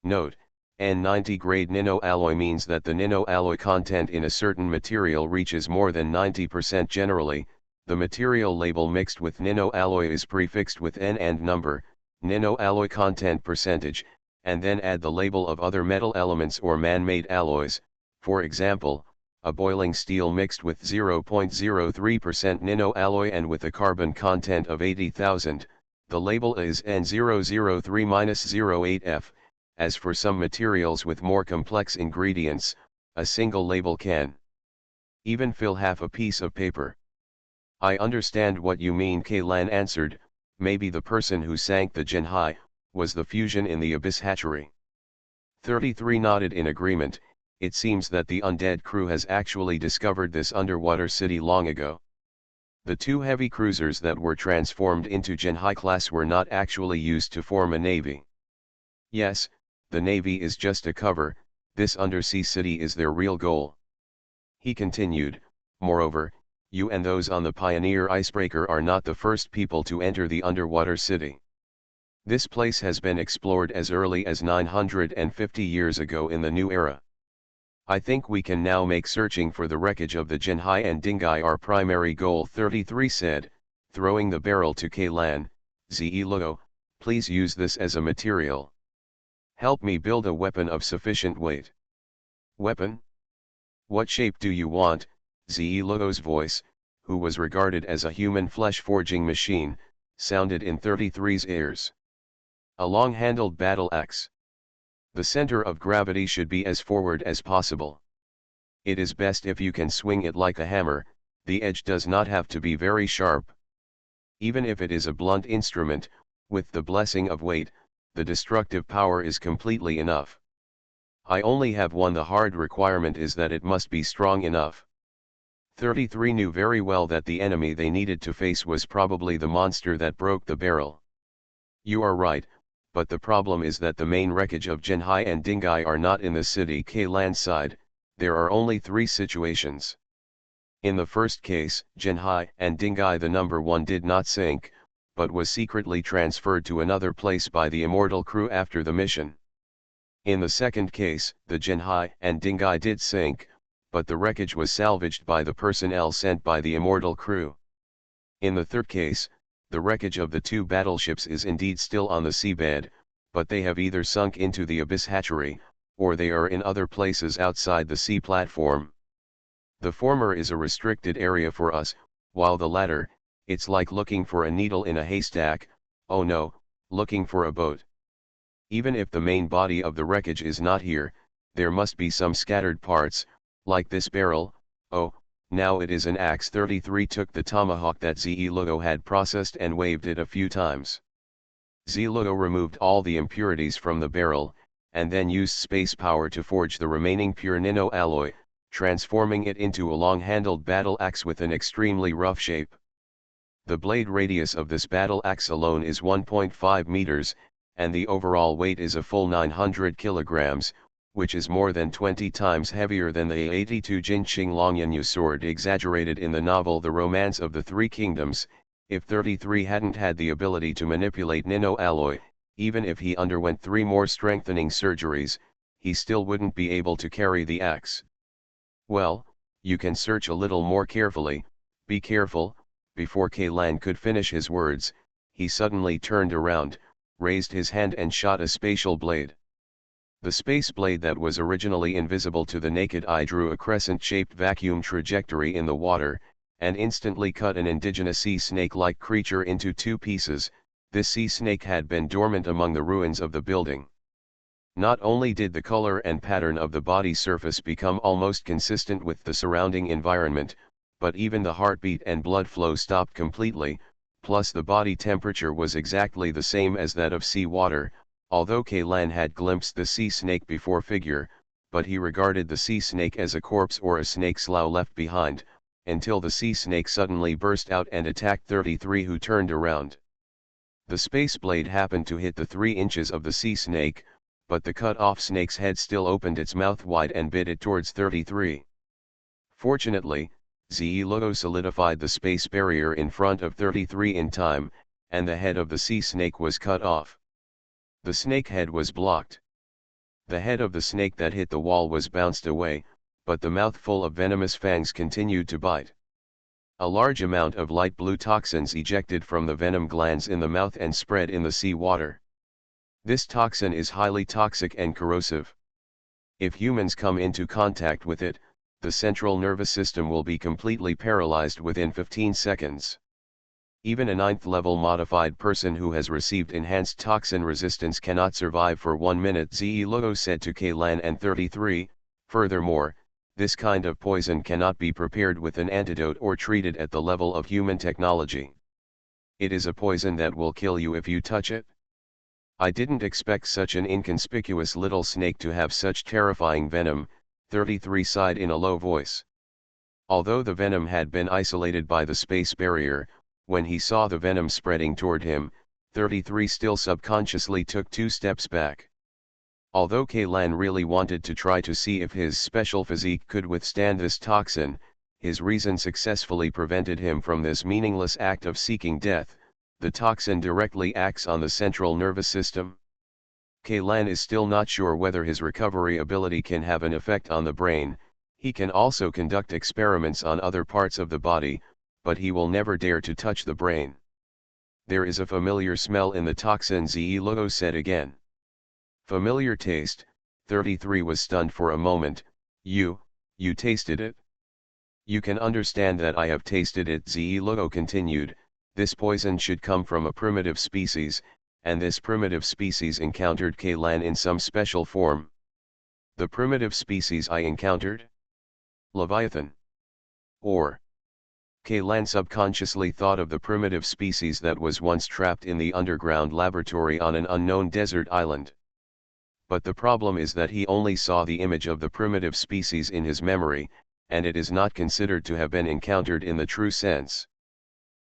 Note, N90 grade nanoalloy means that the nanoalloy content in a certain material reaches more than 90% generally. The material label mixed with nanoalloy is prefixed with N and number, nanoalloy content percentage, and then add the label of other metal elements or man-made alloys. For example, a boiling steel mixed with 0.03% nanoalloy and with a carbon content of 80,000, the label is N003-08F. As for some materials with more complex ingredients, a single label can even fill half a piece of paper. I understand what you mean, Kaylan answered. Maybe the person who sank the Jinhai was the fusion in the abyss hatchery. 33 nodded in agreement. It seems that the undead crew has actually discovered this underwater city long ago. The two heavy cruisers that were transformed into Jinhai class were not actually used to form a navy. Yes, the navy is just a cover, this undersea city is their real goal. He continued, moreover, you and those on the Pioneer icebreaker are not the first people to enter the underwater city. This place has been explored as early as 950 years ago in the New Era. I think we can now make searching for the wreckage of the Jinhai and Dingai our primary goal, 33 said, throwing the barrel to Kaylan. Ze-Luo, please use this as a material. Help me build a weapon of sufficient weight. Weapon? What shape do you want? Ze-Luo's voice, who was regarded as a human flesh forging machine, sounded in 33's ears. A long-handled battle axe. The center of gravity should be as forward as possible. It is best if you can swing it like a hammer, the edge does not have to be very sharp. Even if it is a blunt instrument, with the blessing of weight, the destructive power is completely enough. I only have one. The hard requirement is that it must be strong enough. 33 knew very well that the enemy they needed to face was probably the monster that broke the barrel. You are right, but the problem is that the main wreckage of Jinhai and Dingai are not in the city. Kaylan sighed. There are only three situations. In the first case, Jinhai and Dingai the number one did not sink, but was secretly transferred to another place by the immortal crew after the mission. In the second case, the Jinhai and Dingai did sink, but the wreckage was salvaged by the personnel sent by the immortal crew. In the third case, the wreckage of the two battleships is indeed still on the seabed, but they have either sunk into the abyss hatchery, or they are in other places outside the sea platform. The former is a restricted area for us, while the latter, it's like looking for a needle in a haystack, oh no, looking for a boat. Even if the main body of the wreckage is not here, there must be some scattered parts, like this barrel. Oh, now it is an axe. 33 took the tomahawk that Ze-Luo had processed and waved it a few times. Ze-Luo removed all the impurities from the barrel, and then used space power to forge the remaining pure nanoalloy, transforming it into a long-handled battle axe with an extremely rough shape. The blade radius of this battle axe alone is 1.5 meters, and the overall weight is a full 900 kilograms, which is more than 20 times heavier than the A82 Jinqing Longyanyu sword exaggerated in the novel The Romance of the Three Kingdoms. If 33 hadn't had the ability to manipulate nanoalloy, even if he underwent 3 more strengthening surgeries, he still wouldn't be able to carry the axe. Well, you can search a little more carefully. Be careful. Before Kaylan could finish his words, he suddenly turned around, raised his hand and shot a spatial blade. The space blade that was originally invisible to the naked eye drew a crescent-shaped vacuum trajectory in the water, and instantly cut an indigenous sea snake-like creature into 2 pieces. This sea snake had been dormant among the ruins of the building. Not only did the color and pattern of the body surface become almost consistent with the surrounding environment, but even the heartbeat and blood flow stopped completely, plus the body temperature was exactly the same as that of sea water. Although Kaylan had glimpsed the sea snake before figure, but he regarded the sea snake as a corpse or a snake slough left behind, until the sea snake suddenly burst out and attacked 33 who turned around. The space blade happened to hit the 3 inches of the sea snake, but the cut-off snake's head still opened its mouth wide and bit it towards 33. Fortunately, Ze-Logo solidified the space barrier in front of 33 in time, and the head of the sea snake was cut off. The snake head was blocked. The head of the snake that hit the wall was bounced away, but the mouth full of venomous fangs continued to bite. A large amount of light blue toxins ejected from the venom glands in the mouth and spread in the sea water. This toxin is highly toxic and corrosive. If humans come into contact with it, the central nervous system will be completely paralyzed within 15 seconds. Even a 9th-level modified person who has received enhanced toxin resistance cannot survive for 1 minute, Ze-Logo said to Kaylan and 33. Furthermore, this kind of poison cannot be prepared with an antidote or treated at the level of human technology. It is a poison that will kill you if you touch it. I didn't expect such an inconspicuous little snake to have such terrifying venom, 33 sighed in a low voice. Although the venom had been isolated by the space barrier, when he saw the venom spreading toward him, 33 still subconsciously took 2 steps back. Although Kaylan really wanted to try to see if his special physique could withstand this toxin, his reason successfully prevented him from this meaningless act of seeking death. The toxin directly acts on the central nervous system. Kaylan is still not sure whether his recovery ability can have an effect on the brain. He can also conduct experiments on other parts of the body, but he will never dare to touch the brain. There is a familiar smell in the toxin, Ze-Logo said again. Familiar taste. 33 was stunned for a moment. You tasted it? You can understand that I have tasted it, Ze-Logo continued. This poison should come from a primitive species, and this primitive species encountered Kaylan in some special form. The primitive species I encountered? Leviathan. Or. Kaylan subconsciously thought of the primitive species that was once trapped in the underground laboratory on an unknown desert island. But the problem is that he only saw the image of the primitive species in his memory, and it is not considered to have been encountered in the true sense.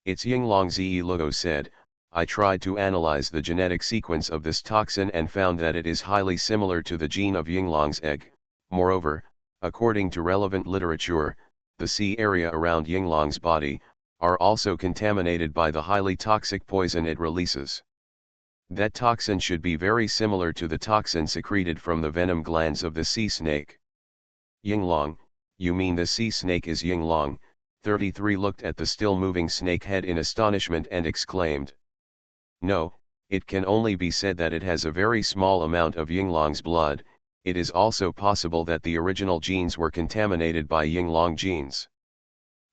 It's Yinglong, Ze-Logo said. I tried to analyze the genetic sequence of this toxin and found that it is highly similar to the gene of Yinglong's egg. Moreover, according to relevant literature, the sea area around Yinglong's body are also contaminated by the highly toxic poison it releases. That toxin should be very similar to the toxin secreted from the venom glands of the sea snake. Yinglong, you mean the sea snake is Yinglong? 33 looked at the still-moving snake head in astonishment and exclaimed. No, it can only be said that it has a very small amount of Yinglong's blood. It is also possible that the original genes were contaminated by Yinglong genes.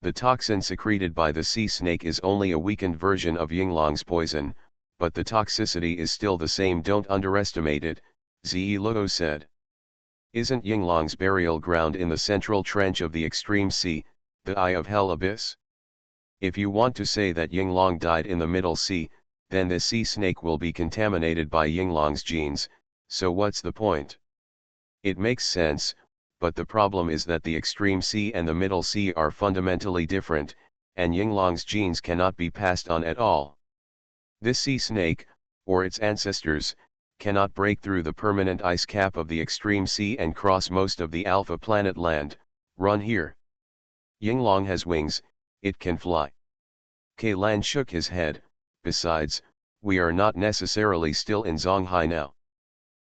The toxin secreted by the sea snake is only a weakened version of Yinglong's poison, but the toxicity is still the same. Don't underestimate it, Ze-Logo said. Isn't Yinglong's burial ground in the central trench of the extreme sea, the Eye of Hell abyss? If you want to say that Yinglong died in the middle sea, then the sea snake will be contaminated by Yinglong's genes, so what's the point? It makes sense, but the problem is that the extreme sea and the middle sea are fundamentally different, and Yinglong's genes cannot be passed on at all. This sea snake, or its ancestors, cannot break through the permanent ice cap of the extreme sea and cross most of the alpha planet land. Run here. Yinglong has wings, it can fly. Kaylan shook his head. Besides, we are not necessarily still in Zonghai now.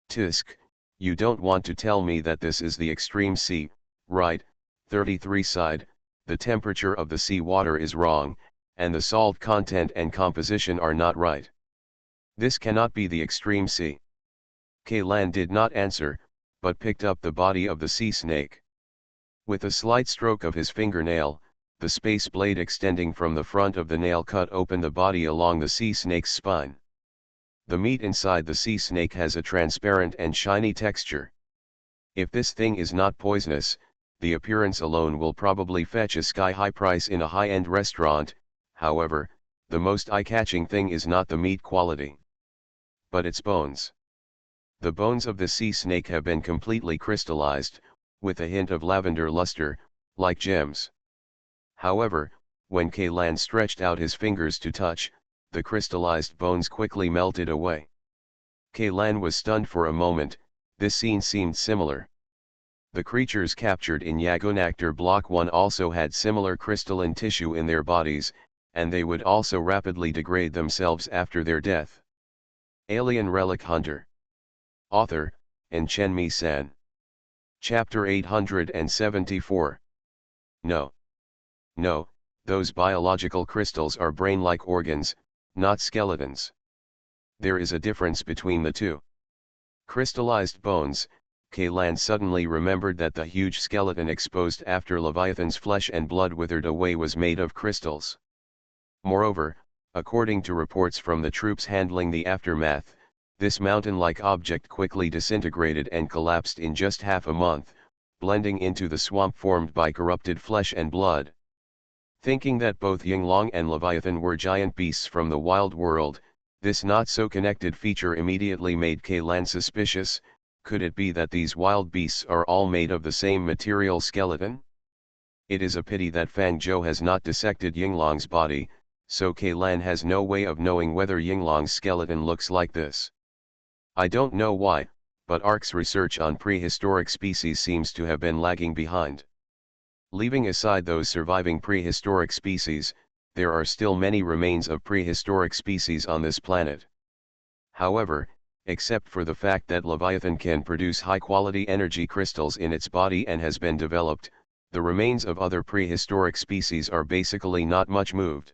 Tisk, you don't want to tell me that this is the extreme sea, right? 33 sighed. The temperature of the sea water is wrong, and the salt content and composition are not right. This cannot be the extreme sea. Kaylan did not answer, but picked up the body of the sea snake. With a slight stroke of his fingernail, the space blade extending from the front of the nail cut open the body along the sea snake's spine. The meat inside the sea snake has a transparent and shiny texture. If this thing is not poisonous, the appearance alone will probably fetch a sky-high price in a high-end restaurant. However, the most eye-catching thing is not the meat quality, but its bones. The bones of the sea snake have been completely crystallized, with a hint of lavender luster, like gems. However, when Kaylan stretched out his fingers to touch, the crystallized bones quickly melted away. Kaylan was stunned for a moment. This scene seemed similar. The creatures captured in Yagonactor Block 1 also had similar crystalline tissue in their bodies, and they would also rapidly degrade themselves after their death. Alien Relic Hunter. Author, Chenmi San. Chapter 874. No. No, those biological crystals are brain-like organs, not skeletons. There is a difference between the two. Crystallized bones. Kaylan suddenly remembered that the huge skeleton exposed after Leviathan's flesh and blood withered away was made of crystals. Moreover, according to reports from the troops handling the aftermath, this mountain-like object quickly disintegrated and collapsed in just half a month, blending into the swamp formed by corrupted flesh and blood. Thinking that both Yinglong and Leviathan were giant beasts from the wild world, this not-so-connected feature immediately made Kaylan suspicious. Could it be that these wild beasts are all made of the same material skeleton? It is a pity that Fang Zhou has not dissected Yinglong's body, so Kaylan has no way of knowing whether Yinglong's skeleton looks like this. I don't know why, but ARC's research on prehistoric species seems to have been lagging behind. Leaving aside those surviving prehistoric species, there are still many remains of prehistoric species on this planet. However, except for the fact that Leviathan can produce high-quality energy crystals in its body and has been developed, the remains of other prehistoric species are basically not much moved.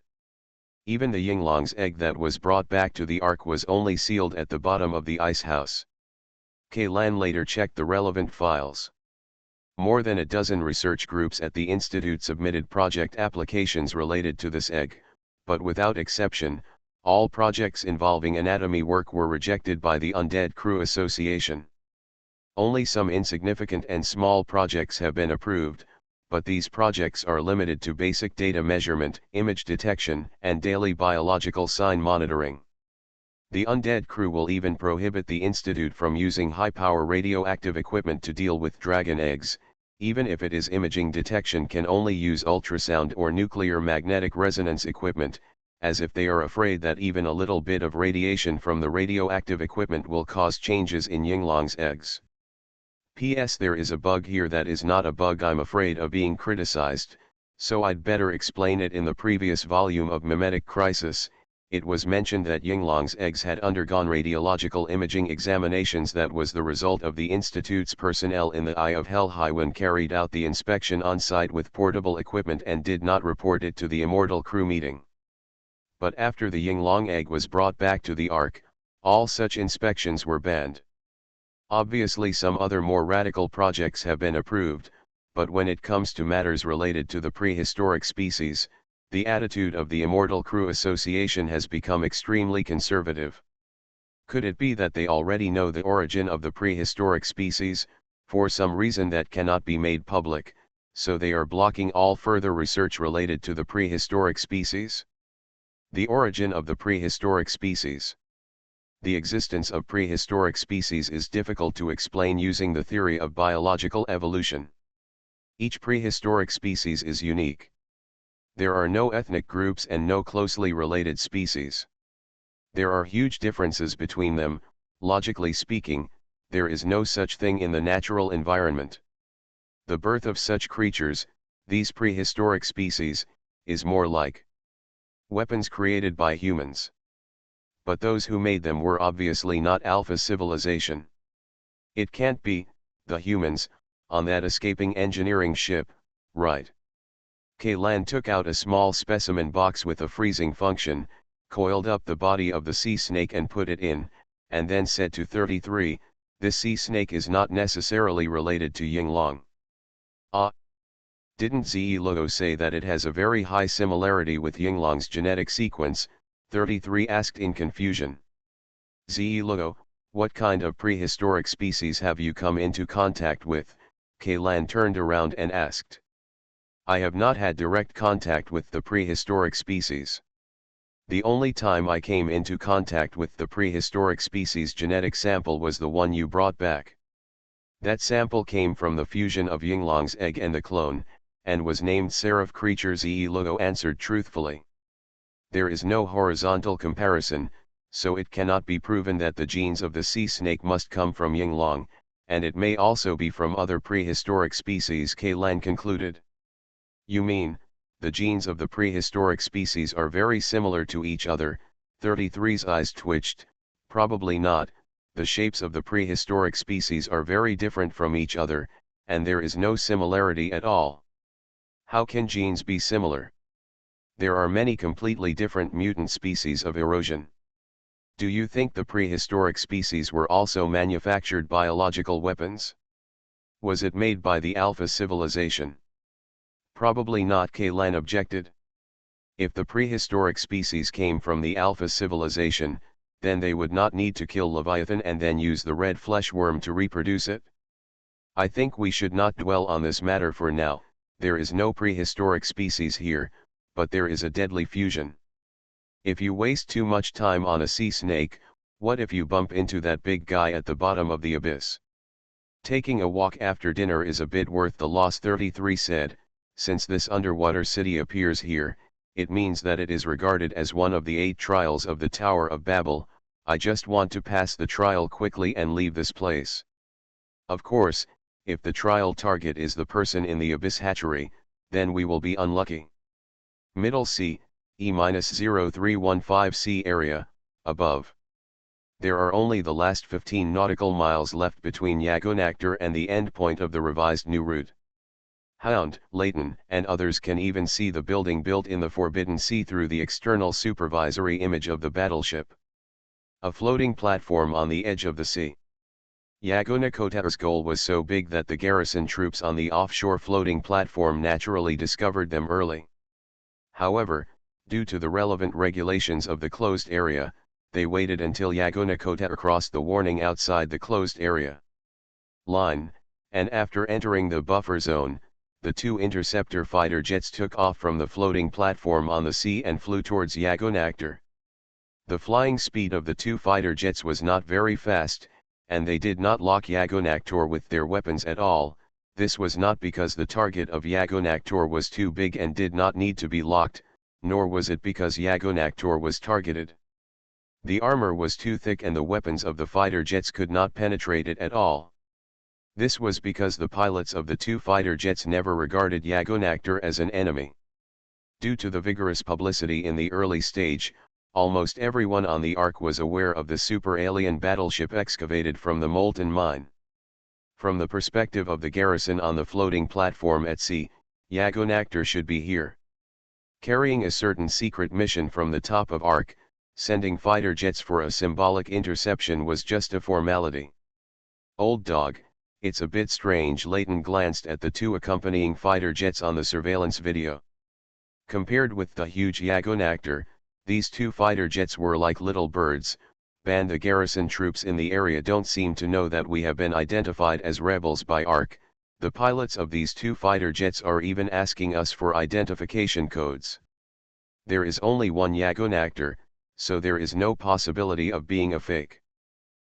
Even the Yinglong's egg that was brought back to the Ark was only sealed at the bottom of the ice house. Kaylan later checked the relevant files. More than a dozen research groups at the Institute submitted project applications related to this egg, but without exception, all projects involving anatomy work were rejected by the Undead Crew Association. Only some insignificant and small projects have been approved, but these projects are limited to basic data measurement, image detection, and daily biological sign monitoring. The Undead Crew will even prohibit the Institute from using high-power radioactive equipment to deal with dragon eggs, even if it is imaging detection can only use ultrasound or nuclear magnetic resonance equipment, as if they are afraid that even a little bit of radiation from the radioactive equipment will cause changes in Yinglong's eggs. P.S. There is a bug here that is not a bug I'm afraid of being criticized, so I'd better explain it. In the previous volume of Mimetic Crisis, it was mentioned that Yinglong's eggs had undergone radiological imaging examinations that was the result of the Institute's personnel in the Eye of Hellhigh when carried out the inspection on site with portable equipment and did not report it to the Immortal Crew meeting. But after the Yinglong egg was brought back to the Ark, all such inspections were banned. Obviously some other more radical projects have been approved, but when it comes to matters related to the prehistoric species, the attitude of the Immortal Crew Association has become extremely conservative. Could it be that they already know the origin of the prehistoric species, for some reason that cannot be made public, so they are blocking all further research related to the prehistoric species? The origin of the prehistoric species. The existence of prehistoric species is difficult to explain using the theory of biological evolution. Each prehistoric species is unique. There are no ethnic groups and no closely related species. There are huge differences between them. Logically speaking, there is no such thing in the natural environment. The birth of such creatures, these prehistoric species, is more like weapons created by humans. But those who made them were obviously not Alpha civilization. It can't be the humans on that escaping engineering ship, right? Kaylan took out a small specimen box with a freezing function, coiled up the body of the sea snake and put it in, and then said to 33, "This sea snake is not necessarily related to Yinglong." Ah! Didn't Zi Luo say that it has a very high similarity with Yinglong's genetic sequence? 33 asked in confusion. Zi Luo, what kind of prehistoric species have you come into contact with? Kaylan turned around and asked. I have not had direct contact with the prehistoric species. The only time I came into contact with the prehistoric species genetic sample was the one you brought back. That sample came from the fusion of Yinglong's egg and the clone, and was named Seraph Creature. Zi Luo answered truthfully. There is no horizontal comparison, so it cannot be proven that the genes of the sea snake must come from Yinglong, and it may also be from other prehistoric species, Kaylan concluded. You mean, the genes of the prehistoric species are very similar to each other? 33's eyes twitched. Probably not, the shapes of the prehistoric species are very different from each other, and there is no similarity at all. How can genes be similar? There are many completely different mutant species of erosion. Do you think the prehistoric species were also manufactured biological weapons? Was it made by the Alpha civilization? Probably not, Kaylan objected. If the prehistoric species came from the Alpha civilization, then they would not need to kill Leviathan and then use the red flesh worm to reproduce it. I think we should not dwell on this matter for now. There is no prehistoric species here, but there is a deadly fusion. If you waste too much time on a sea snake, what if you bump into that big guy at the bottom of the abyss? Taking a walk after dinner is a bit worth the loss, 33 said. Since this underwater city appears here, it means that it is regarded as one of the 8 trials of the Tower of Babel. I just want to pass the trial quickly and leave this place. Of course, if the trial target is the person in the abyss hatchery, then we will be unlucky. Middle Sea, E-0315 C area, above. There are only the last 15 nautical miles left between Yagonactor and the endpoint of the revised new route. Hound, Leighton, and others can even see the building built in the Forbidden Sea through the external supervisory image of the battleship. A floating platform on the edge of the sea. Yagonakotar's goal was so big that the garrison troops on the offshore floating platform naturally discovered them early. However, due to the relevant regulations of the closed area, they waited until Yagonakotar crossed the warning outside the closed area line, and after entering the buffer zone, the 2 interceptor fighter jets took off from the floating platform on the sea and flew towards Yagonactor. The flying speed of the 2 fighter jets was not very fast, and they did not lock Yagonactor with their weapons at all. This was not because the target of Yagonactor was too big and did not need to be locked, nor was it because Yagonactor was targeted. The armor was too thick and the weapons of the fighter jets could not penetrate it at all. This was because the pilots of the 2 fighter jets never regarded Yagonactor as an enemy. Due to the vigorous publicity in the early stage, almost everyone on the Ark was aware of the super alien battleship excavated from the molten mine. From the perspective of the garrison on the floating platform at sea, Yagonactor should be here. Carrying a certain secret mission from the top of Ark, sending fighter jets for a symbolic interception was just a formality. Old dog, it's a bit strange. Leighton glanced at the 2 accompanying fighter jets on the surveillance video. Compared with the huge Yagonactor, these 2 fighter jets were like little birds. Ban the garrison troops in the area don't seem to know that we have been identified as rebels by Ark. The pilots of these 2 fighter jets are even asking us for identification codes. There is only one Yagonactor, so there is no possibility of being a fake.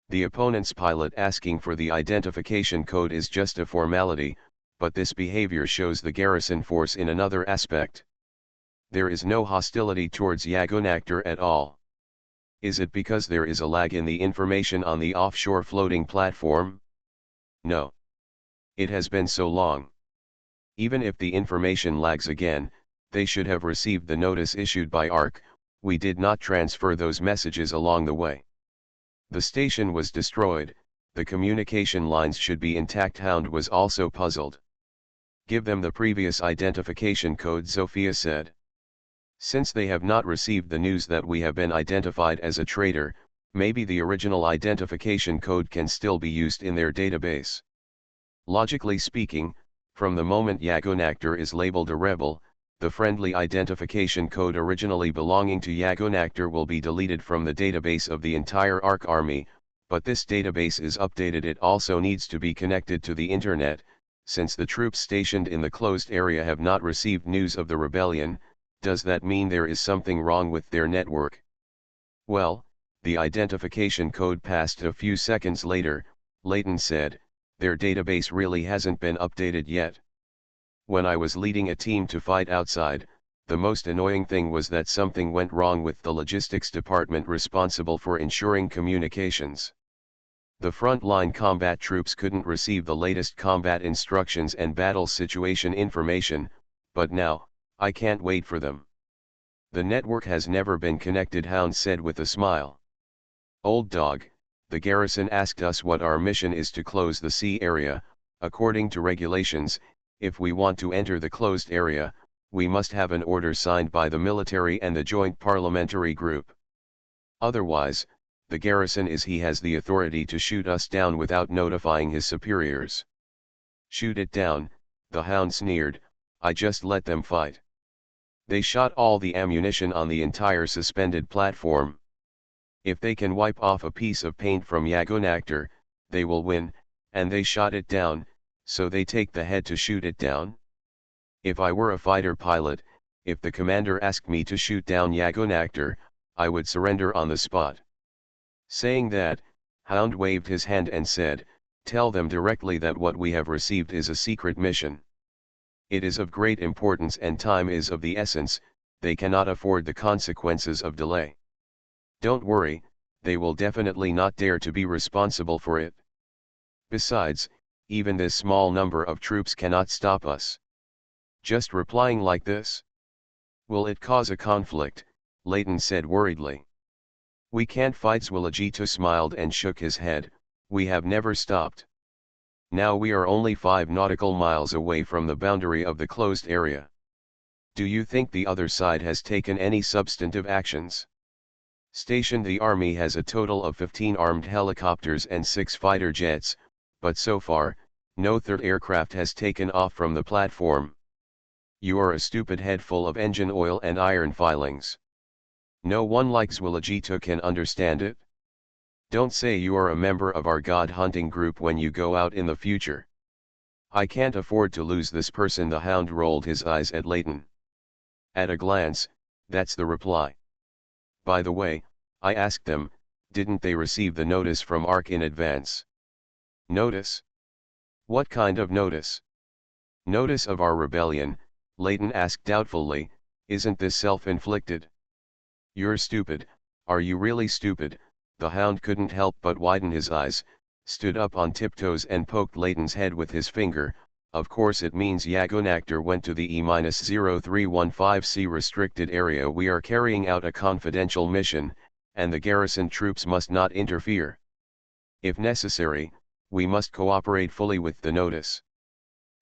The opponent's pilot asking for the identification code is just a formality, but this behavior shows the garrison force in another aspect. There is no hostility towards Yagonactor at all. Is it because there is a lag in the information on the offshore floating platform? No. It has been so long. Even if the information lags again, they should have received the notice issued by Ark. We did not transfer those messages along the way. The station was destroyed, the communication lines should be intact. Hound was also puzzled. Give them the previous identification code, Sophia said. Since they have not received the news that we have been identified as a traitor, maybe the original identification code can still be used in their database. Logically speaking, from the moment Yagonactor is labeled a rebel, the friendly identification code originally belonging to Yagonactor will be deleted from the database of the entire Ark army, but this database is updated. It also needs to be connected to the internet. Since the troops stationed in the closed area have not received news of the rebellion, does that mean there is something wrong with their network? Well, the identification code passed a few seconds later, Leighton said. Their database really hasn't been updated yet. When I was leading a team to fight outside, the most annoying thing was that something went wrong with the logistics department responsible for ensuring communications. The front-line combat troops couldn't receive the latest combat instructions and battle situation information, but now, I can't wait for them. The network has never been connected, Hound said with a smile. Old dog, the garrison asked us what our mission is to close the sea area. According to regulations, if we want to enter the closed area, we must have an order signed by the military and the Joint Parliamentary Group. Otherwise, the garrison he has the authority to shoot us down without notifying his superiors. Shoot it down, the Hound sneered. I just let them fight. They shot all the ammunition on the entire suspended platform. If they can wipe off a piece of paint from Yagonactor, they will win, and they shot it down, so they take the head to shoot it down? If I were a fighter pilot, if the commander asked me to shoot down Yagonactor, I would surrender on the spot. Saying that, Hound waved his hand and said, tell them directly that what we have received is a secret mission. It is of great importance and time is of the essence, they cannot afford the consequences of delay. Don't worry, they will definitely not dare to be responsible for it. Besides, even this small number of troops cannot stop us. Just replying like this? Will it cause a conflict? Leighton said worriedly. We can't fight. Zwilligito smiled and shook his head. We have never stopped. Now we are only 5 nautical miles away from the boundary of the closed area. Do you think the other side has taken any substantive actions? Stationed, the army has a total of 15 armed helicopters and 6 fighter jets, but so far, no third aircraft has taken off from the platform. You are a stupid head full of engine oil and iron filings. No one like Zwilligito can understand it. Don't say you are a member of our god hunting group when you go out in the future. I can't afford to lose this person. The Hound rolled his eyes at Leighton. At a glance, that's the reply. By the way, I asked them, didn't they receive the notice from ARC in advance? Notice? What kind of notice? Notice of our rebellion, Leighton asked doubtfully. Isn't this self-inflicted? You're stupid. Are you really stupid? The Hound couldn't help but widen his eyes, stood up on tiptoes and poked Leighton's head with his finger. Of course it means Yagonactor went to the E-0315C restricted area. We are carrying out a confidential mission, and the garrison troops must not interfere. If necessary, we must cooperate fully with the notice.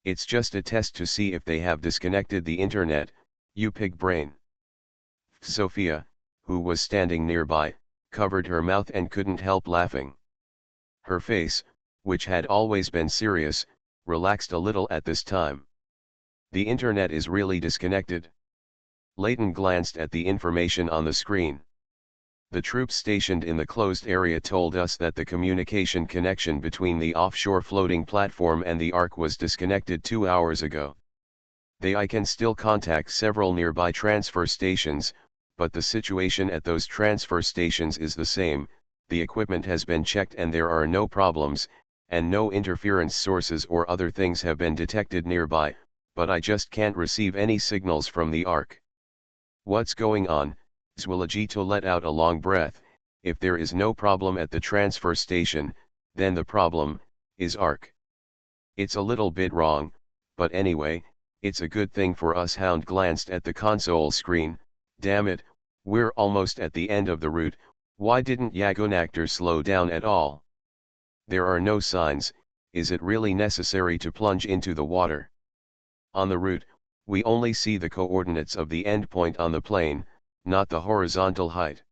It's just a test to see if they have disconnected the internet, you pig brain. Sophia, who was standing nearby, covered her mouth and couldn't help laughing. Her face, which had always been serious, relaxed a little at this time. The internet is really disconnected. Leighton glanced at the information on the screen. The troops stationed in the closed area told us that the communication connection between the offshore floating platform and the Ark was disconnected 2 hours ago. I can still contact several nearby transfer stations, but the situation at those transfer stations is the same. The equipment has been checked and there are no problems, and no interference sources or other things have been detected nearby, but I just can't receive any signals from the Ark. What's going on? Zwilligito let out a long breath. If there is no problem at the transfer station, then the problem is Ark. It's a little bit wrong, but anyway, it's a good thing for us. Hound glanced at the console screen. Damn it, we're almost at the end of the route. Why didn't Yagonactor slow down at all? There are no signs. Is it really necessary to plunge into the water? On the route, we only see the coordinates of the endpoint on the plane, not the horizontal height.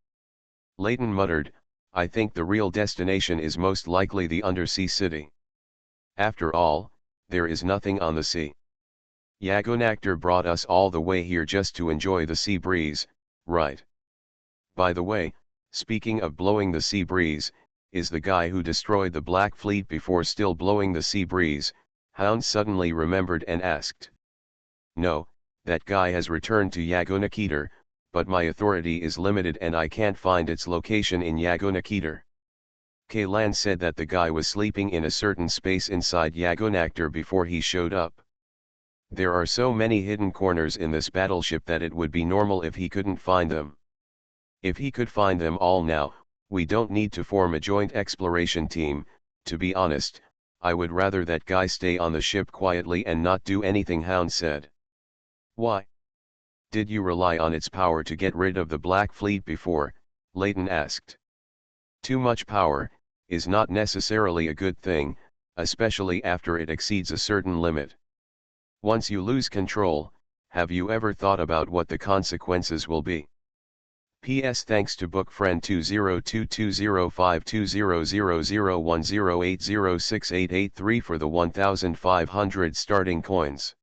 Leighton muttered, I think the real destination is most likely the undersea city. After all, there is nothing on the sea. Yagonactor brought us all the way here just to enjoy the sea breeze, right? By the way, speaking of blowing the sea breeze, is the guy who destroyed the Black Fleet before still blowing the sea breeze? Hound suddenly remembered and asked. No, that guy has returned to Yagonactor, but my authority is limited and I can't find its location in Yagonactor. Kaylan said that the guy was sleeping in a certain space inside Yagonactor before he showed up. There are so many hidden corners in this battleship that it would be normal if he couldn't find them. If he could find them all now, we don't need to form a joint exploration team. To be honest, I would rather that guy stay on the ship quietly and not do anything, Hound said. Why? Did you rely on its power to get rid of the Black Fleet before? Layton asked. Too much power is not necessarily a good thing, especially after it exceeds a certain limit. Once you lose control, have you ever thought about what the consequences will be? P.S. Thanks to book friend 2022052000010806883 for the 1500 starting coins.